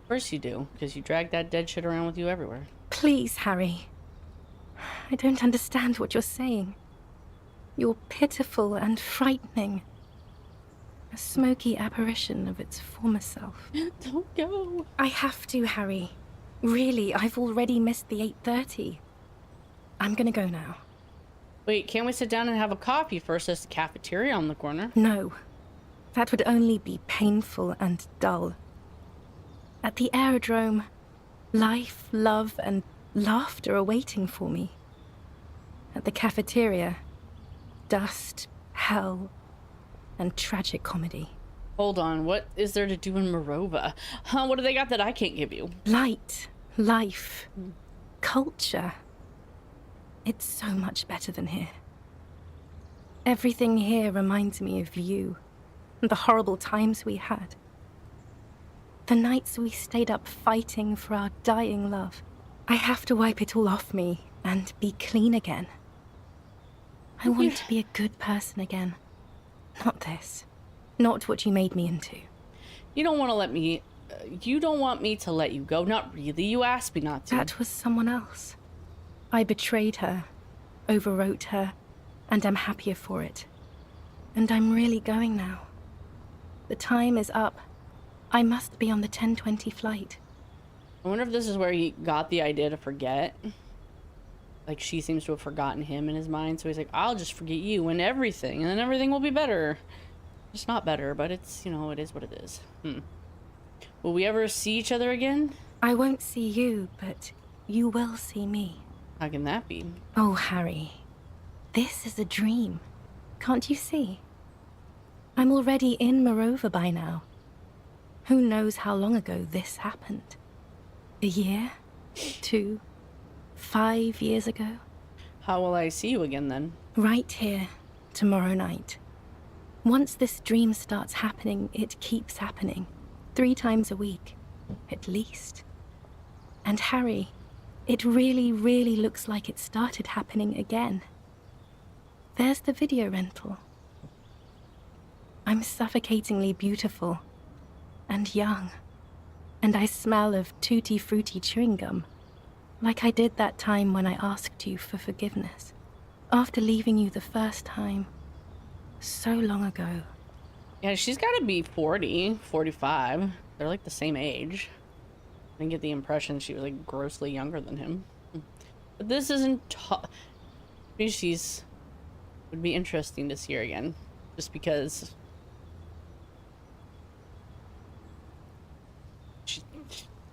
Of course you do, because you drag that dead shit around with you everywhere. Please, Harry. I don't understand what you're saying. You're pitiful and frightening. A smoky apparition of its former self. Don't go. I have to, Harry. Really, I've already missed the 8:30. I'm gonna go now. Wait, can't we sit down and have a coffee first? There's a cafeteria on the corner. No. That would only be painful and dull. At the aerodrome, life, love, and laughter are waiting for me. At the cafeteria, dust, hell, and tragic comedy. Hold on, what is there to do in Morova? Huh, what do they got that I can't give you? Light, life, culture. It's so much better than here. Everything here reminds me of you and the horrible times we had. The nights we stayed up fighting for our dying love. I have to wipe it all off me and be clean again. I want to be a good person again. Not this. Not what you made me into. You don't want to let me... you don't want me to let you go. Not really. You asked me not to. That was someone else. I betrayed her, overwrote her, and I'm happier for it. And I'm really going now. The time is up. I must be on the 10:20 flight. I wonder if this is where he got the idea to forget. Like, she seems to have forgotten him in his mind, so he's like, I'll just forget you and everything, and then everything will be better. It's not better, but it's, you know, it is what it is. Will we ever see each other again? I won't see you, but you will see me. How can that be? Oh, Harry. This is a dream. Can't you see? I'm already in Morova by now. Who knows how long ago this happened? A year? 2? 5 years ago? How will I see you again then? Right here, tomorrow night. Once this dream starts happening, it keeps happening. 3 times a week, at least. And Harry, it really, really looks like it started happening again. There's the video rental. I'm suffocatingly beautiful and young, and I smell of tutti frutti chewing gum, like I did that time when I asked you for forgiveness, after leaving you the first time, so long ago. Yeah, she's got to be 40, 45. They're like the same age. I didn't get the impression she was like grossly younger than him. But this isn't... She's... would be interesting to see her again, just because...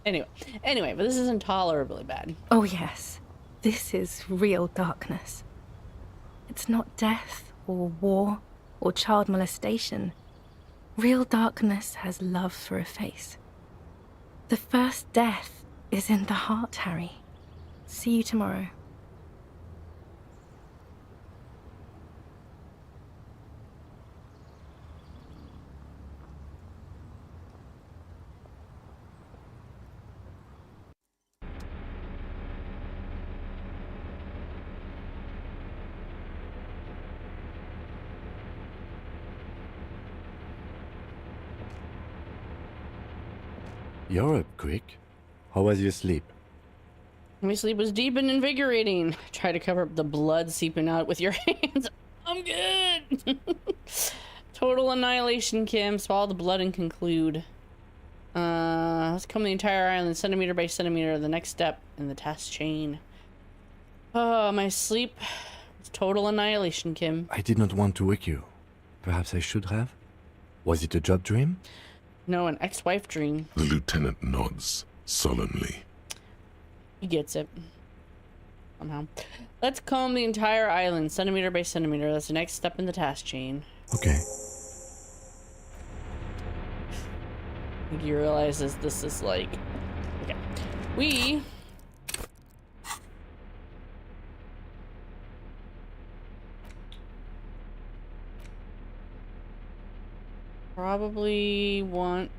Anyway, but this is intolerably bad. Oh yes, this is real darkness. It's not death or war or child molestation. Real darkness has love for a face. The first death is in the heart, Harry. See you tomorrow. You're up quick. How was your sleep? My sleep was deep and invigorating. Try to cover up the blood seeping out with your hands. I'm good. Total annihilation, Kim. Swallow the blood and conclude. Let's comb the entire island centimeter by centimeter. The next step in the task chain. Oh, my sleep. It's total annihilation, Kim. I did not want to wake you. Perhaps I should have? Was it a job dream? No, an ex-wife dream. The lieutenant nods solemnly. He gets it. Somehow. Let's comb the entire island, centimeter by centimeter. That's the next step in the task chain. Okay. I think he realizes this is like... Okay. We... probably want...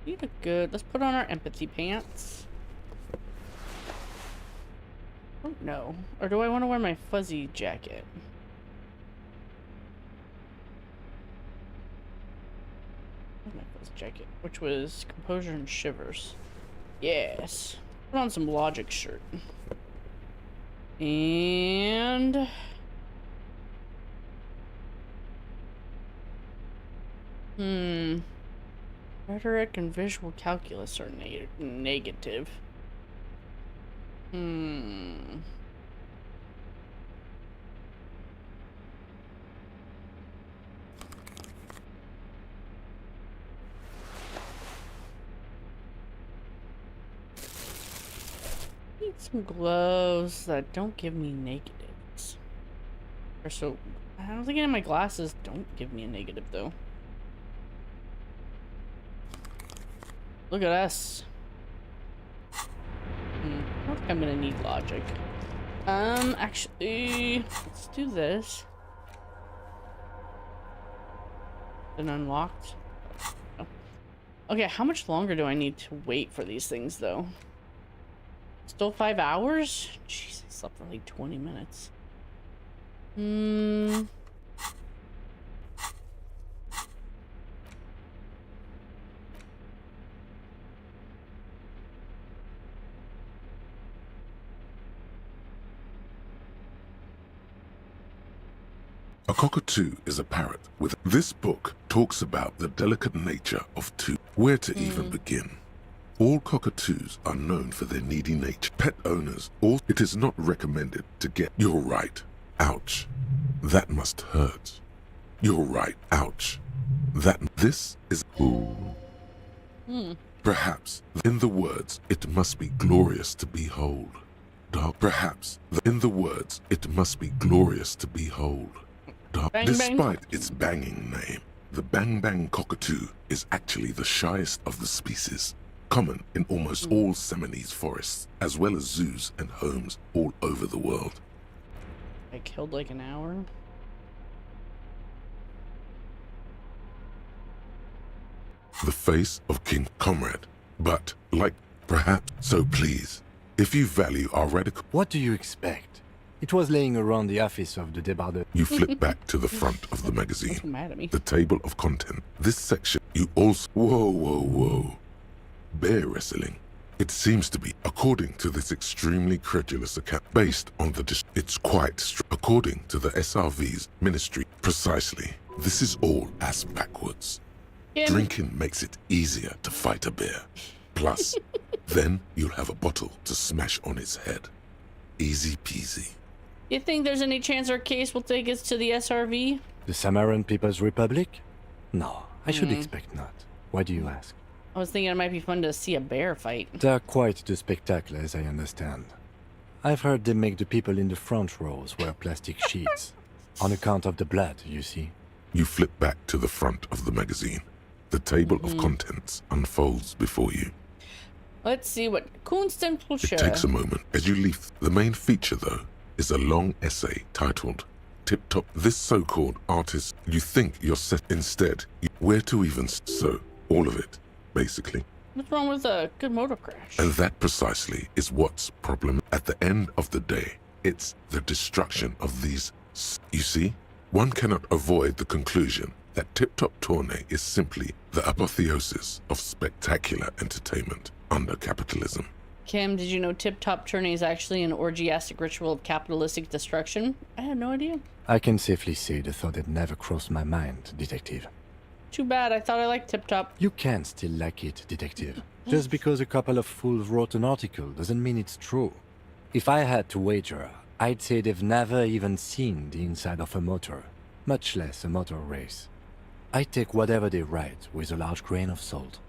need a good... let's put on our empathy pants. Oh no. Or do I want to wear my fuzzy jacket? Where's my fuzzy jacket? Which was composure and shivers. Yes. Put on some logic shirt. And... rhetoric and visual calculus are negative. Need some gloves that don't give me negatives. Or so, I don't think any of my glasses don't give me a negative though. Look at us. I don't think I'm gonna need logic. Actually, let's do this. Been unlocked. Oh. Okay, how much longer do I need to wait for these things, though? Still 5 hours? Jeez, I slept for like 20 minutes. A cockatoo is a parrot with... This book talks about the delicate nature of two. Where to even begin? All cockatoos are known for their needy nature. Pet owners, or it is not recommended to get... You're right. Ouch. That must hurt. You're right. Ouch. This is... Ooh. Perhaps, in the words, it must be glorious to behold. Perhaps, in the words, it must be glorious to behold. Bang, Despite bang. its banging name, the Bang Bang cockatoo is actually the shyest of the species, common in almost all Seminoles forests, as well as zoos and homes all over the world. I killed like an hour. The face of King Comrade, but, like, perhaps, so please, if you value our radical... What do you expect? It was laying around the office of the débardeur. You flip back to the front of the magazine. Don't mad at me. The table of content. This section, you also... Whoa. Bear wrestling. It seems to be, according to this extremely credulous account, based on the... It's quite... According to the SRV's ministry, precisely. This is all ass backwards. Drinking makes it easier to fight a bear. Plus, then you'll have a bottle to smash on its head. Easy peasy. You think there's any chance our case will take us to the SRV? The Samaran People's Republic? No, I should expect not. Why do you ask? I was thinking it might be fun to see a bear fight. They're quite the spectacle, as I understand. I've heard they make the people in the front rows wear plastic sheets. On account of the blood, you see. You flip back to the front of the magazine. The table of contents unfolds before you. Let's see what Constant will share. It takes a moment as you leave. The main feature, though, is a long essay titled Tip Top. This so-called artist, you think you're set instead. Where to even... So, all of it, basically. What's wrong with a good motor crash? And that precisely is what's problem. At the end of the day, it's the destruction of these... You see, one cannot avoid the conclusion that Tip Top Tourney is simply the apotheosis of spectacular entertainment under capitalism. Kim, did you know Tip Top Tourney is actually an orgiastic ritual of capitalistic destruction? I had no idea. I can safely say the thought had never crossed my mind, Detective. Too bad, I thought I liked Tip Top. You can still like it, Detective. Just because a couple of fools wrote an article doesn't mean it's true. If I had to wager, I'd say they've never even seen the inside of a motor, much less a motor race. I take whatever they write with a large grain of salt.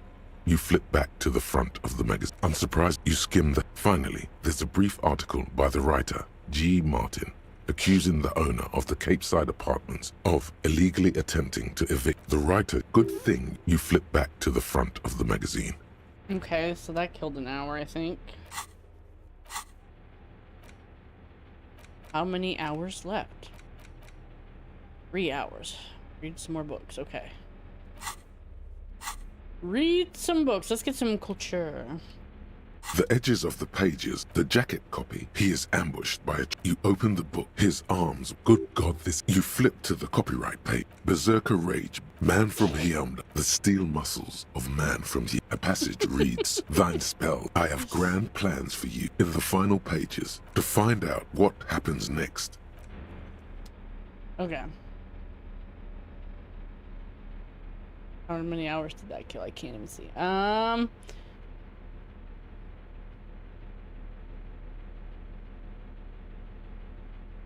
You flip back to the front of the magazine. Unsurprised, you skim the... Finally, there's a brief article by the writer, G. Martin, accusing the owner of the Cape Side Apartments of illegally attempting to evict the writer. Good thing you flip back to the front of the magazine. Okay, so that killed an hour, I think. How many hours left? 3 hours. Read some more books, okay. Read some books. Let's get some culture. The edges of the pages, the jacket copy, he is ambushed by a... You open the book, his arms, good God, this... You flip to the copyright page. Berserker Rage, Man from Hyamda, the steel muscles of man from the... A passage reads, Thine spell, I have grand plans for you. In the final pages, to find out what happens next. Okay. How many hours did that kill? I can't even see.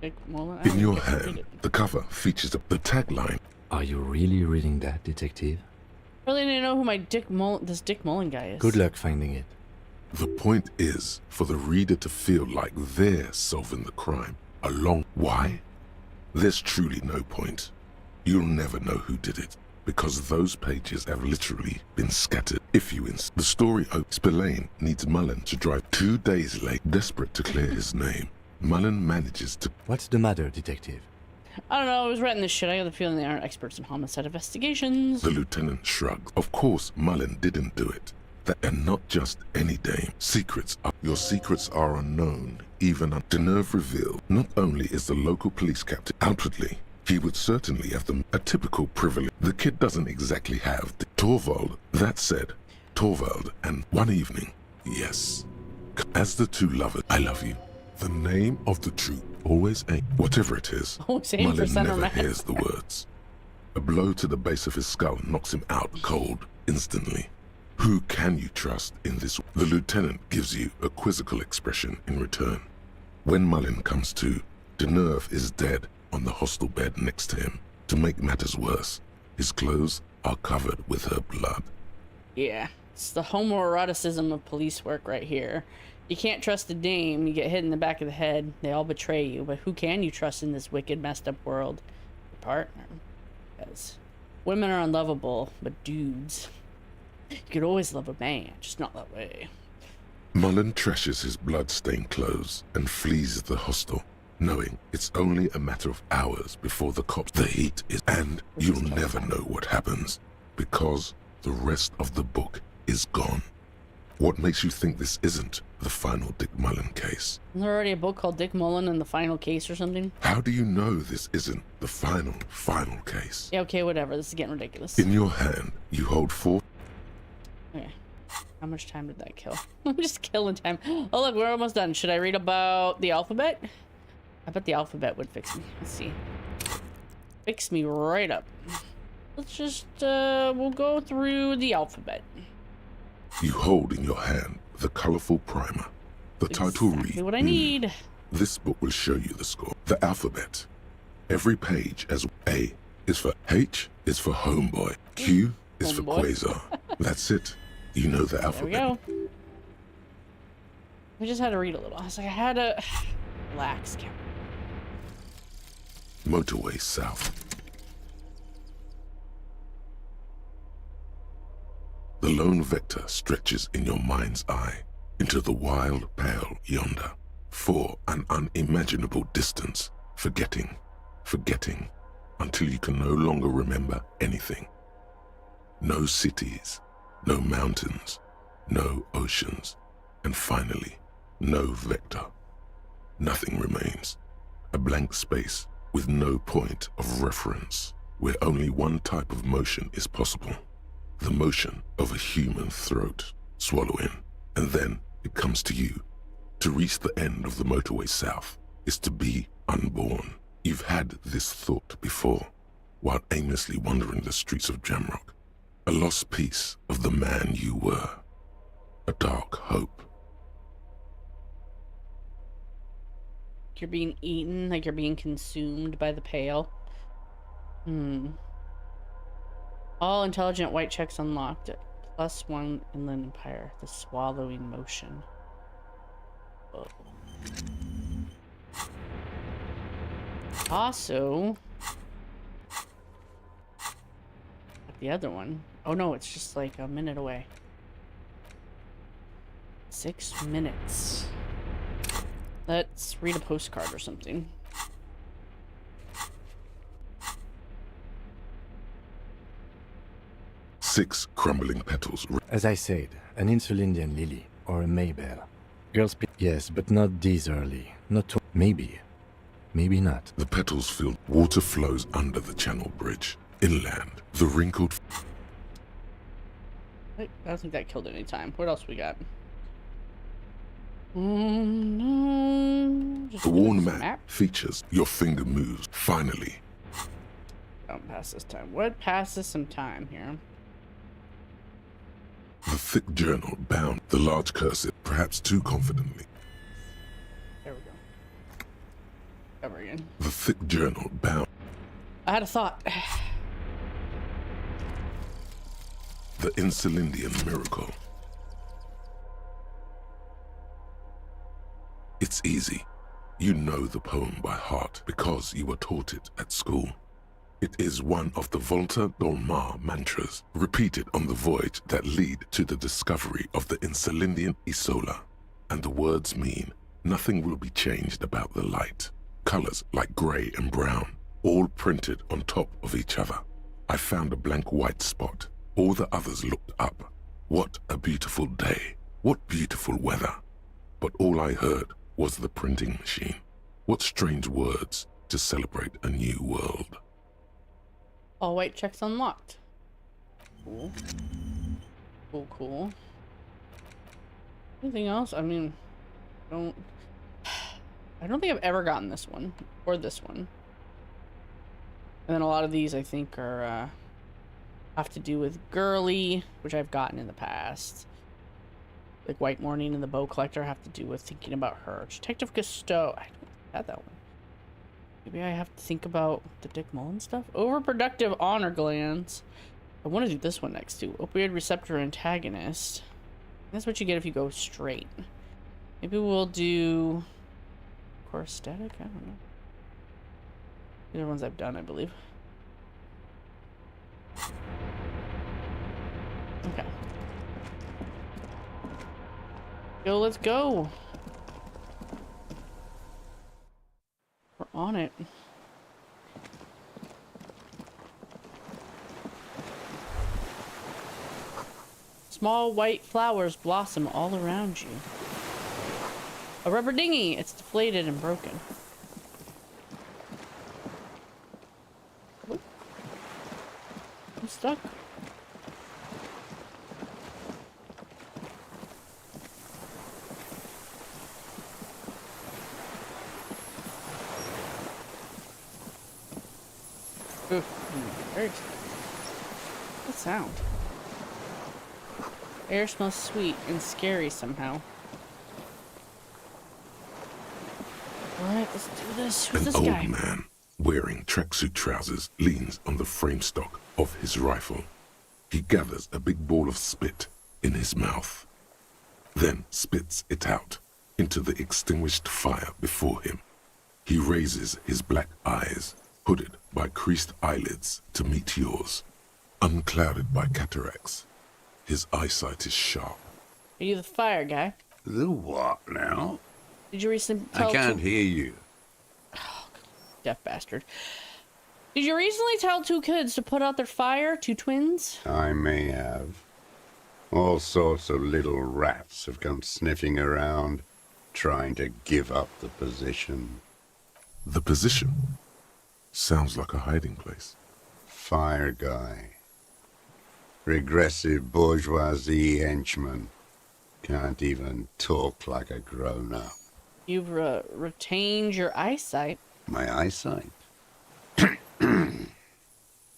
In your hand, the cover features the tagline. Are you really reading that, Detective? Really didn't know who my this Dick Mullen guy is. Good luck finding it. The point is for the reader to feel like they're solving the crime along. Why? There's truly no point. You'll never know who did it, because those pages have literally been scattered. If you the story Spillane needs Mullen to drive 2 days late, desperate to clear his name. Mullen manages to... What's the matter, Detective? I don't know, I was writing this shit. I got the feeling they aren't experts in homicide investigations. The lieutenant shrugged. Of course, Mullen didn't do it. And not just any dame. Your secrets are unknown, even Deneuve revealed. Not only is the local police captain outwardly, he would certainly have a typical privilege. The kid doesn't exactly have the Torvald. That said, Torvald, and one evening, yes, as the two lovers, I love you. The name of the troop always ain't whatever it is. Always aim for Mullen center never mass. hears the words. A blow to the base of his skull knocks him out cold instantly. Who can you trust in this? The lieutenant gives you a quizzical expression in return. When Mullen comes to, Deneuve is dead on the hostel bed next to him. To make matters worse, his clothes are covered with her blood. Yeah, it's the homoeroticism of police work right here. You can't trust a dame, you get hit in the back of the head, they all betray you, but who can you trust in this wicked, messed up world? Your partner. Because women are unlovable, but dudes, you could always love a man, just not that way. Mullen trashes his blood-stained clothes and flees the hostel, knowing it's only a matter of hours before the cops. The heat is, and you'll never know what happens, because the rest of the book is gone. What makes you think this isn't the final Dick Mullen case? Isn't there already a book called Dick Mullen and the Final Case or something? How do you know this isn't the final case? Yeah, okay, whatever. This is getting ridiculous. In your hand, you hold 4. Okay. How much time did that kill? I'm just killing time. Oh, look, we're almost done. Should I read about the alphabet? I bet the alphabet would fix me. Let's see. Fix me right up. Let's just, we'll go through the alphabet. You hold in your hand the colorful primer. The title reads, what I need. This book will show you the score. The alphabet. Every page as A is for H is for homeboy. Q is for quasar. That's it. You know the alphabet. There we go. I just had to read a little. I was like, I had to relax. Motorway south. The lone vector stretches in your mind's eye into the wild pale yonder, for an unimaginable distance, forgetting, until you can no longer remember anything. No cities, no mountains, no oceans, and finally, no vector. Nothing remains. A blank space with no point of reference, where only one type of motion is possible. The motion of a human throat, swallow in, and then it comes to you. To reach the end of the motorway south is to be unborn. You've had this thought before, while aimlessly wandering the streets of Jamrock. A lost piece of the man you were. A dark hope. You're being eaten, like you're being consumed by the pale. All intelligent white checks unlocked. +1 Inland Empire. The swallowing motion. Oh. Also, the other one. Oh no, it's just like a minute away. 6 minutes. Let's read a postcard or something. Six crumbling petals. As I said, an Insulindian lily or a maybell. Girls, yes, but not this early. Not too. Maybe. Maybe not. The petals filled. Water flows under the channel bridge. Inland, the wrinkled. I don't think that killed any time. What else we got? No. The worn map features your finger moves. Finally. Don't pass this time. What passes some time here? The thick journal bound the large cursive, perhaps too confidently. There we go. Over again. The thick journal bound. I had a thought. The Insulindian miracle. It's easy. You know the poem by heart because you were taught it at school. It is one of the Volta Dolmar mantras, repeated on the voyage that lead to the discovery of the Insulindian Isola. And the words mean, nothing will be changed about the light. Colors like gray and brown, all printed on top of each other. I found a blank white spot. All the others looked up. What a beautiful day. What beautiful weather. But all I heard was the printing machine. What strange words to celebrate a new world. All white checks unlocked. Cool. Cool, cool. Anything else? I mean, I don't think I've ever gotten this one or this one. And then a lot of these I think are have to do with girly, which I've gotten in the past. Like White Morning and the Bow Collector have to do with thinking about her. Detective Cousteau. I don't have that one. Maybe I have to think about the Dick Mullen stuff. Overproductive honor glands. I want to do this one next too. Opioid receptor antagonist. That's what you get if you go straight. Maybe we'll do core static. I don't know. These are ones I've done, I believe. Okay. Yo, let's go. We're on it. Small white flowers blossom all around you. A rubber dinghy. It's deflated and broken. Whoop. I'm stuck. Oof. Very exciting. What sound? Air smells sweet and scary somehow. Alright, let's do this. Who's this guy? An old man, wearing tracksuit trousers, leans on the frame stock of his rifle. He gathers a big ball of spit in his mouth, then spits it out into the extinguished fire before him. He raises his black eyes, hooded by creased eyelids, to meet yours, unclouded by cataracts. His eyesight is sharp. Are you the fire guy? The what now? Did you recently tell I can't hear you. Oh, deaf bastard. Did you recently tell two kids to put out their fire? Two twins? I may have. All sorts of little rats have come sniffing around, trying to give up the position. The position sounds like a hiding place. Fire guy. Regressive bourgeoisie henchman. Can't even talk like a grown-up. You've retained your eyesight. My eyesight?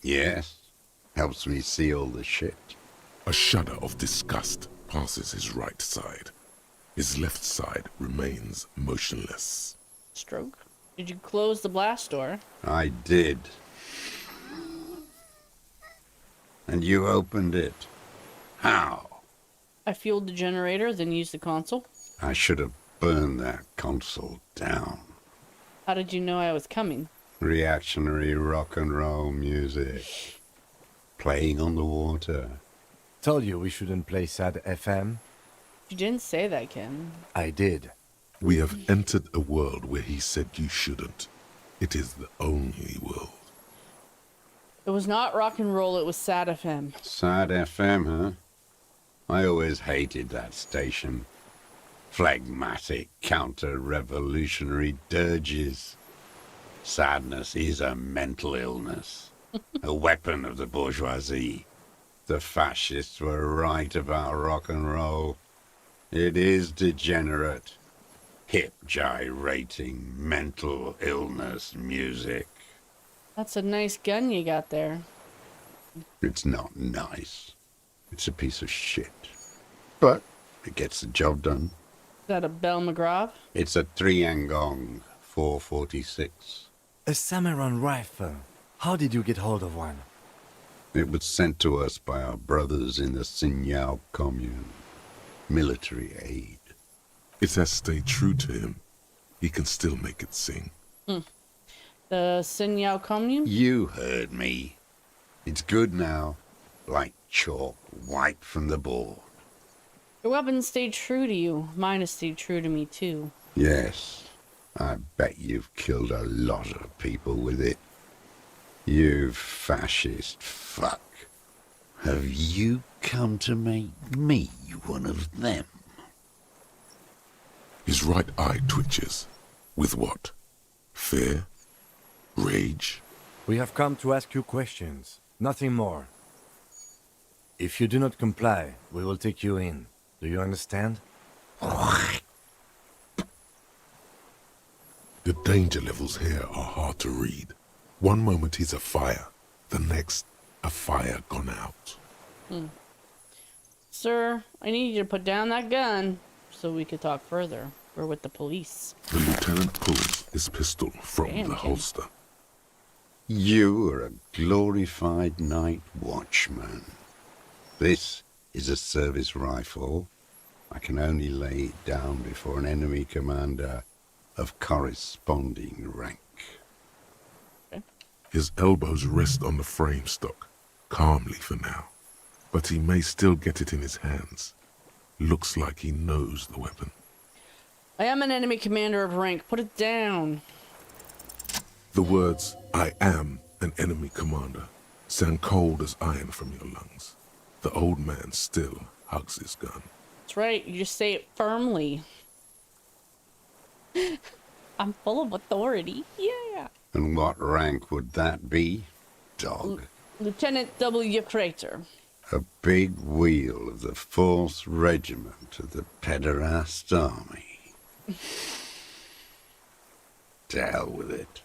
Yes. Helps me see all the shit. A shudder of disgust passes his right side. His left side remains motionless. Stroke. Did you close the blast door? I did. And you opened it. How? I fueled the generator, then used the console. I should have burned that console down. How did you know I was coming? Reactionary rock and roll music. Playing on the water. Told you we shouldn't play sad FM. You didn't say that, Ken. I did. We have entered a world where he said you shouldn't. It is the only world. It was not rock and roll, it was sad FM. Sad FM, huh? I always hated that station. Phlegmatic, counter-revolutionary dirges. Sadness is a mental illness. A weapon of the bourgeoisie. The fascists were right about rock and roll. It is degenerate. Hip gyrating, mental illness music. That's a nice gun you got there. It's not nice. It's a piece of shit. But it gets the job done. Is that a Bell McGraw? It's a 3-Angong 446. A Samaran rifle. How did you get hold of one? It was sent to us by our brothers in the Sinyao commune. Military aid. It has stayed true to him. He can still make it sing. The Sinyao commune? You heard me. It's good now. Like chalk wiped from the board. Your weapon stayed true to you. Mine has stayed true to me, too. Yes. I bet you've killed a lot of people with it. You fascist fuck. Have you come to make me one of them? His right eye twitches. With what? Fear? Rage? We have come to ask you questions, nothing more. If you do not comply, we will take you in. Do you understand? The danger levels here are hard to read. One moment he's a fire, the next, a fire gone out. Sir, I need you to put down that gun so we could talk further. We're with the police. The lieutenant pulls his pistol from Damn, the kid. holster. You are a glorified night watchman. This is a service rifle. I can only lay it down before an enemy commander of corresponding rank. His elbows rest on the frame stock, calmly for now. But he may still get it in his hands. Looks like he knows the weapon. I am an enemy commander of rank. Put it down. The words, "I am an enemy commander," sound cold as iron from your lungs. The old man still hugs his gun. That's right. You just say it firmly. I'm full of authority. Yeah. And what rank would that be, dog? Lieutenant W. Crater. A big wheel of the 4th Regiment of the Pederast Army. To hell with it.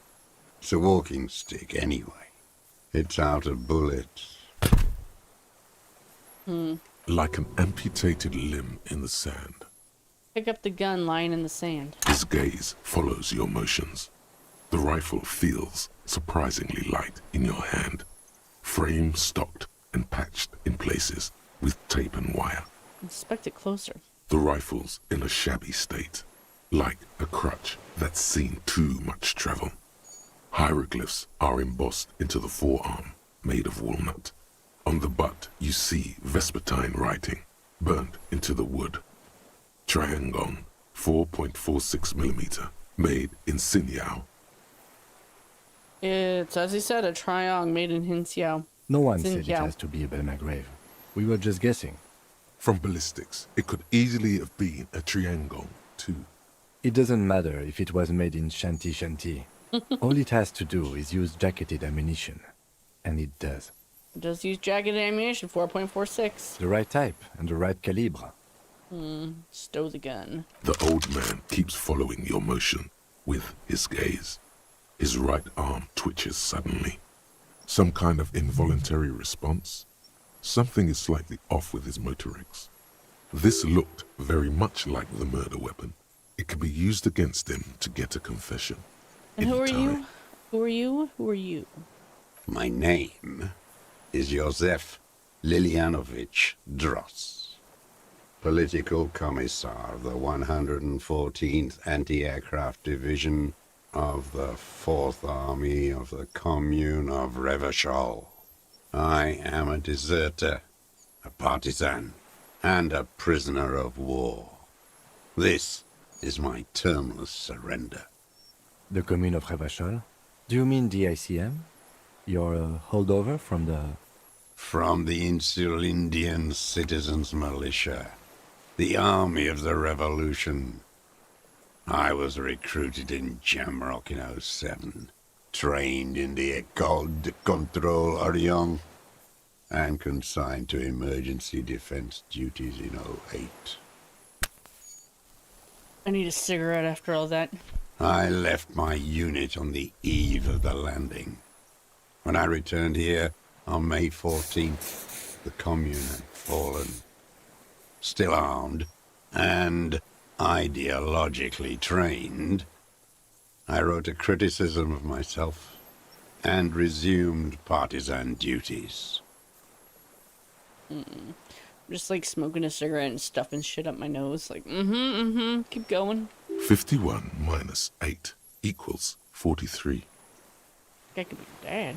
It's a walking stick anyway. It's out of bullets. Like an amputated limb in the sand. Pick up the gun lying in the sand. His gaze follows your motions. The rifle feels surprisingly light in your hand. Frame stocked and patched in places with tape and wire. Inspect it closer. The rifle's in a shabby state, like a crutch that's seen too much travel. Hieroglyphs are embossed into the forearm, made of walnut. On the butt, you see Vespertine writing, burnt into the wood. Triangon, 4.46mm, made in Sinyao. It's, as he said, a triong made in Hinxiao. No one said it Xinjiao. has to be a Belmagrave. We were just guessing. From ballistics, it could easily have been a triangle, too. It doesn't matter if it was made in Shanti Shanti. All it has to do is use jacketed ammunition. And it does. Just use jacketed ammunition, 4.46. The right type and the right calibre. Stow the gun. The old man keeps following your motion with his gaze. His right arm twitches suddenly. Some kind of involuntary response? Something is slightly off with his motorics. This looked very much like the murder weapon. It could be used against him to get a confession. And who are Anytime. you? Who are you? Who are you? My name is Josef Lilianovich Dross, Political Commissar of the 114th Anti-Aircraft Division of the 4th Army of the Commune of Revachol. I am a deserter, a partisan, and a prisoner of war. This is my termless surrender. The commune of Revachol? Do you mean the ICM? You're a holdover from the... From the Insular Indian Citizens Militia, the army of the revolution. I was recruited in Jamrock in 07, trained in the École de Contrôle Orient, and consigned to emergency defense duties in 08. I need a cigarette after all that. I left my unit on the eve of the landing. When I returned here on May 14th, the commune had fallen. Still armed and ideologically trained, I wrote a criticism of myself and resumed partisan duties. I'm just like smoking a cigarette and stuffing shit up my nose. Like, keep going. 51 minus 8 equals 43. That could be your dad.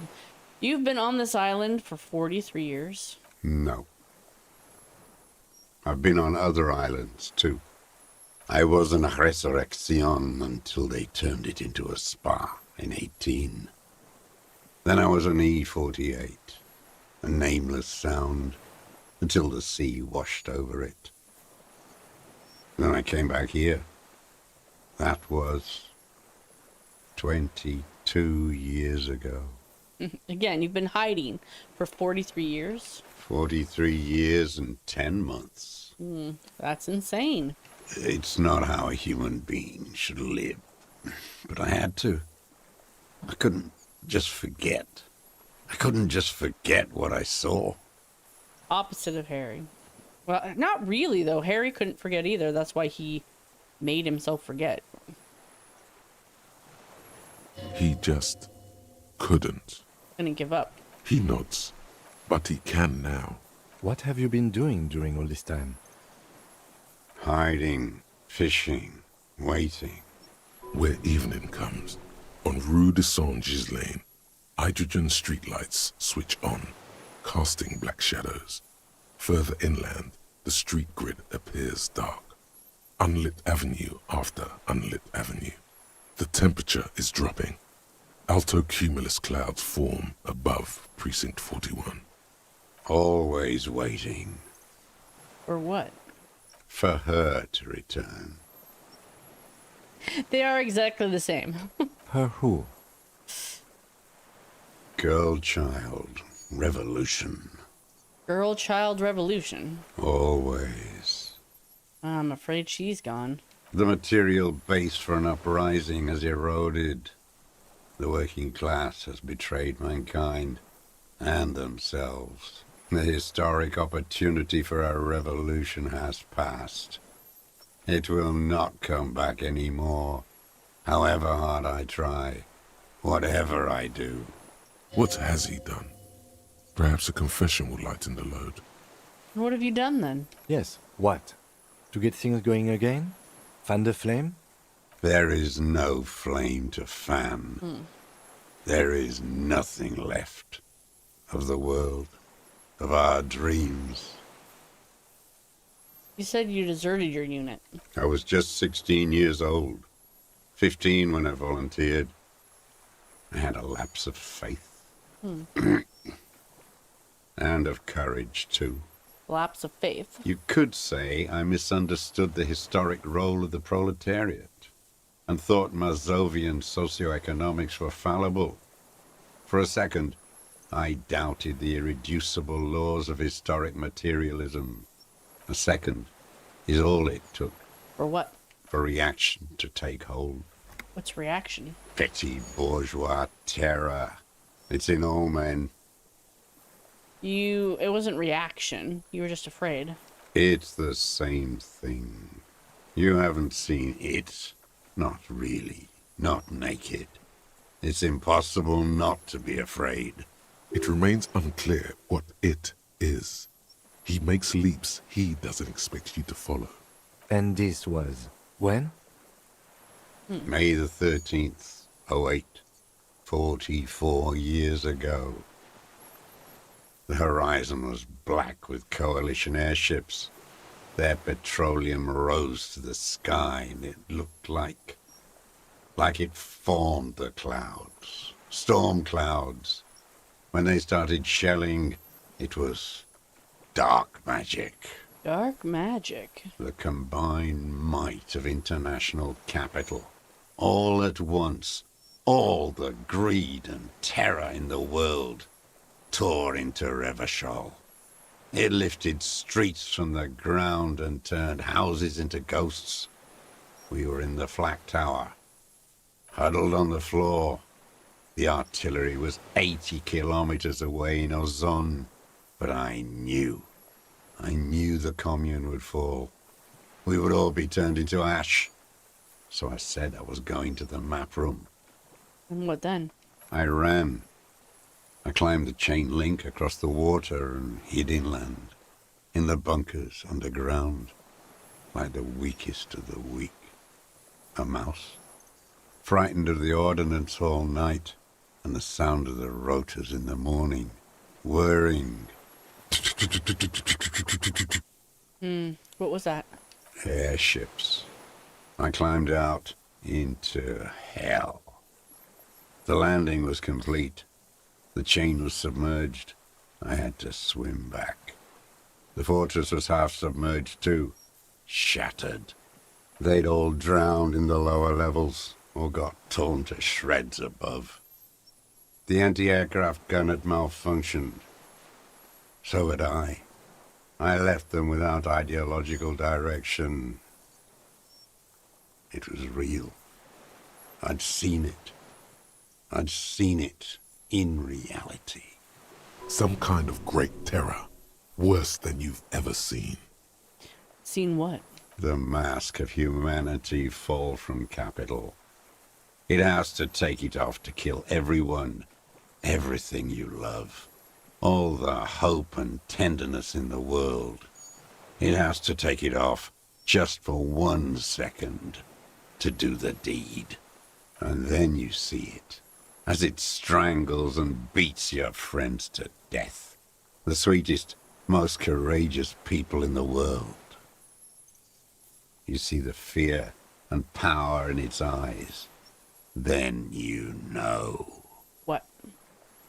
You've been on this island for 43 years. No. I've been on other islands, too. I was in a resurrection until they turned it into a spa in 18. Then I was an E-48, a nameless sound, until the sea washed over it. Then I came back here. That was 22 years ago. Again, you've been hiding for 43 years. 43 years and 10 months. That's insane. It's not how a human being should live. But I had to. I couldn't just forget. I couldn't just forget what I saw. Opposite of Harry. Well, not really, though. Harry couldn't forget either. That's why he made himself forget. He just couldn't. Couldn't give up. He nods, but he can now. What have you been doing during all this time? Hiding, fishing, waiting. Where evening comes, on Rue de Saint-Ghislain, hydrogen streetlights switch on, casting black shadows. Further inland, the street grid appears dark. Unlit avenue after unlit avenue. The temperature is dropping. Alto cumulus clouds form above Precinct 41. Always waiting. For what? For her to return. They are exactly the same. Her who? Girl, child, revolution. Girl child revolution. Always. I'm afraid she's gone. The material base for an uprising has eroded. The working class has betrayed mankind and themselves. The historic opportunity for a revolution has passed. It will not come back anymore, however hard I try, whatever I do. What has he done? Perhaps a confession will lighten the load. What have you done then? Yes, what? To get things going again? Fan the flame? There is no flame to fan. There is nothing left of the world, of our dreams. You said you deserted your unit. I was just 16 years old, 15 when I volunteered. I had a lapse of faith. And of courage, too. Lapse of faith. You could say I misunderstood the historic role of the proletariat and thought Mazovian socioeconomics were fallible. For a second, I doubted the irreducible laws of historic materialism. A second is all it took. For what? For reaction to take hold. What's reaction? Petty bourgeois terror. It's in all men. It wasn't reaction. You were just afraid. It's the same thing. You haven't seen it. Not really. Not naked. It's impossible not to be afraid. It remains unclear what it is. He makes leaps he doesn't expect you to follow. And this was when? May the 13th, 08. 44 years ago. The horizon was black with coalition airships. Their petroleum rose to the sky, and it looked like it formed the clouds. Storm clouds. When they started shelling, it was dark magic. Dark magic. The combined might of international capital. All at once, all the greed and terror in the world tore into Revachol. It lifted streets from the ground and turned houses into ghosts. We were in the flak tower, huddled on the floor. The artillery was 80 kilometers away in Ozon, but I knew the commune would fall. We would all be turned into ash. So I said I was going to the map room. And what then? I ran. I climbed the chain link across the water and hid inland, in the bunkers underground, like the weakest of the weak. A mouse, frightened of the ordnance all night and the sound of the rotors in the morning, whirring. What was that? Airships. I climbed out into hell. The landing was complete. The chain was submerged. I had to swim back. The fortress was half submerged too. Shattered. They'd all drowned in the lower levels, or got torn to shreds above. The anti-aircraft gun had malfunctioned. So had I. I left them without ideological direction. It was real. I'd seen it. I'd seen it in reality. Some kind of great terror. Worse than you've ever seen. Seen what? The mask of humanity fall from capital. It has to take it off to kill everyone, everything you love. All the hope and tenderness in the world. It has to take it off just for 1 second to do the deed. And then you see it, as it strangles and beats your friends to death. The sweetest, most courageous people in the world. You see the fear and power in its eyes. Then you know. What?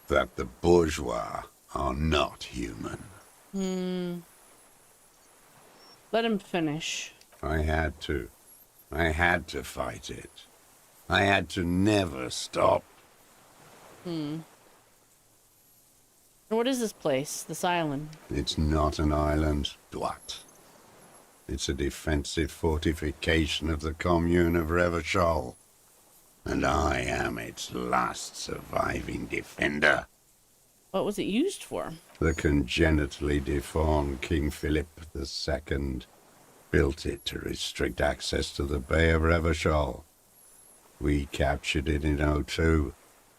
That the bourgeois are not human. Let him finish. I had to. I had to fight it. I had to never stop. And what is this place, this island? It's not an island, Dwat. It's a defensive fortification of the commune of Revachol. And I am its last surviving defender. What was it used for? The congenitally deformed King Philip II built it to restrict access to the Bay of Revachol. We captured it in '02,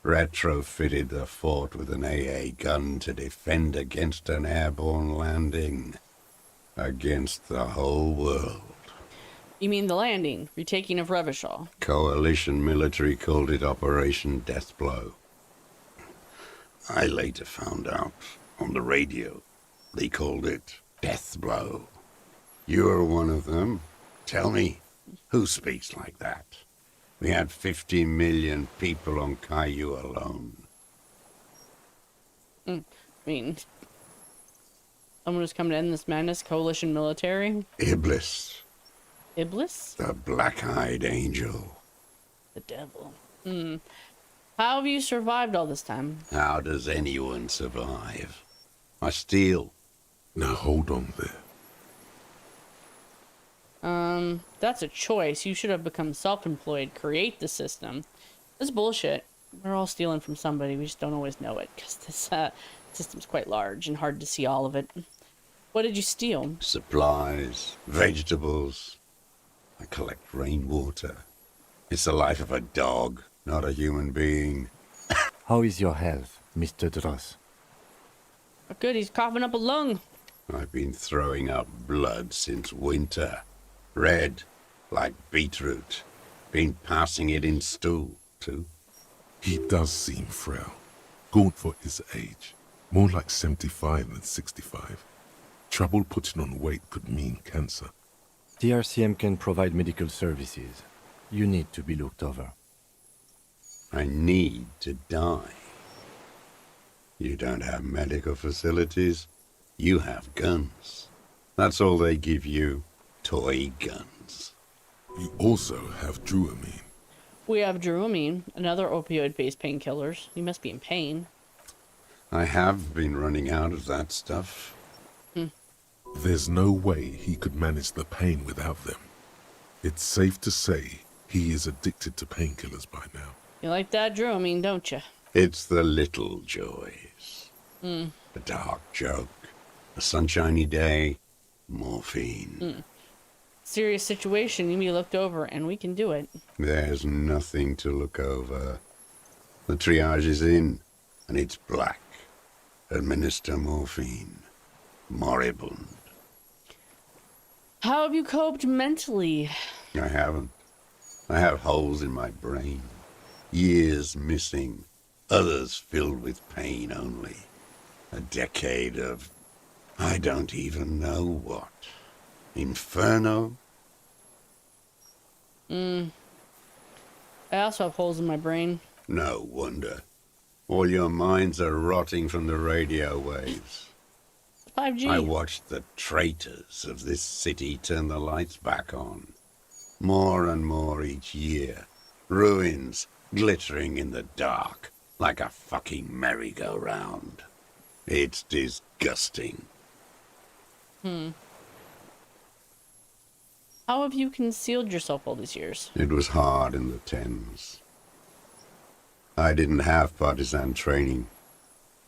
retrofitted the fort with an AA gun to defend against an airborne landing. Against the whole world. You mean the landing, retaking of Revachol? Coalition military called it Operation Deathblow. I later found out on the radio they called it Deathblow. You're one of them. Tell me, who speaks like that? We had 50 million people on Caillou alone. I mean, someone who's come to end this madness, coalition military? Iblis. Iblis? The black-eyed angel. The devil. How have you survived all this time? How does anyone survive? I steal. Now hold on there. That's a choice. You should have become self-employed, create the system. This is bullshit. We're all stealing from somebody, we just don't always know it, because this system's quite large and hard to see all of it. What did you steal? Supplies, vegetables. I collect rainwater. It's the life of a dog, not a human being. How is your health, Mr. Dross? Oh, good, he's coughing up a lung. I've been throwing up blood since winter. Red, like beetroot. Been passing it in stool, too. He does seem frail. Gaunt for his age. More like 75 than 65. Trouble putting on weight could mean cancer. The RCM can provide medical services. You need to be looked over. I need to die. You don't have medical facilities. You have guns. That's all they give you. Toy guns. You also have Druamine. We have Druamine, another opioid-based painkillers. You must be in pain. I have been running out of that stuff. There's no way he could manage the pain without them. It's safe to say he is addicted to painkillers by now. You like that Druamine, don't you? It's the little joys. A dark joke. A sunshiny day. Morphine. Serious situation, you be looked over, and we can do it. There's nothing to look over. The triage is in, and it's black. Administer morphine. Moribund. How have you coped mentally? I haven't. I have holes in my brain. Years missing. Others filled with pain only. A decade of... I don't even know what. Inferno? I also have holes in my brain. No wonder. All your minds are rotting from the radio waves. 5G. I watched the traitors of this city turn the lights back on. More and more each year. Ruins glittering in the dark like a fucking merry-go-round. It's disgusting. How have you concealed yourself all these years? It was hard in the Thames. I didn't have partisan training.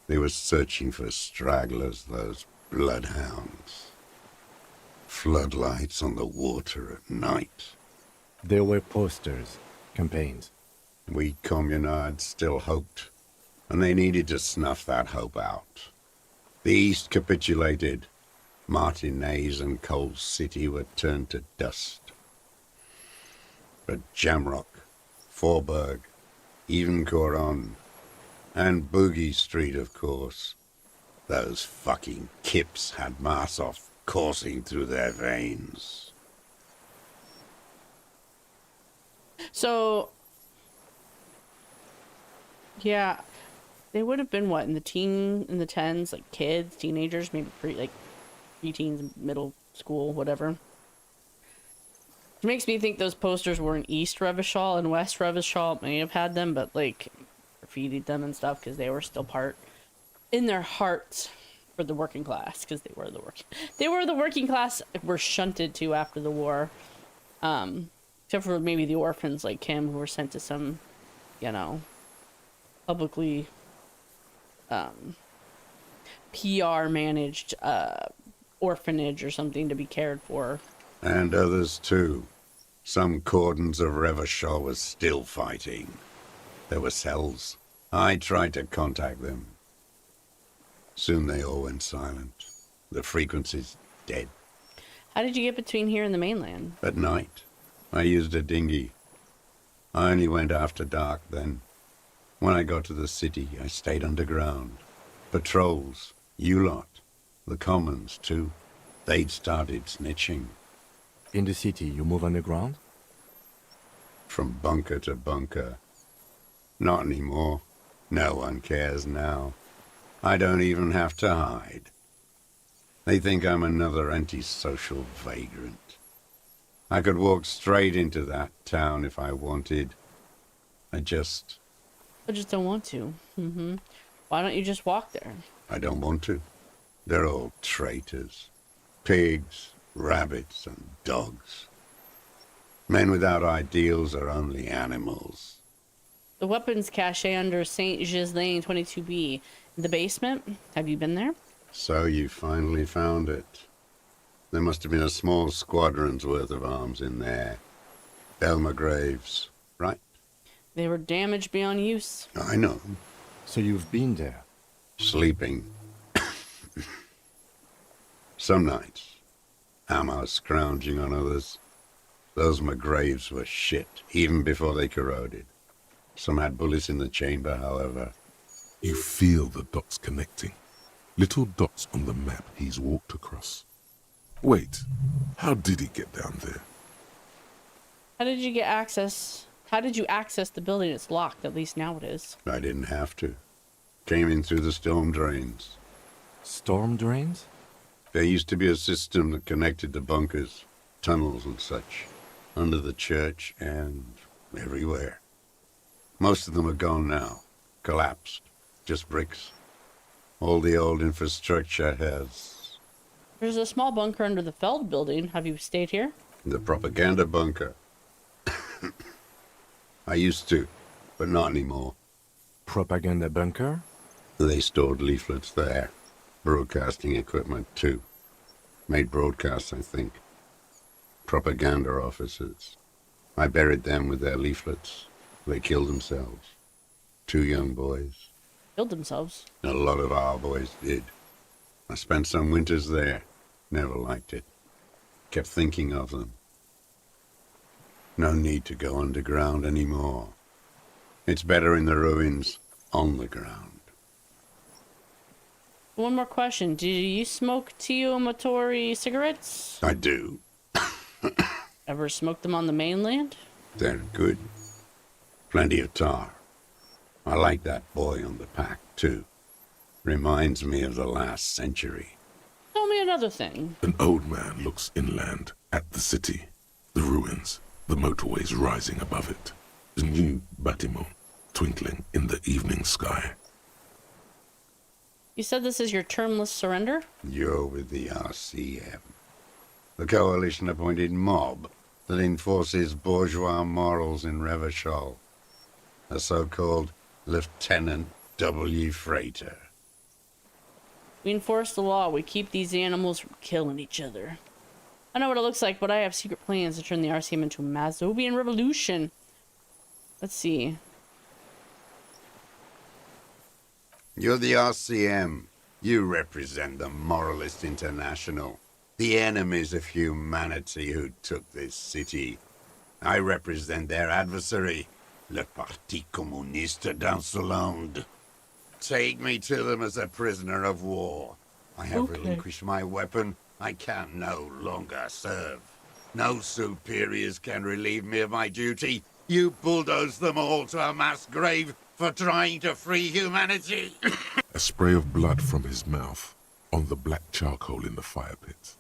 They were searching for stragglers, those bloodhounds. Floodlights on the water at night. There were posters, campaigns. We communards still hoped, and they needed to snuff that hope out. The East capitulated. Martinez and Coal City were turned to dust. But Jamrock, Forburg, even Coron, and Boogie Street, of course. Those fucking kips had Marsoff coursing through their veins. So, yeah, they would have been what, in the tens, like kids, teenagers, maybe preteens, middle school, whatever. It makes me think those posters were in East Revachol, and West Revachol may have had them, but like graffitied them and stuff because they were still part in their hearts for the working class, because they were the working class were shunted to after the war, except for maybe the orphans like him who were sent to some, you know, publicly PR managed orphanage or something to be cared for. And others too. Some cordons of Revachol was still fighting. There were cells. I tried to contact them. Soon they all went silent. The frequency's dead. How did you get between here and the mainland? At night, I used a dinghy. I only went after dark then. When I got to the city, I stayed underground. Patrols, you lot, the commons too. They'd started snitching. In the city, you move underground? From bunker to bunker. Not anymore. No one cares now. I don't even have to hide. They think I'm another antisocial vagrant. I could walk straight into that town if I wanted. I just don't want to. Why don't you just walk there? I don't want to. They're all traitors. Pigs, rabbits, and dogs. Men without ideals are only animals. The weapons cache under St. Ghislain 22B. In the basement? Have you been there? So you finally found it. There must have been a small squadron's worth of arms in there. Belma graves, right? They were damaged beyond use. I know. So you've been there? Sleeping. Some nights. Ammo scrounging on others. Those McGraves were shit, even before they corroded. Some had bullets in the chamber, however. You feel the dots connecting. Little dots on the map he's walked across. Wait, how did he get down there? How did you get access? How did you access the building? It's locked, at least now it is. I didn't have to. Came in through the storm drains. Storm drains? There used to be a system that connected the bunkers, tunnels and such, under the church and everywhere. Most of them are gone now, collapsed, just bricks. All the old infrastructure has... There's a small bunker under the Feld building. Have you stayed here? The propaganda bunker. I used to, but not anymore. Propaganda bunker? They stored leaflets there. Broadcasting equipment, too. Made broadcasts, I think. Propaganda officers. I buried them with their leaflets. They killed themselves. 2 young boys. Killed themselves? A lot of our boys did. I spent some winters there. Never liked it. Kept thinking of them. No need to go underground anymore. It's better in the ruins, on the ground. One more question. Do you smoke Tio Motori cigarettes? I do. Ever smoked them on the mainland? They're good. Plenty of tar. I like that boy on the pack, too. Reminds me of the last century. Tell me another thing. An old man looks inland at the city, the ruins, the motorways rising above it, the new bâtiment twinkling in the evening sky. You said this is your termless surrender? You're with the RCM, the coalition-appointed mob that enforces bourgeois morals in Revachol. A so-called Lieutenant W. Freighter. We enforce the law. We keep these animals from killing each other. I know what it looks like, but I have secret plans to turn the RCM into a Mazovian revolution. Let's see. You're the RCM. You represent the Moralist International, the enemies of humanity who took this city. I represent their adversary, le Parti Communiste d'Insolande. Take me to them as a prisoner of war. I have relinquished my weapon. I can no longer serve. No superiors can relieve me of my duty. You bulldoze them all to a mass grave for trying to free humanity. A spray of blood from his mouth on the black charcoal in the fire pit.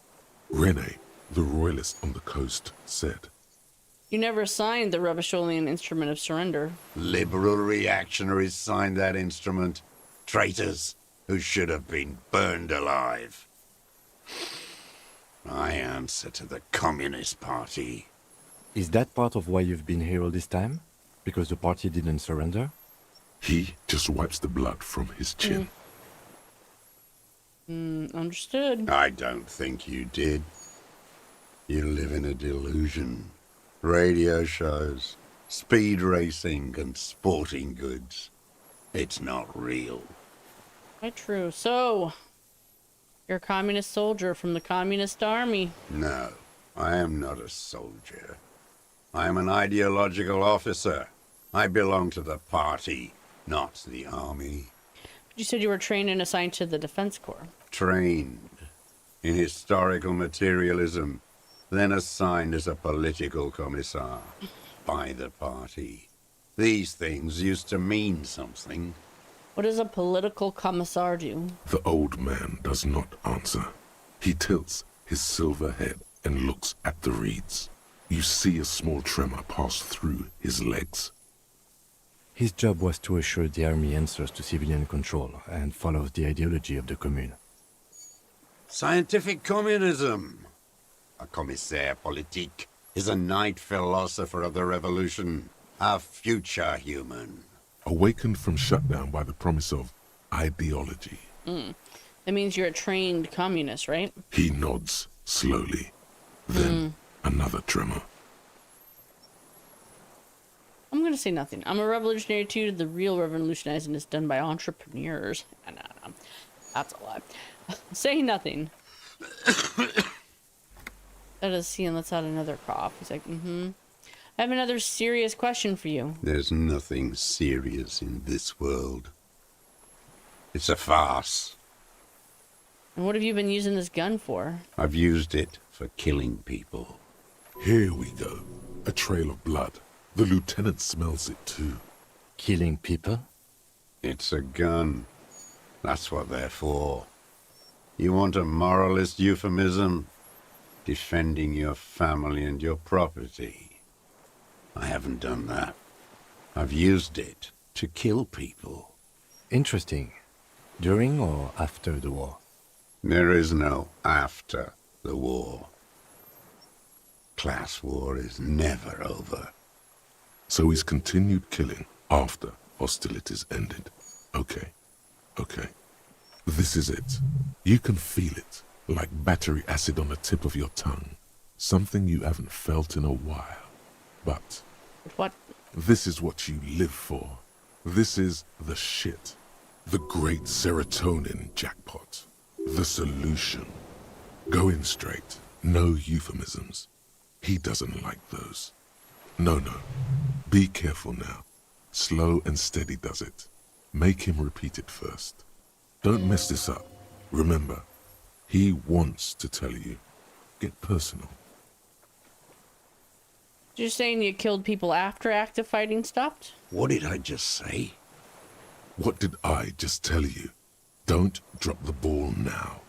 Rene, the royalist on the coast, said, You never signed the Revacholian Instrument of Surrender. Liberal reactionaries signed that instrument. Traitors who should have been burned alive. I answer to the Communist Party. Is that part of why you've been here all this time? Because the party didn't surrender? He just wipes the blood from his chin. Understood. I don't think you did. You live in a delusion. Radio shows, speed racing, and sporting goods. It's not real. Quite true. So, you're a communist soldier from the communist army. No, I am not a soldier. I am an ideological officer. I belong to the party, not the army. You said you were trained and assigned to the Defense Corps. Trained in historical materialism, then assigned as a political commissar by the party. These things used to mean something. What does a political commissar do? The old man does not answer. He tilts his silver head and looks at the reeds. You see a small tremor pass through his legs. His job was to assure the army answers to civilian control and follows the ideology of the Commune. Scientific communism. A commissaire politique is a knight philosopher of the revolution, a future human. Awakened from shutdown by the promise of ideology. That means you're a trained communist, right? He nods slowly. Then another tremor. I'm gonna say nothing. I'm a revolutionary too. The real revolutionizing is done by entrepreneurs. No. That's a lie. Say nothing. That is seeing. Let's add another cough. He's like, I have another serious question for you. There's nothing serious in this world. It's a farce. And what have you been using this gun for? I've used it for killing people. Here we go. A trail of blood. The lieutenant smells it too. Killing people? It's a gun. That's what they're for. You want a moralist euphemism? Defending your family and your property. I haven't done that. I've used it to kill people. Interesting. During or after the war? There is no after the war. Class war is never over. So he's continued killing after hostilities ended. Okay. This is it. You can feel it, like battery acid on the tip of your tongue. Something you haven't felt in a while. But What? this is what you live for. This is the shit. The great serotonin jackpot. The solution. Go in straight. No euphemisms. He doesn't like those. No. Be careful now. Slow and steady does it. Make him repeat it first. Don't mess this up. Remember, he wants to tell you. Get personal. You're saying you killed people after active fighting stopped? What did I just say? What did I just tell you? Don't drop the ball now.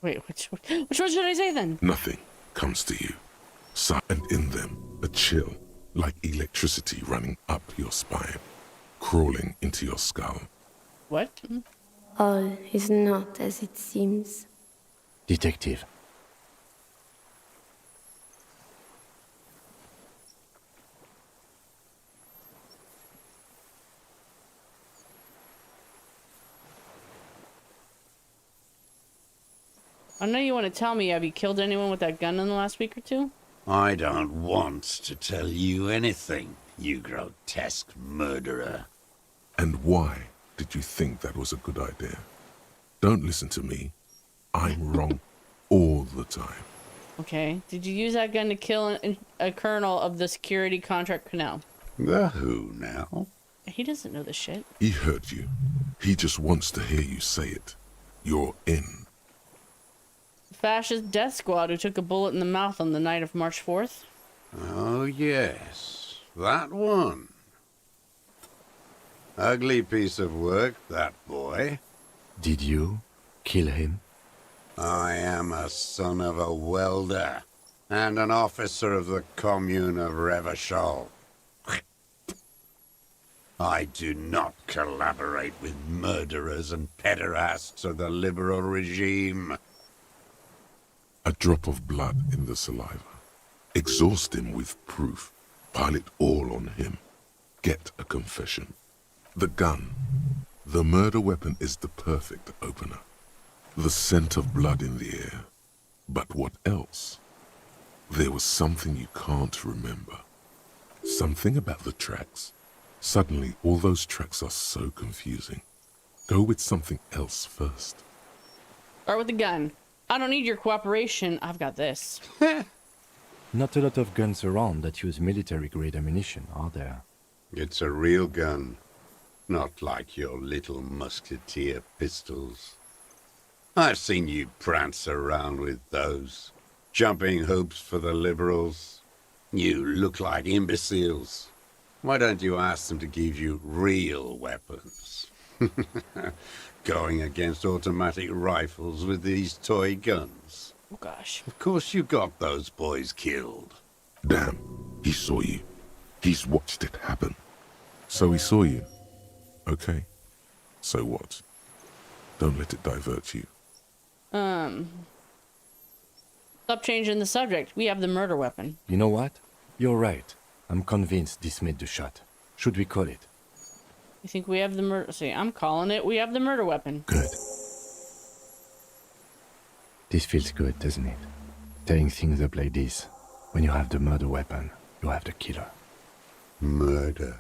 Wait, which one should I say then? Nothing comes to you. And in them, a chill, like electricity running up your spine, crawling into your skull. What? All is not as it seems. Detective. I know you want to tell me, have you killed anyone with that gun in the last week or two? I don't want to tell you anything, you grotesque murderer. And why did you think that was a good idea? Don't listen to me. I'm wrong all the time. Okay. Did you use that gun to kill a colonel of the security contract canal? The who now? He doesn't know this shit. He heard you. He just wants to hear you say it. You're in. Fascist death squad who took a bullet in the mouth on the night of March 4th? Oh, yes. That one. Ugly piece of work, that boy. Did you kill him? I am a son of a welder and an officer of the commune of Revachol. I do not collaborate with murderers and pederasts of the liberal regime. A drop of blood in the saliva. Exhaust him with proof. Pile it all on him. Get a confession. The gun. The murder weapon is the perfect opener. The scent of blood in the air. But what else? There was something you can't remember. Something about the tracks. Suddenly, all those tracks are so confusing. Go with something else first. Start with the gun. I don't need your cooperation. I've got this. Not a lot of guns around that use military-grade ammunition, are there? It's a real gun. Not like your little musketeer pistols. I've seen you prance around with those. Jumping hoops for the liberals. You look like imbeciles. Why don't you ask them to give you real weapons? Going against automatic rifles with these toy guns. Oh gosh. Of course you got those boys killed. Damn, he saw you. He's watched it happen. So he saw you. Okay. So what? Don't let it divert you. Stop changing the subject. We have the murder weapon. You know what? You're right. I'm convinced this made the shot. Should we call it? You think we have the murder... See, I'm calling it. We have the murder weapon. Good. This feels good, doesn't it? Tearing things up like this. When you have the murder weapon, you have the killer. Murder.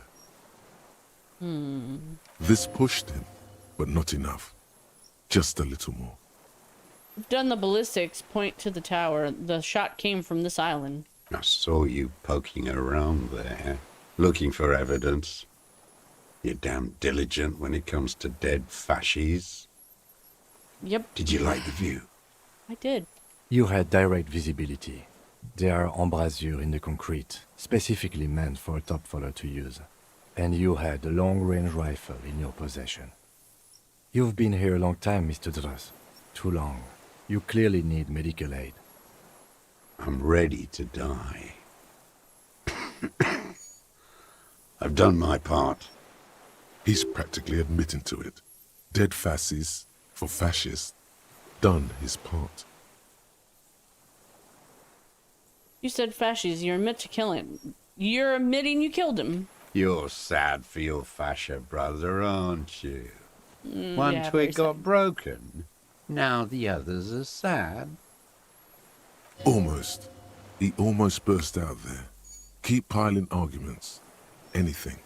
This pushed him, but not enough. Just a little more. We've done the ballistics. Point to the tower. The shot came from this island. I saw you poking around there, looking for evidence. You're damn diligent when it comes to dead fascies. Yep. Did you like the view? I did. You had direct visibility. There are embrasures in the concrete, specifically meant for a top follower to use. And you had a long-range rifle in your possession. You've been here a long time, Mr. Druss. Too long. You clearly need medical aid. I'm ready to die. I've done my part. He's practically admitting to it. Dead fascists for fascists. Done his part. You said fascists. You admit to killing. You're admitting you killed him. You're sad for your fascia brother, aren't you? One yeah, twig very got sad. broken. Now the others are sad. Almost. He almost burst out there. Keep piling arguments. Anything.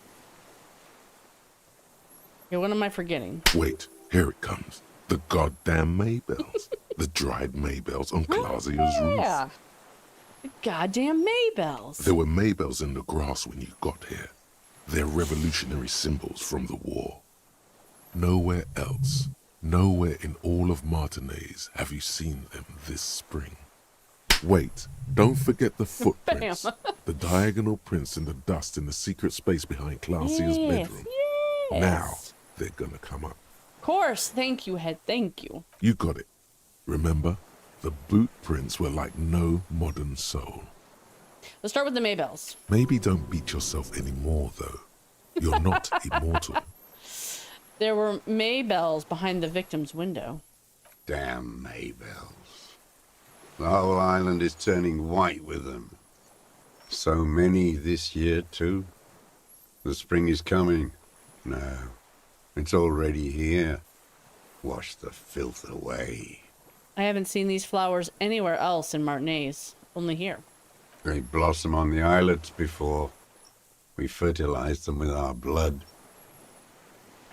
Okay, what am I forgetting? Wait, here it comes. The goddamn Maybells. The dried Maybells on Clausia's roof. Yeah. The goddamn Maybells. There were Maybells in the grass when you got here. They're revolutionary symbols from the war. Nowhere else, nowhere in all of Martinaise have you seen them this spring. Wait, don't forget the footprints. Bam. The diagonal prints in the dust in the secret space behind Clausia's bedroom. Yes. Now they're gonna come up. Of course. Thank you, Head. Thank you. You got it. Remember, the boot prints were like no modern soul. Let's start with the Maybells. Maybe don't beat yourself anymore, though. You're not immortal. There were Maybells behind the victim's window. Damn Maybells. The whole island is turning white with them. So many this year, too. The spring is coming. No, it's already here. Wash the filth away. I haven't seen these flowers anywhere else in Martinaise. Only here. They blossom on the islets before. We fertilize them with our blood.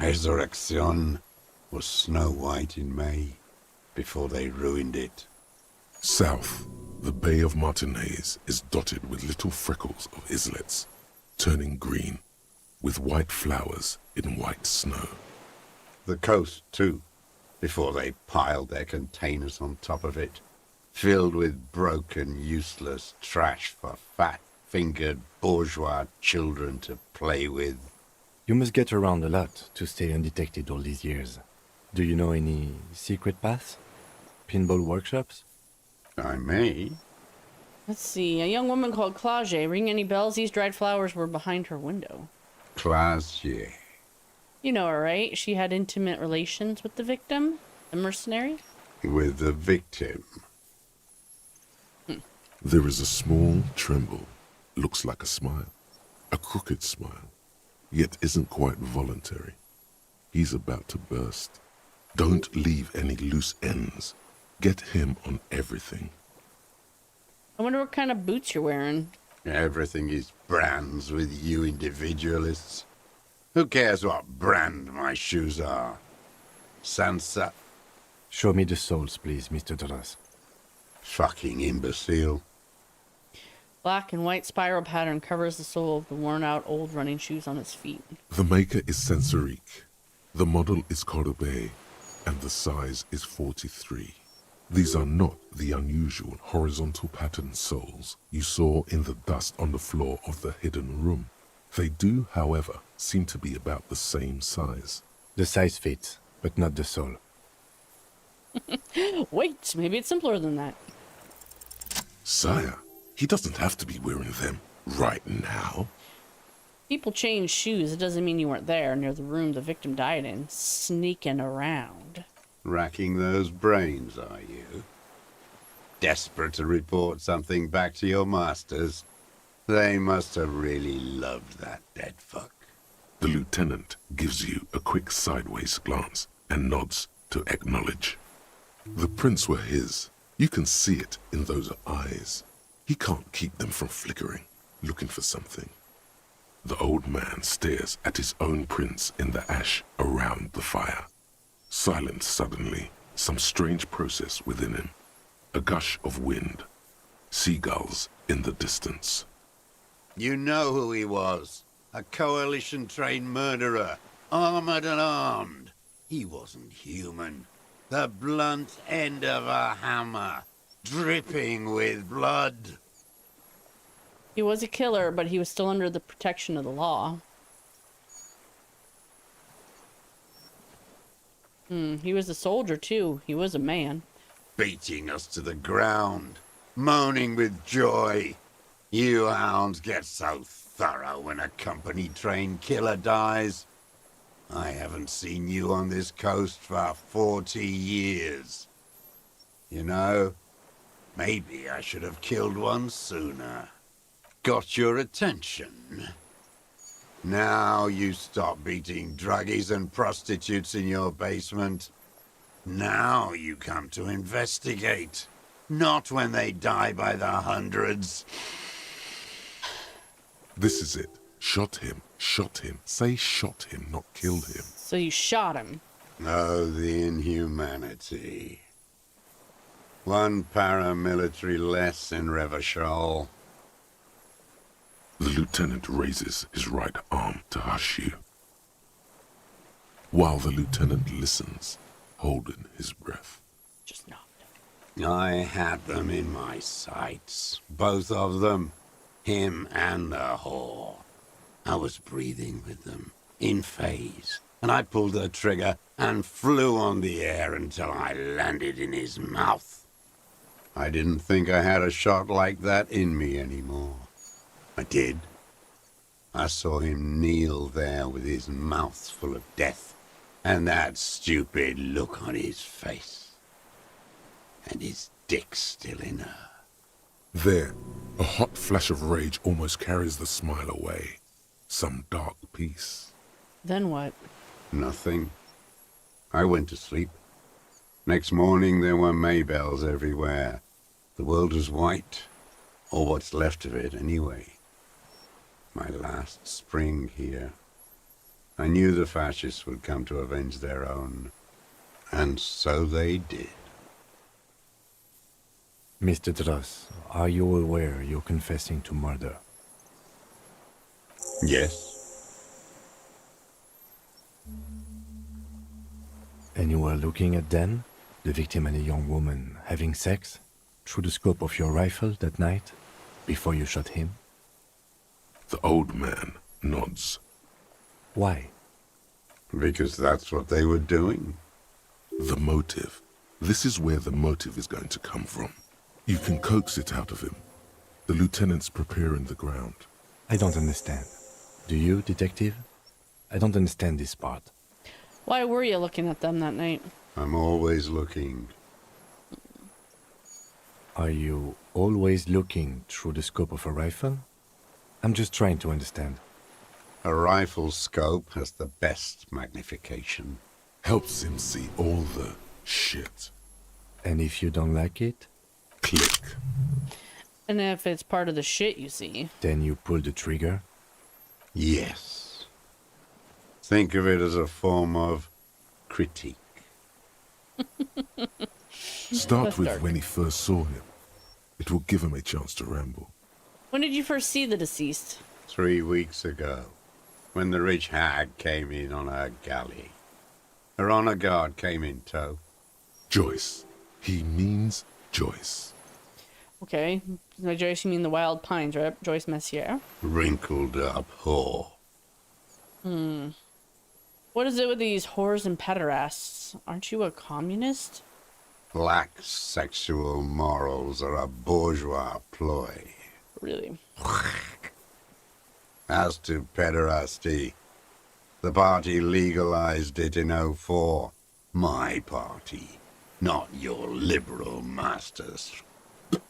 Resurrection was snow white in May, before they ruined it. South, the Bay of Martinaise is dotted with little freckles of islets, turning green, with white flowers in white snow. The coast, too, before they piled their containers on top of it, filled with broken, useless trash for fat-fingered bourgeois children to play with. You must get around a lot to stay undetected all these years. Do you know any secret paths? Pinball workshops? I may. Let's see. A young woman called Claude. Ring any bells? These dried flowers were behind her window. Claude. You know her, right? She had intimate relations with the victim, the mercenary? With the victim. There is a small tremble, looks like a smile, a crooked smile, yet isn't quite voluntary. He's about to burst. Don't leave any loose ends. Get him on everything. I wonder what kind of boots you're wearing. Everything is brands with you individualists. Who cares what brand my shoes are? Sansa. Show me the soles, please, Mr. Doras. Fucking imbecile. Black and white spiral pattern covers the sole of the worn-out old running shoes on its feet. The maker is Sensorique. The model is Cordobe, and the size is 43. These are not the unusual horizontal pattern soles you saw in the dust on the floor of the hidden room. They do, however, seem to be about the same size. The size fits, but not the sole. Wait, maybe it's simpler than that. Sire, he doesn't have to be wearing them right now. People change shoes. It doesn't mean you weren't there near the room the victim died in, sneaking around. Racking those brains, are you? Desperate to report something back to your masters? They must have really loved that dead fuck. The lieutenant gives you a quick sideways glance and nods to acknowledge. The prints were his. You can see it in those eyes. He can't keep them from flickering, looking for something. The old man stares at his own prints in the ash around the fire. Silent suddenly, some strange process within him. A gush of wind. Seagulls in the distance. You know who he was. A coalition-trained murderer. Armored and armed. He wasn't human. The blunt end of a hammer. Dripping with blood. He was a killer, but he was still under the protection of the law. He was a soldier, too. He was a man. Beating us to the ground. Moaning with joy. You hounds get so thorough when a company-trained killer dies. I haven't seen you on this coast for 40 years. You know, maybe I should have killed one sooner. Got your attention. Now you stop beating druggies and prostitutes in your basement. Now you come to investigate. Not when they die by the hundreds. This is it. Shot him. Shot him. Say shot him, not killed him. So you shot him. Oh, the inhumanity. One paramilitary less in Revachol. The lieutenant raises his right arm to hush you. While the lieutenant listens, holding his breath. Just not. I had them in my sights. Both of them. Him and the whore. I was breathing with them, in phase, and I pulled the trigger and flew on the air until I landed in his mouth. I didn't think I had a shot like that in me anymore. I did. I saw him kneel there with his mouth full of death, and that stupid look on his face. And his dick still in her. There, a hot flash of rage almost carries the smile away. Some dark peace. Then what? Nothing. I went to sleep. Next morning there were Maybells everywhere. The world was white, or what's left of it anyway. My last spring here. I knew the fascists would come to avenge their own. And so they did. Mr. Dross, are you aware you're confessing to murder? Yes. And you were looking at Dan, the victim and a young woman, having sex, through the scope of your rifle that night, before you shot him? The old man nods. Why? Because that's what they were doing. The motive. This is where the motive is going to come from. You can coax it out of him. The lieutenant's preparing the ground. I don't understand. Do you, detective? I don't understand this part. Why were you looking at them that night? I'm always looking. Are you always looking through the scope of a rifle? I'm just trying to understand. A rifle scope has the best magnification. Helps him see all the shit. And if you don't like it? Click. And if it's part of the shit you see? Then you pull the trigger? Yes. Think of it as a form of critique. Start That's with dark. when he first saw him. It will give him a chance to ramble. When did you first see the deceased? 3 weeks ago, when the rich hag came in on her galley. Her honor guard came in tow. Joyce. He means Joyce. Okay. By Joyce, you mean the Wild Pines, right? Joyce Messier. Wrinkled up whore. What is it with these whores and pederasts? Aren't you a communist? Black sexual morals are a bourgeois ploy. Really? As to pederasty, the party legalized it in '04. My party, not your liberal masters.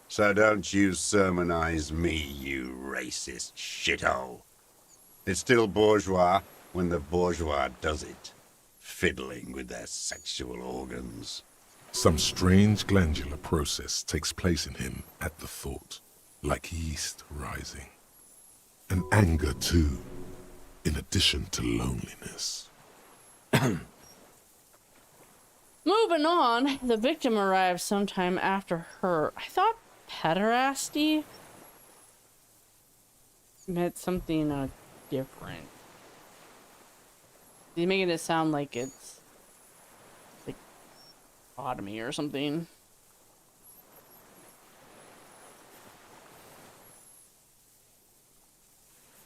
So don't you sermonize me, you racist shithole. It's still bourgeois when the bourgeois does it, fiddling with their sexual organs. Some strange glandular process takes place in him at the thought, like yeast rising. And anger, too, in addition to loneliness. Moving on, the victim arrived sometime after her. I thought pederasty meant something different. He's making it sound like it's like sodomy or something.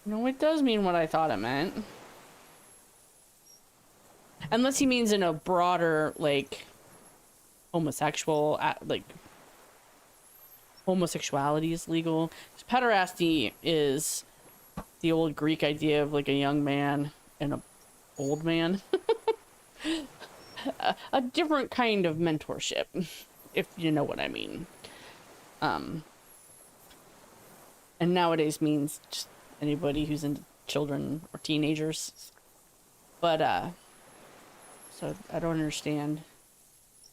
No, it does mean what I thought it meant. Unless he means in a broader, like, homosexual, like, homosexuality is legal. 'Cause pederasty is the old Greek idea of, like, a young man and a old man. a different kind of mentorship, if you know what I mean. And nowadays means just anybody who's into children or teenagers. But, so I don't understand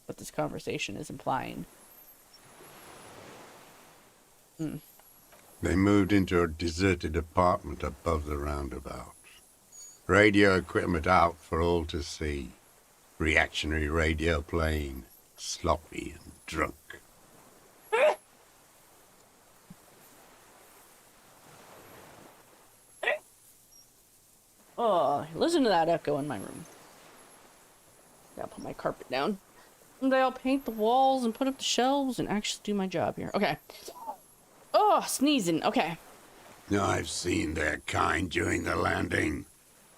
what this conversation is implying. They moved into a deserted apartment above the roundabout. Radio equipment out for all to see. Reactionary radio playing, sloppy and drunk. Oh, listen to that echo in my room. Gotta put my carpet down. Someday I'll paint the walls and put up the shelves and actually do my job here. Okay. Oh, sneezing. Okay. I've seen their kind during the landing.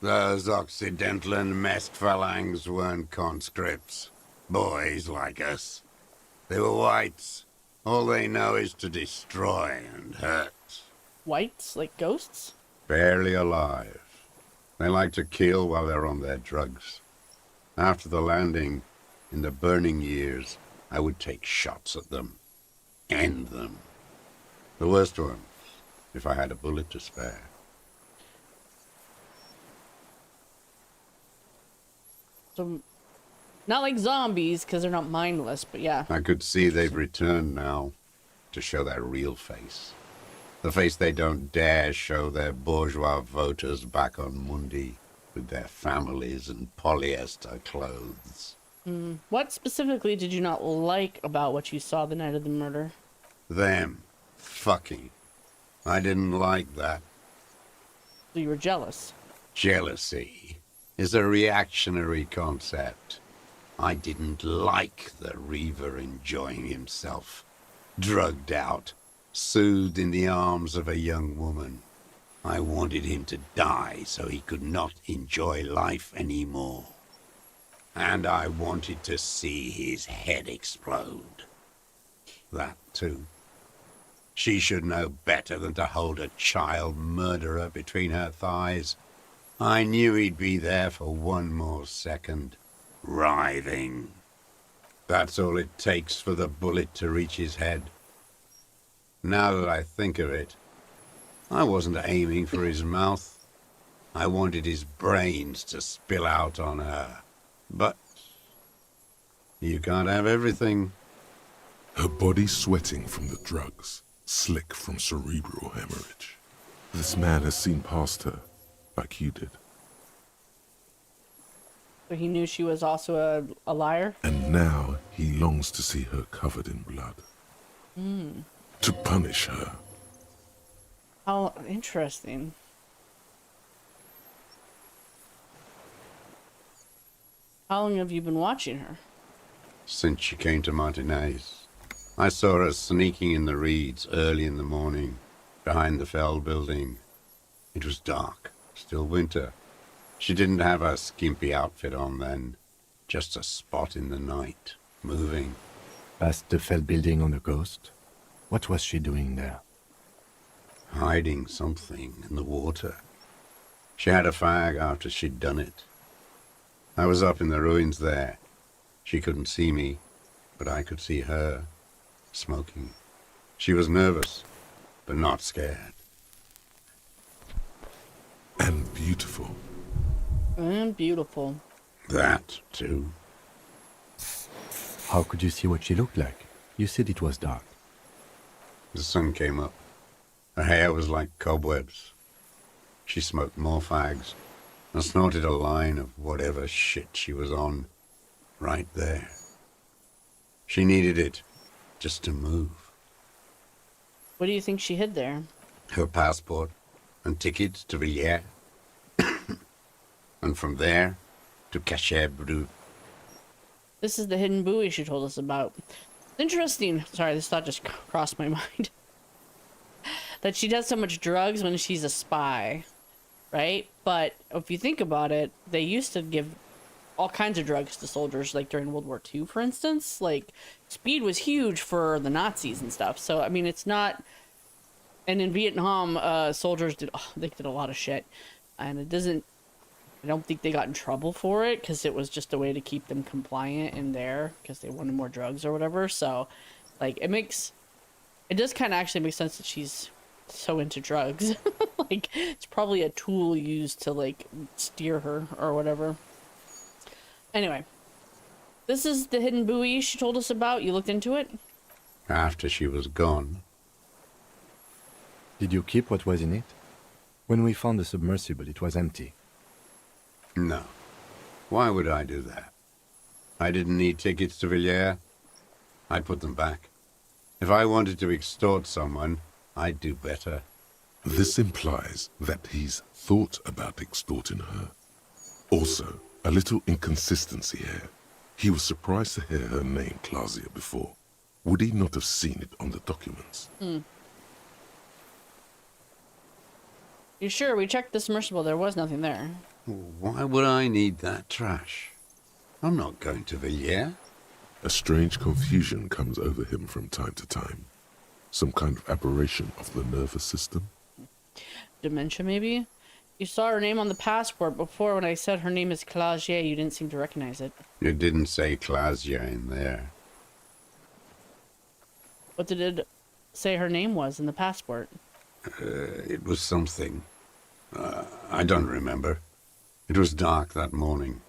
Those Occidental and masked phalanx weren't conscripts. Boys like us. They were whites. All they know is to destroy and hurt. Whites? Like ghosts? Barely alive. They like to kill while they're on their drugs. After the landing, in the burning years, I would take shots at them. End them. The worst ones, if I had a bullet to spare. So, not like zombies, because they're not mindless, but yeah. I could see they've returned now, to show their real face. The face they don't dare show their bourgeois voters back on Mundi, with their families and polyester clothes. What specifically did you not like about what you saw the night of the murder? Them. Fucking. I didn't like that. So you were jealous? Jealousy is a reactionary concept. I didn't like the Reaver enjoying himself. Drugged out, soothed in the arms of a young woman. I wanted him to die so he could not enjoy life anymore. And I wanted to see his head explode. That too. She should know better than to hold a child murderer between her thighs. I knew he'd be there for one more second, writhing. That's all it takes for the bullet to reach his head. Now that I think of it, I wasn't aiming for his mouth. I wanted his brains to spill out on her. But you can't have everything. Her body sweating from the drugs, slick from cerebral hemorrhage. This man has seen past her, like you did. So he knew she was also a liar? And now he longs to see her covered in blood. To punish her. How interesting. How long have you been watching her? Since she came to Martinez. I saw her sneaking in the reeds early in the morning, behind the Fell building. It was dark, still winter. She didn't have her skimpy outfit on then, just a spot in the night, moving. Past the Fell building on the coast? What was she doing there? Hiding something in the water. She had a fag after she'd done it. I was up in the ruins there. She couldn't see me, but I could see her, smoking. She was nervous, but not scared. And beautiful. And beautiful. That, too. How could you see what she looked like? You said it was dark. The sun came up. Her hair was like cobwebs. She smoked more fags and snorted a line of whatever shit she was on, right there. She needed it just to move. What do you think she hid there? Her passport and tickets to Ferallair. And from there to Cachet Brut. This is the hidden buoy she told us about. Interesting. Sorry, this thought just crossed my mind. That she does so much drugs when she's a spy, right? But if you think about it, they used to give all kinds of drugs to soldiers, like during World War II, for instance. Like, speed was huge for the Nazis and stuff. So, I mean, it's not... And in Vietnam, soldiers did a lot of shit. And it doesn't... I don't think they got in trouble for it, because it was just a way to keep them compliant in there, because they wanted more drugs or whatever. So, like, it does kind of actually make sense that she's so into drugs. Like, it's probably a tool used to, like, steer her or whatever. Anyway, this is the hidden buoy she told us about. You looked into it? After she was gone. Did you keep what was in it? When we found the submersible, it was empty. No. Why would I do that? I didn't need tickets to Ferallair. I'd put them back. If I wanted to extort someone, I'd do better. This implies that he's thought about extorting her. Also, a little inconsistency here. He was surprised to hear her name Clausia before. Would he not have seen it on the documents? You sure? We checked the submersible. There was nothing there. Why would I need that trash? I'm not going to Villiers. A strange confusion comes over him from time to time. Some kind of aberration of the nervous system. Dementia, maybe? You saw her name on the passport before. When I said her name is Clausier, you didn't seem to recognize it. You didn't say Clausia in there. What did it say her name was in the passport? It was something. I don't remember. It was dark that morning.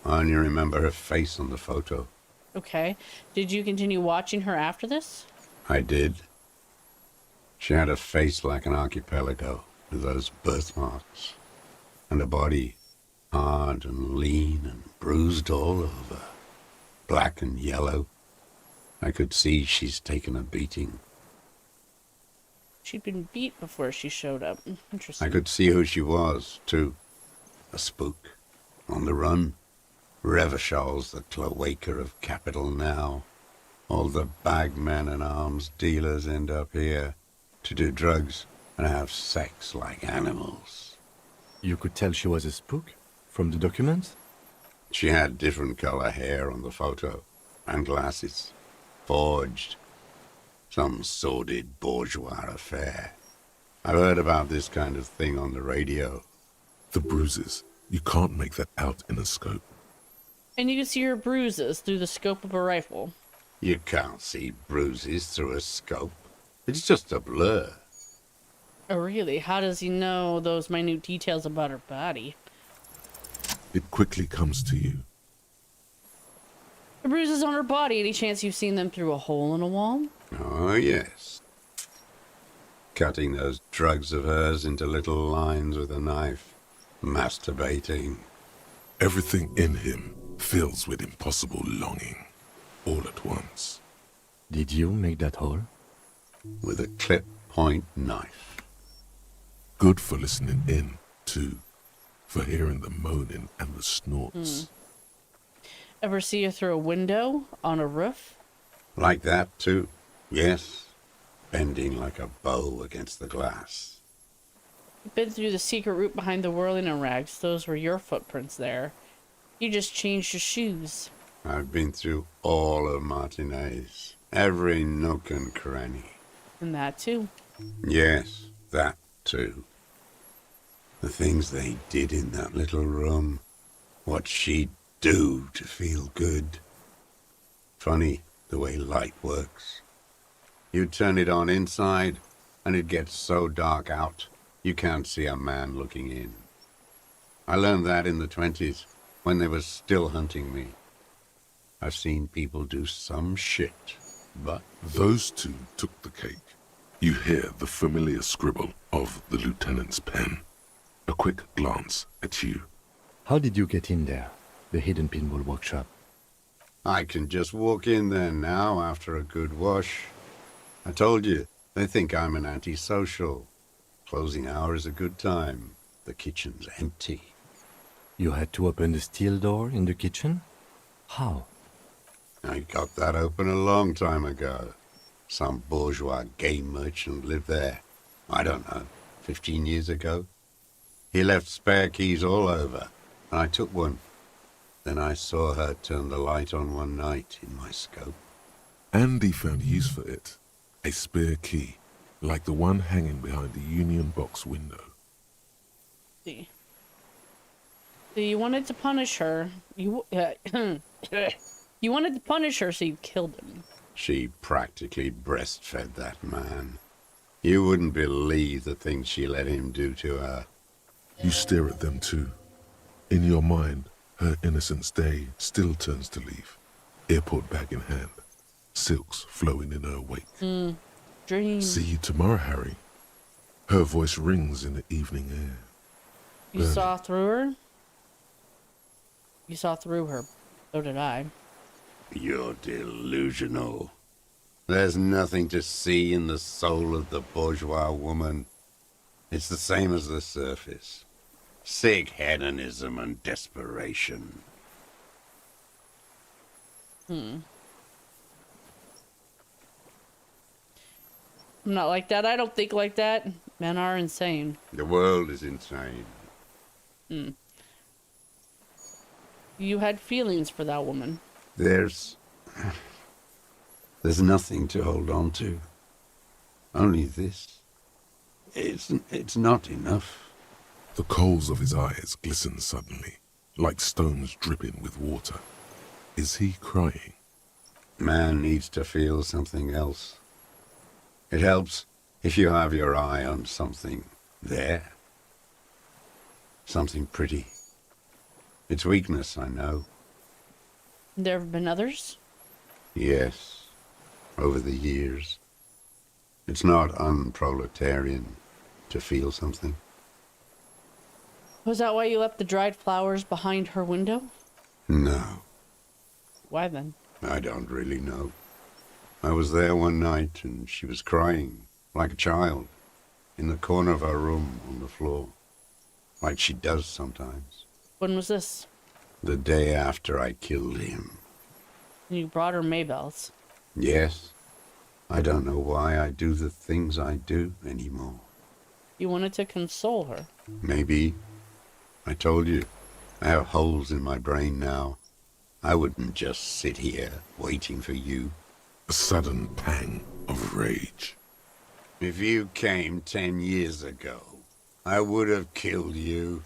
I only remember her face on the photo. Okay. Did you continue watching her after this? I did. She had a face like an archipelago, with those birthmarks. And a body, hard and lean and bruised all over. Black and yellow. I could see she's taken a beating. She'd been beat before she showed up. Interesting. I could see who she was, too. A spook. On the run. Revishal's the cloaca of capital now. All the bagmen and arms dealers end up here to do drugs and have sex like animals. You could tell she was a spook from the documents? She had different color hair on the photo and glasses. Forged. Some sordid bourgeois affair. I've heard about this kind of thing on the radio. The bruises. You can't make that out in a scope. And you can see her bruises through the scope of a rifle. You can't see bruises through a scope. It's just a blur. Oh, really? How does he know those minute details about her body? It quickly comes to you. The bruises on her body, any chance you've seen them through a hole in a wall? Oh, yes. Cutting those drugs of hers into little lines with a knife. Masturbating. Everything in him fills with impossible longing, all at once. Did you make that hole? With a clip-point knife. Good for listening in, too. For hearing the moaning and the snorts. Ever see her through a window on a roof? Like that, too. Yes. Bending like a bow against the glass. Been through the secret route behind the whirling and rags. Those were your footprints there. You just changed your shoes. I've been through all of Martinez. Every nook and cranny. And that too. Yes, that too. The things they did in that little room. What she'd do to feel good. Funny the way light works. You turn it on inside, and it gets so dark out, you can't see a man looking in. I learned that in the 20s, when they were still hunting me. I've seen people do some shit, but... Those two took the cake. You hear the familiar scribble of the lieutenant's pen. A quick glance at you. How did you get in there? The hidden pinball workshop. I can just walk in there now after a good wash. I told you, they think I'm an antisocial. Closing hour is a good time. The kitchen's empty. You had to open the steel door in the kitchen? How? I got that open a long time ago. Some bourgeois game merchant lived there. I don't know, 15 years ago. He left spare keys all over, and I took one. Then I saw her turn the light on one night in my scope. Andy found use for it. A spare key, like the one hanging behind the Union Box window. See. So you wanted to punish her. You wanted to punish her, so you killed him. She practically breastfed that man. You wouldn't believe the things she let him do to her. You stare at them too. In your mind, her innocence day still turns to leaf. Airport bag in hand. Silks flowing in her wake. Dream. See you tomorrow, Harry. Her voice rings in the evening air. You saw through her? You saw through her. So did I. You're delusional. There's nothing to see in the soul of the bourgeois woman. It's the same as the surface. Sick hedonism and desperation. I'm not like that. I don't think like that. Men are insane. The world is insane. You had feelings for that woman. There's nothing to hold on to. Only this. It's not enough. The coals of his eyes glisten suddenly, like stones dripping with water. Is he crying? Man needs to feel something else. It helps if you have your eye on something there. Something pretty. It's weakness, I know. There have been others? Yes, over the years. It's not unproletarian to feel something. Was that why you left the dried flowers behind her window? No, Why then? I don't really know. I was there one night and she was crying, like a child, in the corner of our room on the floor, like she does sometimes. When was this? The day after I killed him. You brought her Maybells. Yes, I don't know why I do the things I do anymore. You wanted to console her. Maybe. I told you, I have holes in my brain now. I wouldn't just sit here waiting for you. A sudden pang of rage. If you came 10 years ago, I would have killed you.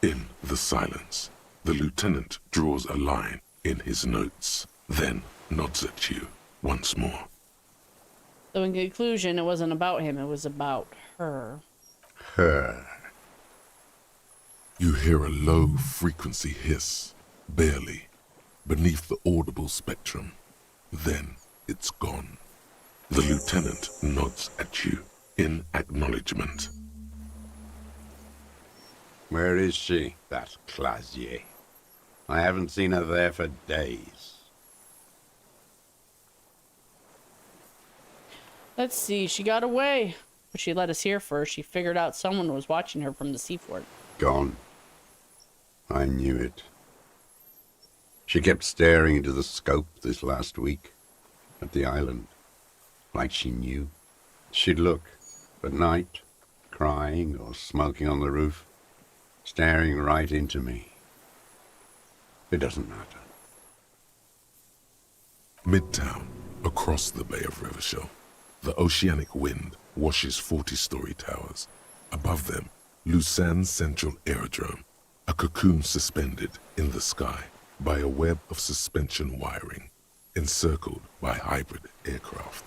In the silence, the lieutenant draws a line in his notes, then nods at you once more. So in conclusion, it wasn't about him, it was about her. Her. You hear a low-frequency hiss, barely, beneath the audible spectrum. Then it's gone. The lieutenant nods at you in acknowledgement. Where is she, that Clasier? I haven't seen her there for days. Let's see, she got away. But she let us hear first. She figured out someone was watching her from the seafort. Gone. I knew it. She kept staring into the scope this last week, at the island, like she knew. She'd look, at night, crying or smoking on the roof, staring right into me. It doesn't matter. Midtown, across the Bay of Revachol, the oceanic wind washes 40-story towers. Above them, Lausanne's central aerodrome, a cocoon suspended in the sky by a web of suspension wiring, encircled by hybrid aircraft.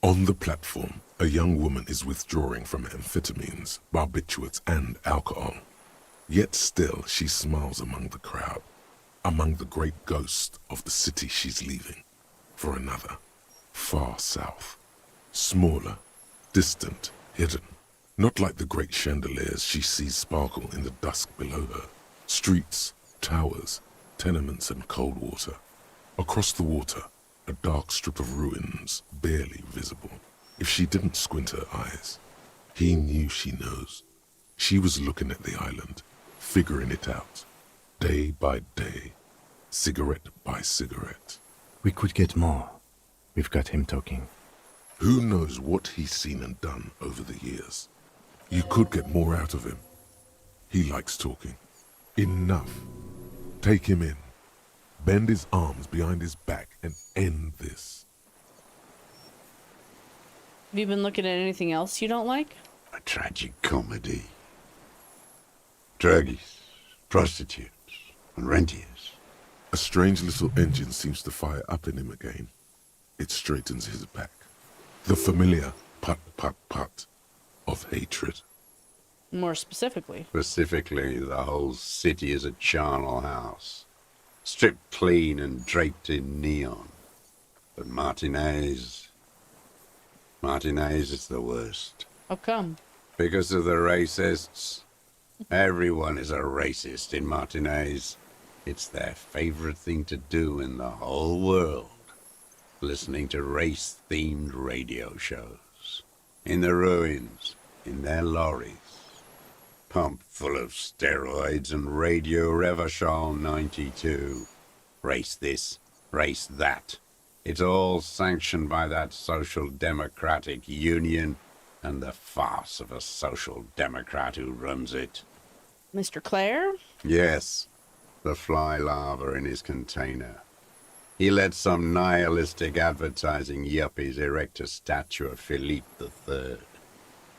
On the platform, a young woman is withdrawing from amphetamines, barbiturates, and alcohol. Yet still she smiles among the crowd, among the great ghosts of the city she's leaving, for another, far south. Smaller, distant, hidden, not like the great chandeliers she sees sparkle in the dusk below her. Streets, towers, tenements, and cold water. Across the water, a dark strip of ruins, barely visible. If she didn't squint her eyes, he knew she knows. She was looking at the island, figuring it out, day by day, cigarette by cigarette. We could get more. We've got him talking. Who knows what he's seen and done over the years? You could get more out of him. He likes talking. Enough. Take him in. Bend his arms behind his back and end this. Have you been looking at anything else you don't like? A tragic comedy. Druggies, prostitutes, and rentiers. A strange little engine seems to fire up in him again. It straightens his back. The familiar put-put-put of hatred. More specifically. Specifically, the whole city is a charnel house. Stripped clean and draped in neon. But Martinez is the worst. How come? Because of the racists. Everyone is a racist in Martinez. It's their favorite thing to do in the whole world. Listening to race-themed radio shows. In the ruins, in their lorries. Pumped full of steroids and Radio Revachol 92. Race this, race that. It's all sanctioned by that Social Democratic Union and the farce of a Social Democrat who runs it. Mr. Clare? Yes, the fly larva in his container. He let some nihilistic advertising yuppies erect a statue of Philippe III,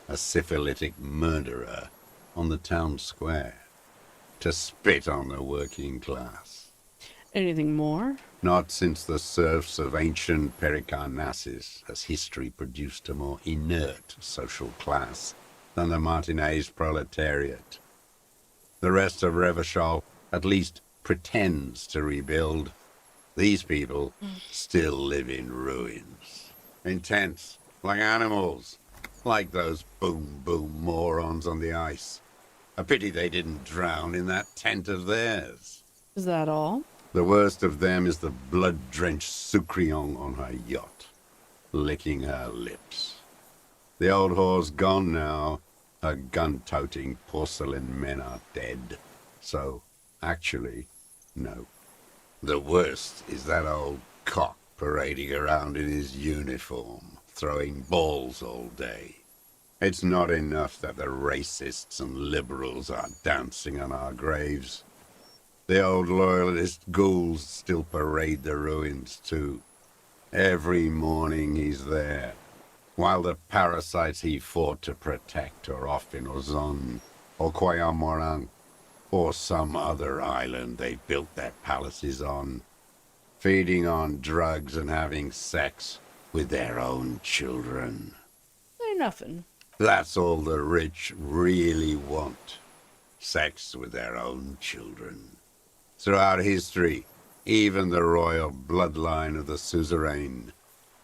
a syphilitic murderer, on the town square, to spit on the working class. Anything more? Not since the serfs of ancient Pericarnassus has history produced a more inert social class than the Martinez proletariat. The rest of Revachol at least pretends to rebuild. These people still live in ruins. In tents, like animals, like those boom-boom morons on the ice. A pity they didn't drown in that tent of theirs. Is that all? The worst of them is the blood-drenched Sucrion on her yacht, licking her lips. The old whore's gone now. Her gun-toting porcelain men are dead. So, actually, no. The worst is that old cock parading around in his uniform, throwing balls all day. It's not enough that the racists and liberals are dancing on our graves. The old loyalist ghouls still parade the ruins too. Every morning he's there, while the parasites he fought to protect are off in Ozon, or Coyamorang, or some other island they built their palaces on, feeding on drugs and having sex with their own children. Ain't nothing. That's all the rich really want. Sex with their own children. Throughout history, even the royal bloodline of the suzerain,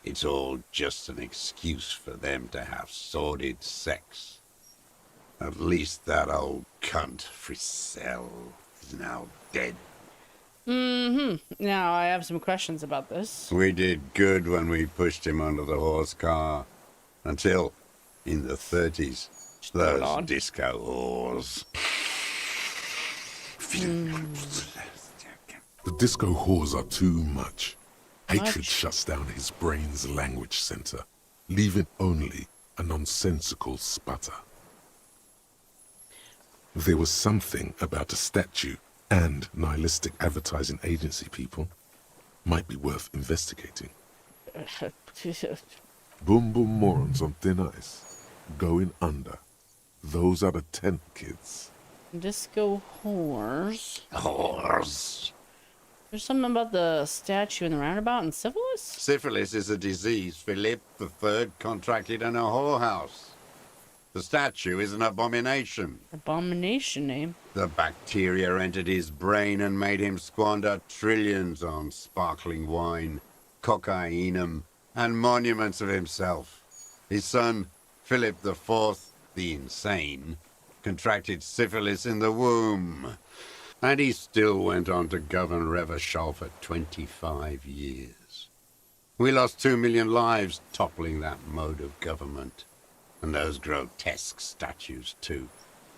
it's all just an excuse for them to have sordid sex. At least that old cunt, Frisell, is now dead. Now, I have some questions about this. We did good when we pushed him under the horse car. Until, in the 30s, those disco whores. The disco whores are too much. Hatred shuts down his brain's language center, leaving only a nonsensical sputter. There was something about a statue and nihilistic advertising agency people. Might be worth investigating. Boom boom morons on thin ice, going under. Those are the tent kids. Disco whores. Whores. There's something about the statue in the roundabout and syphilis? Syphilis is a disease Philippe III contracted in a whorehouse. The statue is an abomination. Abomination name? The bacteria entered his brain and made him squander trillions on sparkling wine, cocainum, and monuments of himself. His son, Philip IV, the insane, contracted syphilis in the womb. And he still went on to govern Revachol for 25 years. We lost 2 million lives toppling that mode of government. And those grotesque statues, too.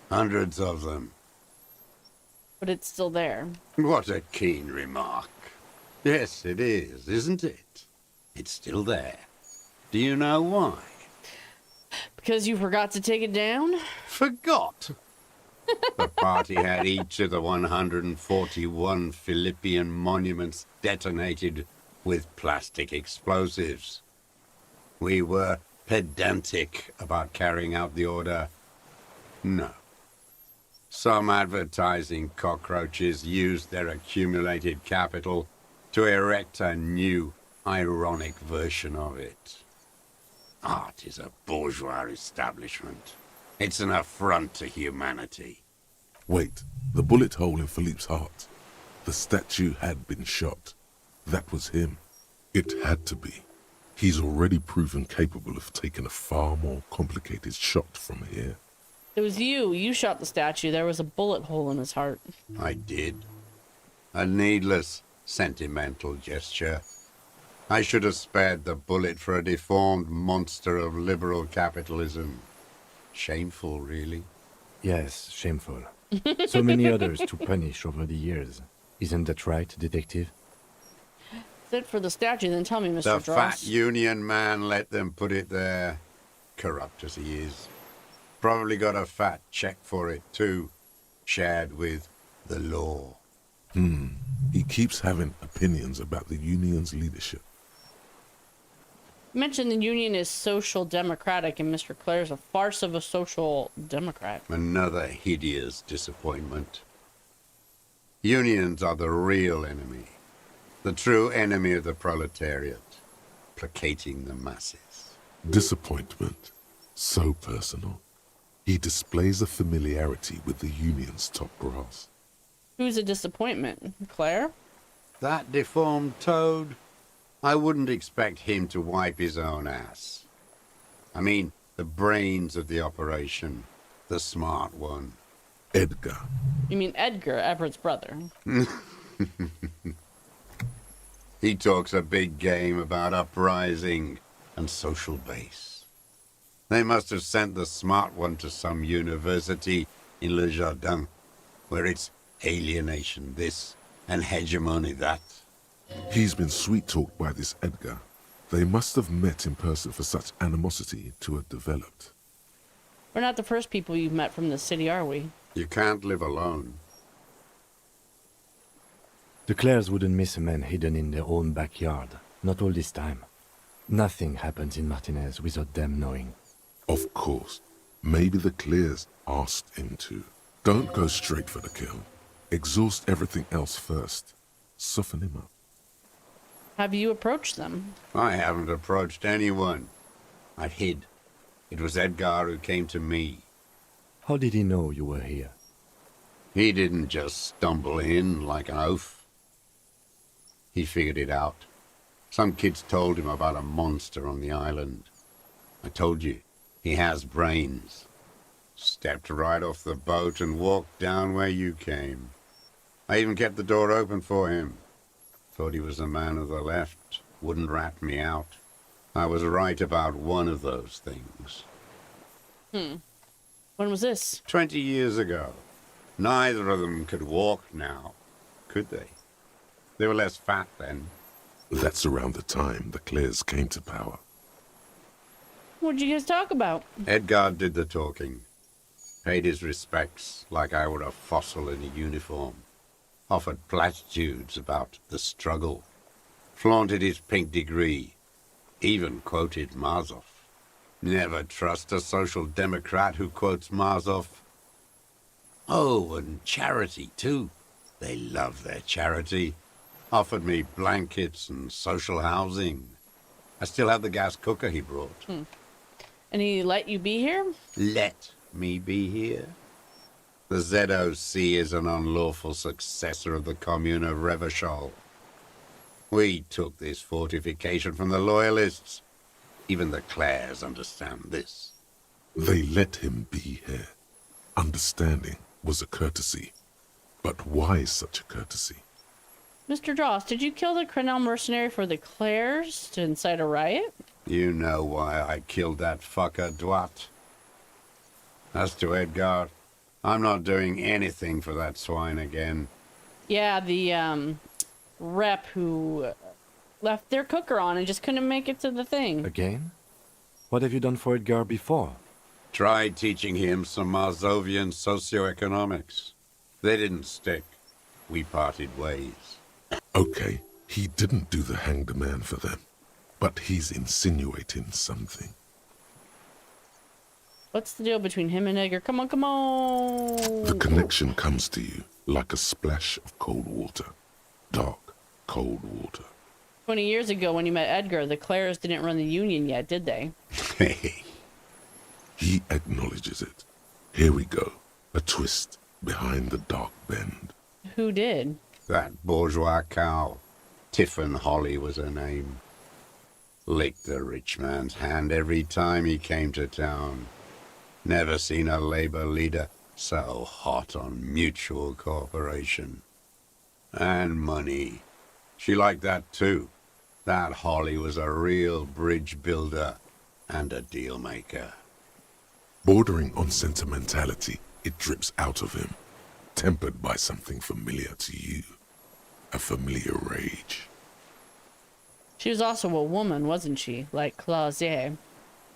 Hundreds of them. But it's still there. What a keen remark. Yes, it is, isn't it? It's still there. Do you know why? Because you forgot to take it down? Forgot? The party had each of the 141 Philippian monuments detonated with plastic explosives. We were pedantic about carrying out the order. No. Some advertising cockroaches used their accumulated capital to erect a new, ironic version of it. Art is a bourgeois establishment. It's an affront to humanity. Wait, the bullet hole in Philippe's heart. The statue had been shot. That was him. It had to be. He's already proven capable of taking a far more complicated shot from here. It was you. You shot the statue. There was a bullet hole in his heart. I did. A needless, sentimental gesture. I should have spared the bullet for a deformed monster of liberal capitalism. Shameful, really. Yes, shameful. So many others to punish over the years. Isn't that right, detective? That's it for the statue, then tell me, Mr. The Dross. fat union man let them put it there. Corrupt as he is. Probably got a fat check for it, too. Shared with the law. He keeps having opinions about the union's leadership. You mentioned the union is social democratic, and Mr. Clare's a farce of a social democrat. Another hideous disappointment. Unions are the real enemy. The true enemy of the proletariat. Placating the masses. Disappointment. So personal. He displays a familiarity with the union's top brass. Who's a disappointment? Claire? That deformed toad? I wouldn't expect him to wipe his own ass. I mean, the brains of the operation. The smart one. Edgar. You mean Edgar, Everett's brother. He talks a big game about uprising and social base. They must have sent the smart one to some university in Le Jardin, where it's alienation this and hegemony that. He's been sweet-talked by this Edgar. They must have met in person for such animosity to have developed. We're not the first people you've met from the city, are we? You can't live alone. The Clares wouldn't miss a man hidden in their own backyard. Not all this time. Nothing happens in Martinez without them knowing. Of course. Maybe the Clears asked him to. Don't go straight for the kill. Exhaust everything else first. Soften him up. Have you approached them? I haven't approached anyone. I've hid. It was Edgar who came to me. How did he know you were here? He didn't just stumble in like an oaf. He figured it out. Some kids told him about a monster on the island. I told you, he has brains. Stepped right off the boat and walked down where you came. I even kept the door open for him. Thought he was a man of the left, wouldn't rat me out. I was right about one of those things. When was this? 20 years ago. Neither of them could walk now, could they? They were less fat then. That's around the time the Clears came to power. What'd you guys talk about? Edgar did the talking. Paid his respects like I were a fossil in a uniform. Offered platitudes about the struggle. Flaunted his pink degree. Even quoted Marzoff. Never trust a social democrat who quotes Marzoff. Oh, and charity, too. They love their charity. Offered me blankets and social housing. I still have the gas cooker he brought. And he let you be here? Let me be here? The ZOC is an unlawful successor of the Commune of Revachol. We took this fortification from the Loyalists. Even the Clares understand this. They let him be here. Understanding was a courtesy. But why such a courtesy? Mr. Dross, did you kill the Crenel mercenary for the Clares to incite a riot? You know why I killed that fucker, Dwat. As to Edgar, I'm not doing anything for that swine again. Yeah, the rep who left their cooker on and just couldn't make it to the thing. Again? What have you done for Edgar before? Tried teaching him some Marzovian socioeconomics. They didn't stick. We parted ways. Okay, he didn't do the hanged man for them. But he's insinuating something. What's the deal between him and Edgar? Come on, come on! The connection comes to you like a splash of cold water. Dark, cold water. 20 years ago when you met Edgar, the Clares didn't run the Union yet, did they? He acknowledges it. Here we go. A twist behind the dark bend. Who did? That bourgeois cow. Tiffin Holly was her name. Licked the rich man's hand every time he came to town. Never seen a labor leader so hot on mutual cooperation. And money. She liked that too. That Holly was a real bridge builder and a deal maker. Bordering on sentimentality, it drips out of him, tempered by something familiar to you. A familiar rage. She was also a woman, wasn't she? Like Clausier.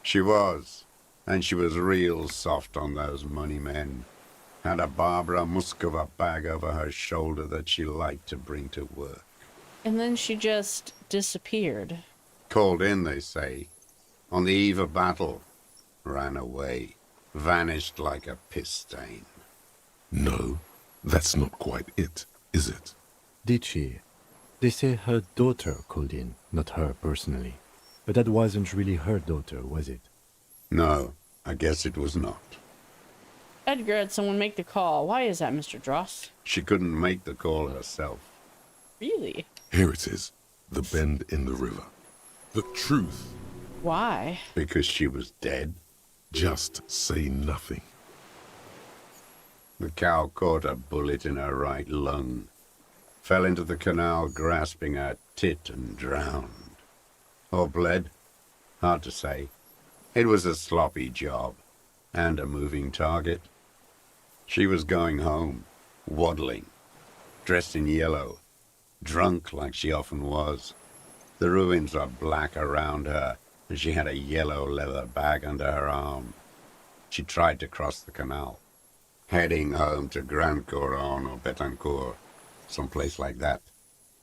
She was. And she was real soft on those money men. Had a Barbara Muscova bag over her shoulder that she liked to bring to work. And then she just disappeared. Called in, they say. On the eve of battle. Ran away. Vanished like a piss stain. No, that's not quite it, is it? Did she? They say her daughter called in, not her personally. But that wasn't really her daughter, was it? No, I guess it was not. Edgar had someone make the call. Why is that, Mr. Dross? She couldn't make the call herself. Really? Here it is, the bend in the river. The truth. Why? Because she was dead. Just say nothing. The cow caught a bullet in her right lung. Fell into the canal grasping her tit and drowned. Or bled? Hard to say. It was a sloppy job. And a moving target. She was going home, waddling, dressed in yellow, drunk like she often was. The ruins were black around her, and she had a yellow leather bag under her arm. She tried to cross the canal, heading home to Grand Couronne or Betancourt, someplace like that,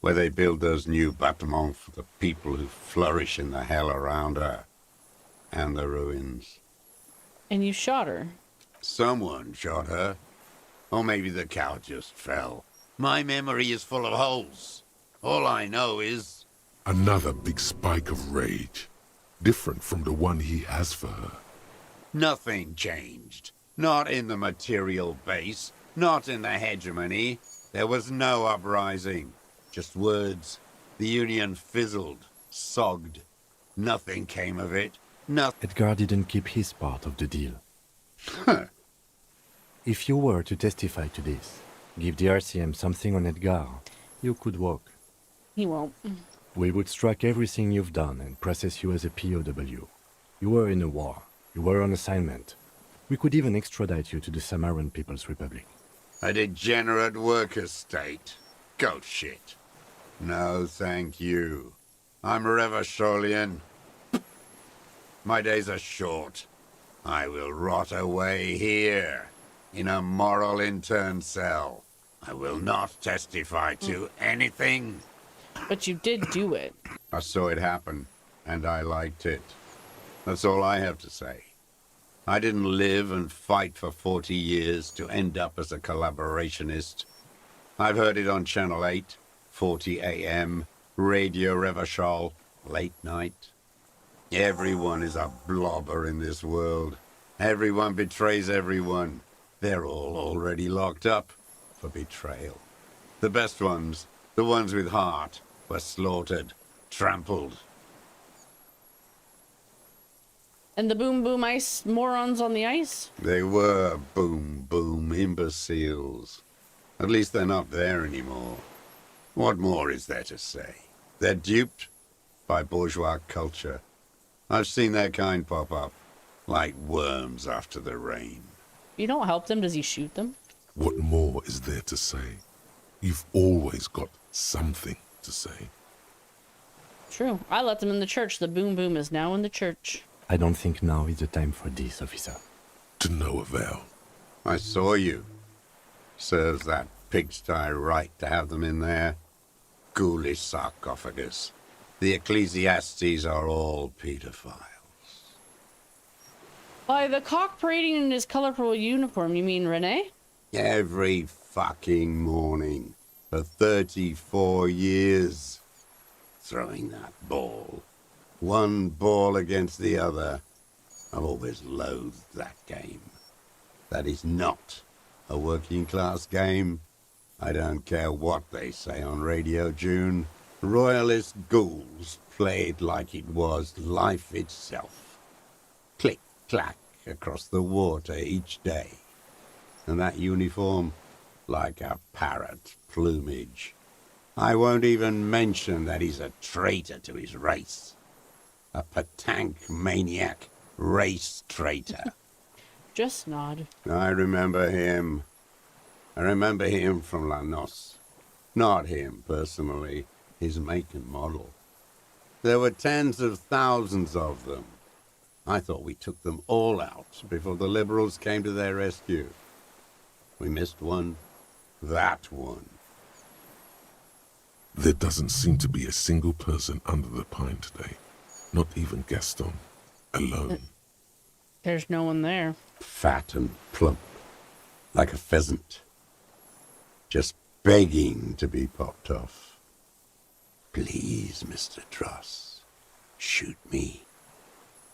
where they build those new bâtiments for the people who flourish in the hell around her, and the ruins. And you shot her. Someone shot her. Or maybe the cow just fell. My memory is full of holes. All I know is... Another big spike of rage. Different from the one he has for her. Nothing changed. Not in the material base. Not in the hegemony. There was no uprising. Just words. The Union fizzled. Sogged. Nothing came of it. Nothing. Edgar didn't keep his part of the deal. If you were to testify to this, give the RCM something on Edgar, you could walk. He won't. We would strike everything you've done and process you as a POW. You were in a war. You were on assignment. We could even extradite you to the Samaran People's Republic. A degenerate worker state. Go shit. No, thank you. I'm Revacholian. My days are short. I will rot away here, in a moral intern cell. I will not testify to anything. But you did do it. I saw it happen, and I liked it. That's all I have to say. I didn't live and fight for 40 years to end up as a collaborationist. I've heard it on Channel 8, 40 AM, Radio Revachol, late night. Everyone is a blobber in this world. Everyone betrays everyone. They're all already locked up for betrayal. The best ones, the ones with heart, were slaughtered, trampled. And the boom boom ice morons on the ice? They were boom boom imbeciles. At least they're not there anymore. What more is there to say? They're duped by bourgeois culture. I've seen their kind pop up, like worms after the rain. You don't help them, does he shoot them? What more is there to say? You've always got something to say. True. I let them in the church. The boom boom is now in the church. I don't think now is the time for this, officer. To no avail. I saw you. Serves that pigsty right to have them in there. Ghoulish sarcophagus. The Ecclesiastes are all pedophiles. By the cock parading in his colorful uniform, you mean Renee? Every fucking morning. For 34 years. Throwing that ball. One ball against the other. I've always loathed that game. That is not a working class game. I don't care what they say on Radio June. Royalist ghouls played like it was life itself. Click, clack across the water each day. And that uniform, like a parrot plumage. I won't even mention that he's a traitor to his race. A patank maniac race traitor. Just nod. I remember him. I remember him from La Noce. Not him, personally. His make and model. There were tens of thousands of them. I thought we took them all out before the Liberals came to their rescue. We missed one. That one. There doesn't seem to be a single person under the pine today. Not even Gaston. Alone. There's no one there. Fat and plump. Like a pheasant. Just begging to be popped off. Please, Mr. Dross. Shoot me.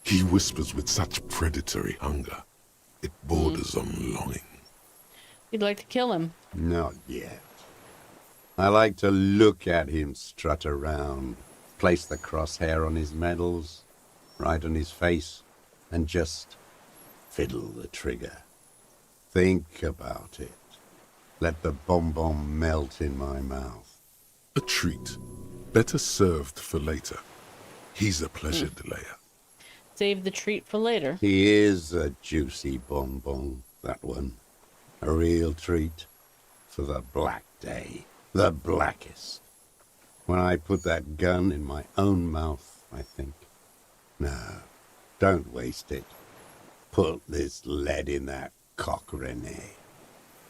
He whispers with such predatory hunger. It borders on longing. You'd like to kill him. Not yet. I like to look at him strut around, place the crosshair on his medals, right on his face, and just fiddle the trigger. Think about it. Let the bomb melt in my mouth. A treat. Better served for later. He's a pleasure delayer. Save the treat for later. He is a juicy bonbon, that one. A real treat for the black day. The blackest. When I put that gun in my own mouth, I think. No, don't waste it. Put this lead in that cock, René.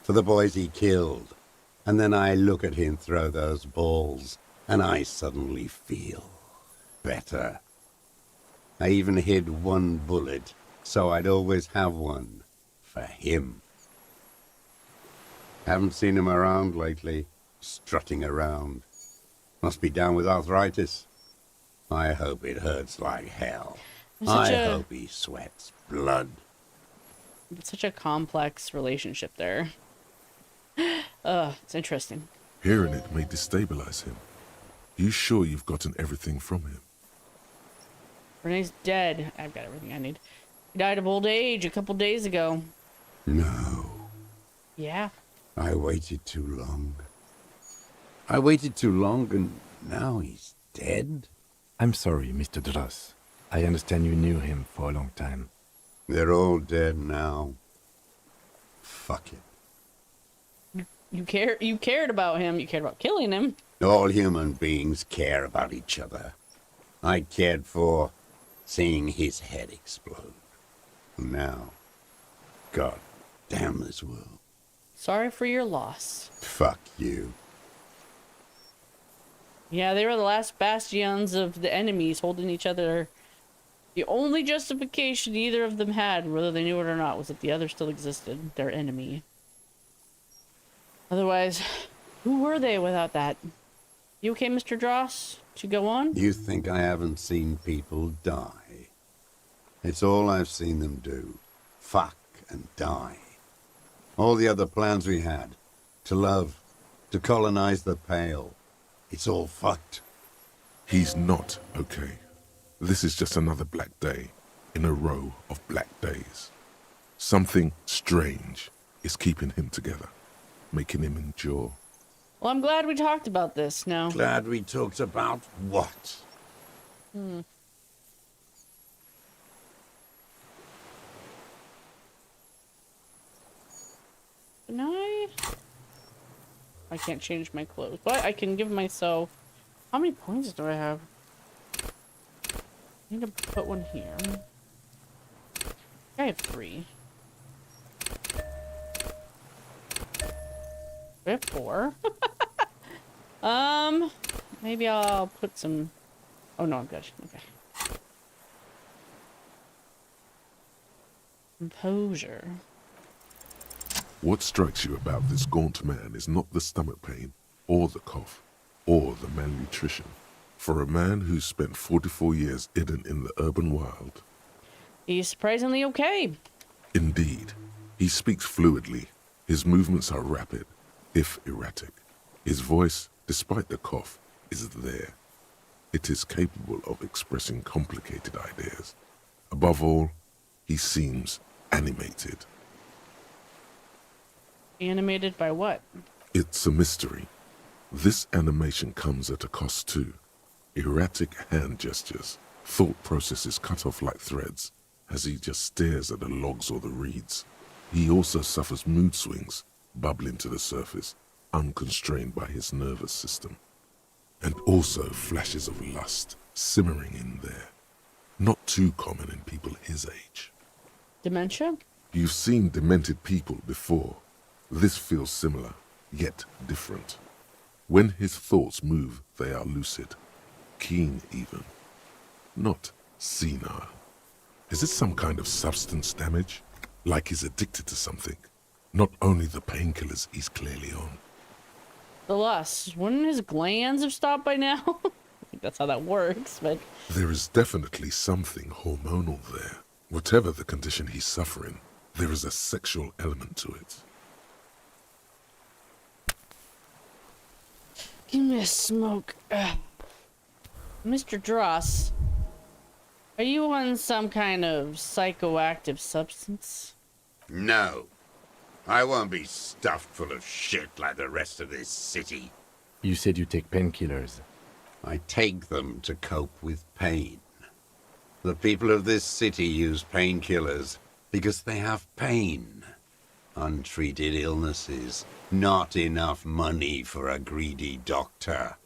For the boys he killed. And then I look at him throw those balls, and I suddenly feel better. I even hid one bullet, so I'd always have one for him. Haven't seen him around lately, strutting around. Must be down with arthritis. I hope it hurts like hell. I hope he sweats blood. It's such a complex relationship there. It's interesting. Hearing it may destabilize him. You sure you've gotten everything from him? Renee's dead. I've got everything I need. He died of old age a couple days ago. No. Yeah. I waited too long. I waited too long, and now he's dead? I'm sorry, Mr. Dross. I understand you knew him for a long time. They're all dead now. Fuck it. You cared about him. You cared about killing him. All human beings care about each other. I cared for seeing his head explode. Now, God damn this world. Sorry for your loss. Fuck you. Yeah, they were the last bastions of the enemies holding each other. The only justification either of them had, whether they knew it or not, was that the other still existed, their enemy. Otherwise, who were they without that? You okay, Mr. Dross? To go on? You think I haven't seen people die? It's all I've seen them do. Fuck and die. All the other plans we had. To love. To colonize the Pale. It's all fucked. He's not okay. This is just another black day in a row of black days. Something strange is keeping him together, making him endure. Well, I'm glad we talked about this now. Glad we talked about what? Can I can't change my clothes, but I can give myself... How many points do I have? I need to put one here. I have 3. I have 4. Maybe I'll put some... Oh no, I'm good. Okay. Composure. What strikes you about this gaunt man is not the stomach pain, or the cough, or the malnutrition. For a man who's spent 44 years hidden in the urban wild. He's surprisingly okay. Indeed. He speaks fluidly. His movements are rapid, if erratic. His voice, despite the cough, is there. It is capable of expressing complicated ideas. Above all, he seems animated. Animated by what? It's a mystery. This animation comes at a cost too. Erratic hand gestures, thought processes cut off like threads, as he just stares at the logs or the reeds. He also suffers mood swings, bubbling to the surface, unconstrained by his nervous system. And also flashes of lust, simmering in there. Not too common in people his age. Dementia? You've seen demented people before. This feels similar, yet different. When his thoughts move, they are lucid, keen even, not senile. Is it some kind of substance damage? Like he's addicted to something? Not only the painkillers he's clearly on. The lust. Wouldn't his glands have stopped by now? I think that's how that works, but... There is definitely something hormonal there. Whatever the condition he's suffering, there is a sexual element to it. Give me a smoke. Mr. Dross, are you on some kind of psychoactive substance? No. I won't be stuffed full of shit like the rest of this city. You said you take painkillers. I take them to cope with pain. The people of this city use painkillers because they have pain. Untreated illnesses, not enough money for a greedy doctor.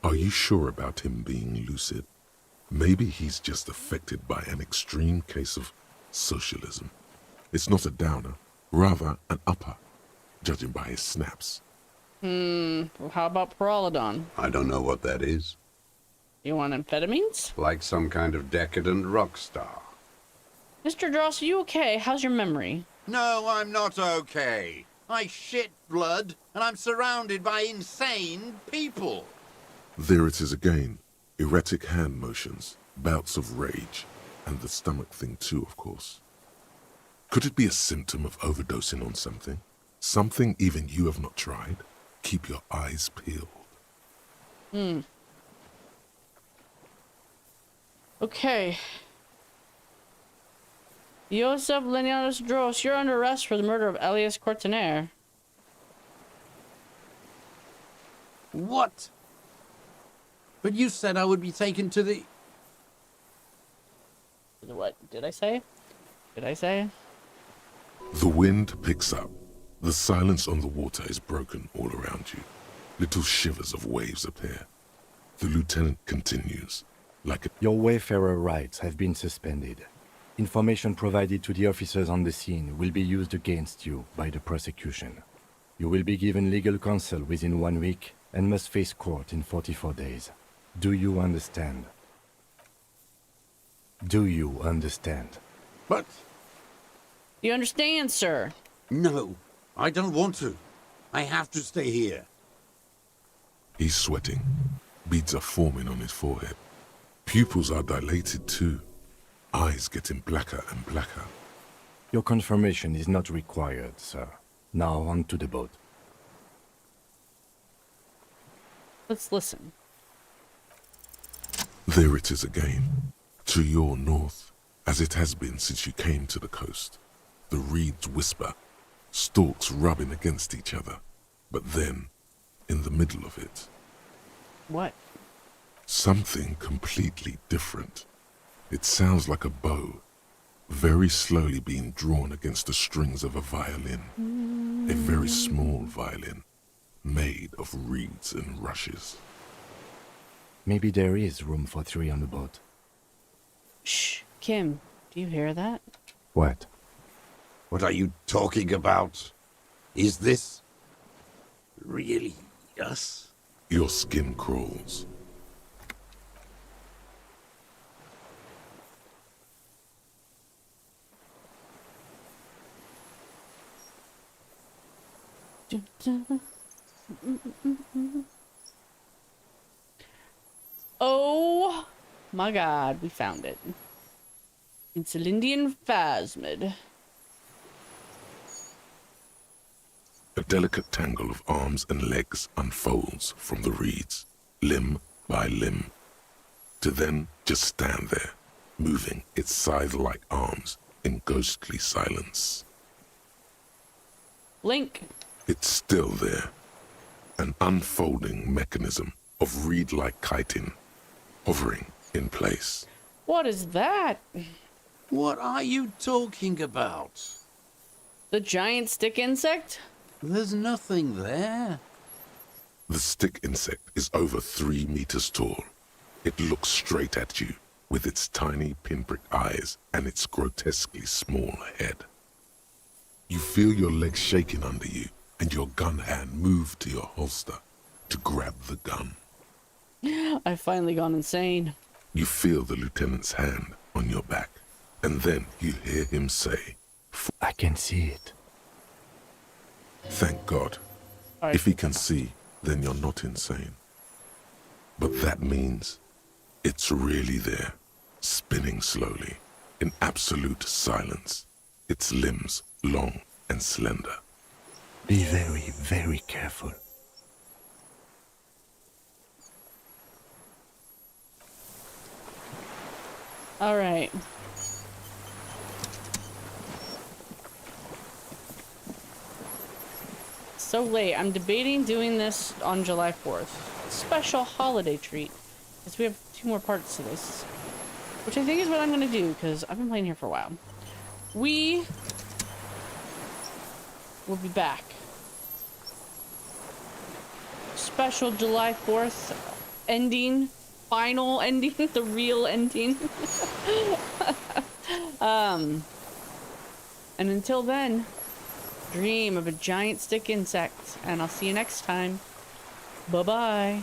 Are you sure about him being lucid? Maybe he's just affected by an extreme case of socialism. It's not a downer, rather an upper, judging by his snaps. Well, how about Peralodon? I don't know what that is. You want amphetamines? Like some kind of decadent rock star. Mr. Dross, are you okay? How's your memory? No, I'm not okay. I shit blood, and I'm surrounded by insane people. There it is again. Erratic hand motions, bouts of rage, and the stomach thing too, of course. Could it be a symptom of overdosing on something? Something even you have not tried? Keep your eyes peeled. Okay. Joseph Lenianus Dross, you're under arrest for the murder of Elias Courtenaire. What? But you said I would be taken to the... What did I say? Did I say? The wind picks up. The silence on the water is broken all around you. Little shivers of waves appear. The lieutenant continues, like a... Your wayfarer rights have been suspended. Information provided to the officers on the scene will be used against you by the prosecution. You will be given legal counsel within 1 week and must face court in 44 days. Do you understand? Do you understand? But... You understand, sir? No, I don't want to. I have to stay here. He's sweating. Beads are forming on his forehead. Pupils are dilated too. Eyes getting blacker and blacker. Your confirmation is not required, sir. Now on to the boat. Let's listen. There it is again. To your north, as it has been since you came to the coast. The reeds whisper, stalks rubbing against each other. But then, in the middle of it... What? Something completely different. It sounds like a bow, very slowly being drawn against the strings of a violin. A very small violin, made of reeds and rushes. Maybe there is room for 3 on the boat. Shh, Kim, do you hear that? What? What are you talking about? Is this... really us? Your skin crawls. Oh my god, we found it. It's an Indian phasmid. A delicate tangle of arms and legs unfolds from the reeds, limb by limb, to then just stand there, moving its scythe-like arms in ghostly silence. Blink. It's still there, an unfolding mechanism of reed-like chitin, hovering in place. What is that? What are you talking about? The giant stick insect? There's nothing there. The stick insect is over 3 meters tall, It looks straight at you with its tiny pinprick eyes and its grotesquely small head. You feel your legs shaking under you and your gun hand move to your holster to grab the gun. I've finally gone insane. You feel the lieutenant's hand on your back, and then you hear him say, I can see it. Thank God. Right. If he can see, then you're not insane. But that means it's really there, spinning slowly, in absolute silence, its limbs long and slender. Be very, very careful. All right. So late. I'm debating doing this on July 4th. Special holiday treat. Because we have 2 more parts to this. Which I think is what I'm going to do, because I've been playing here for a while. We will be back. Special July 4th ending. Final ending. The real ending. And until then, dream of a giant stick insect. And I'll see you next time. Bye-bye.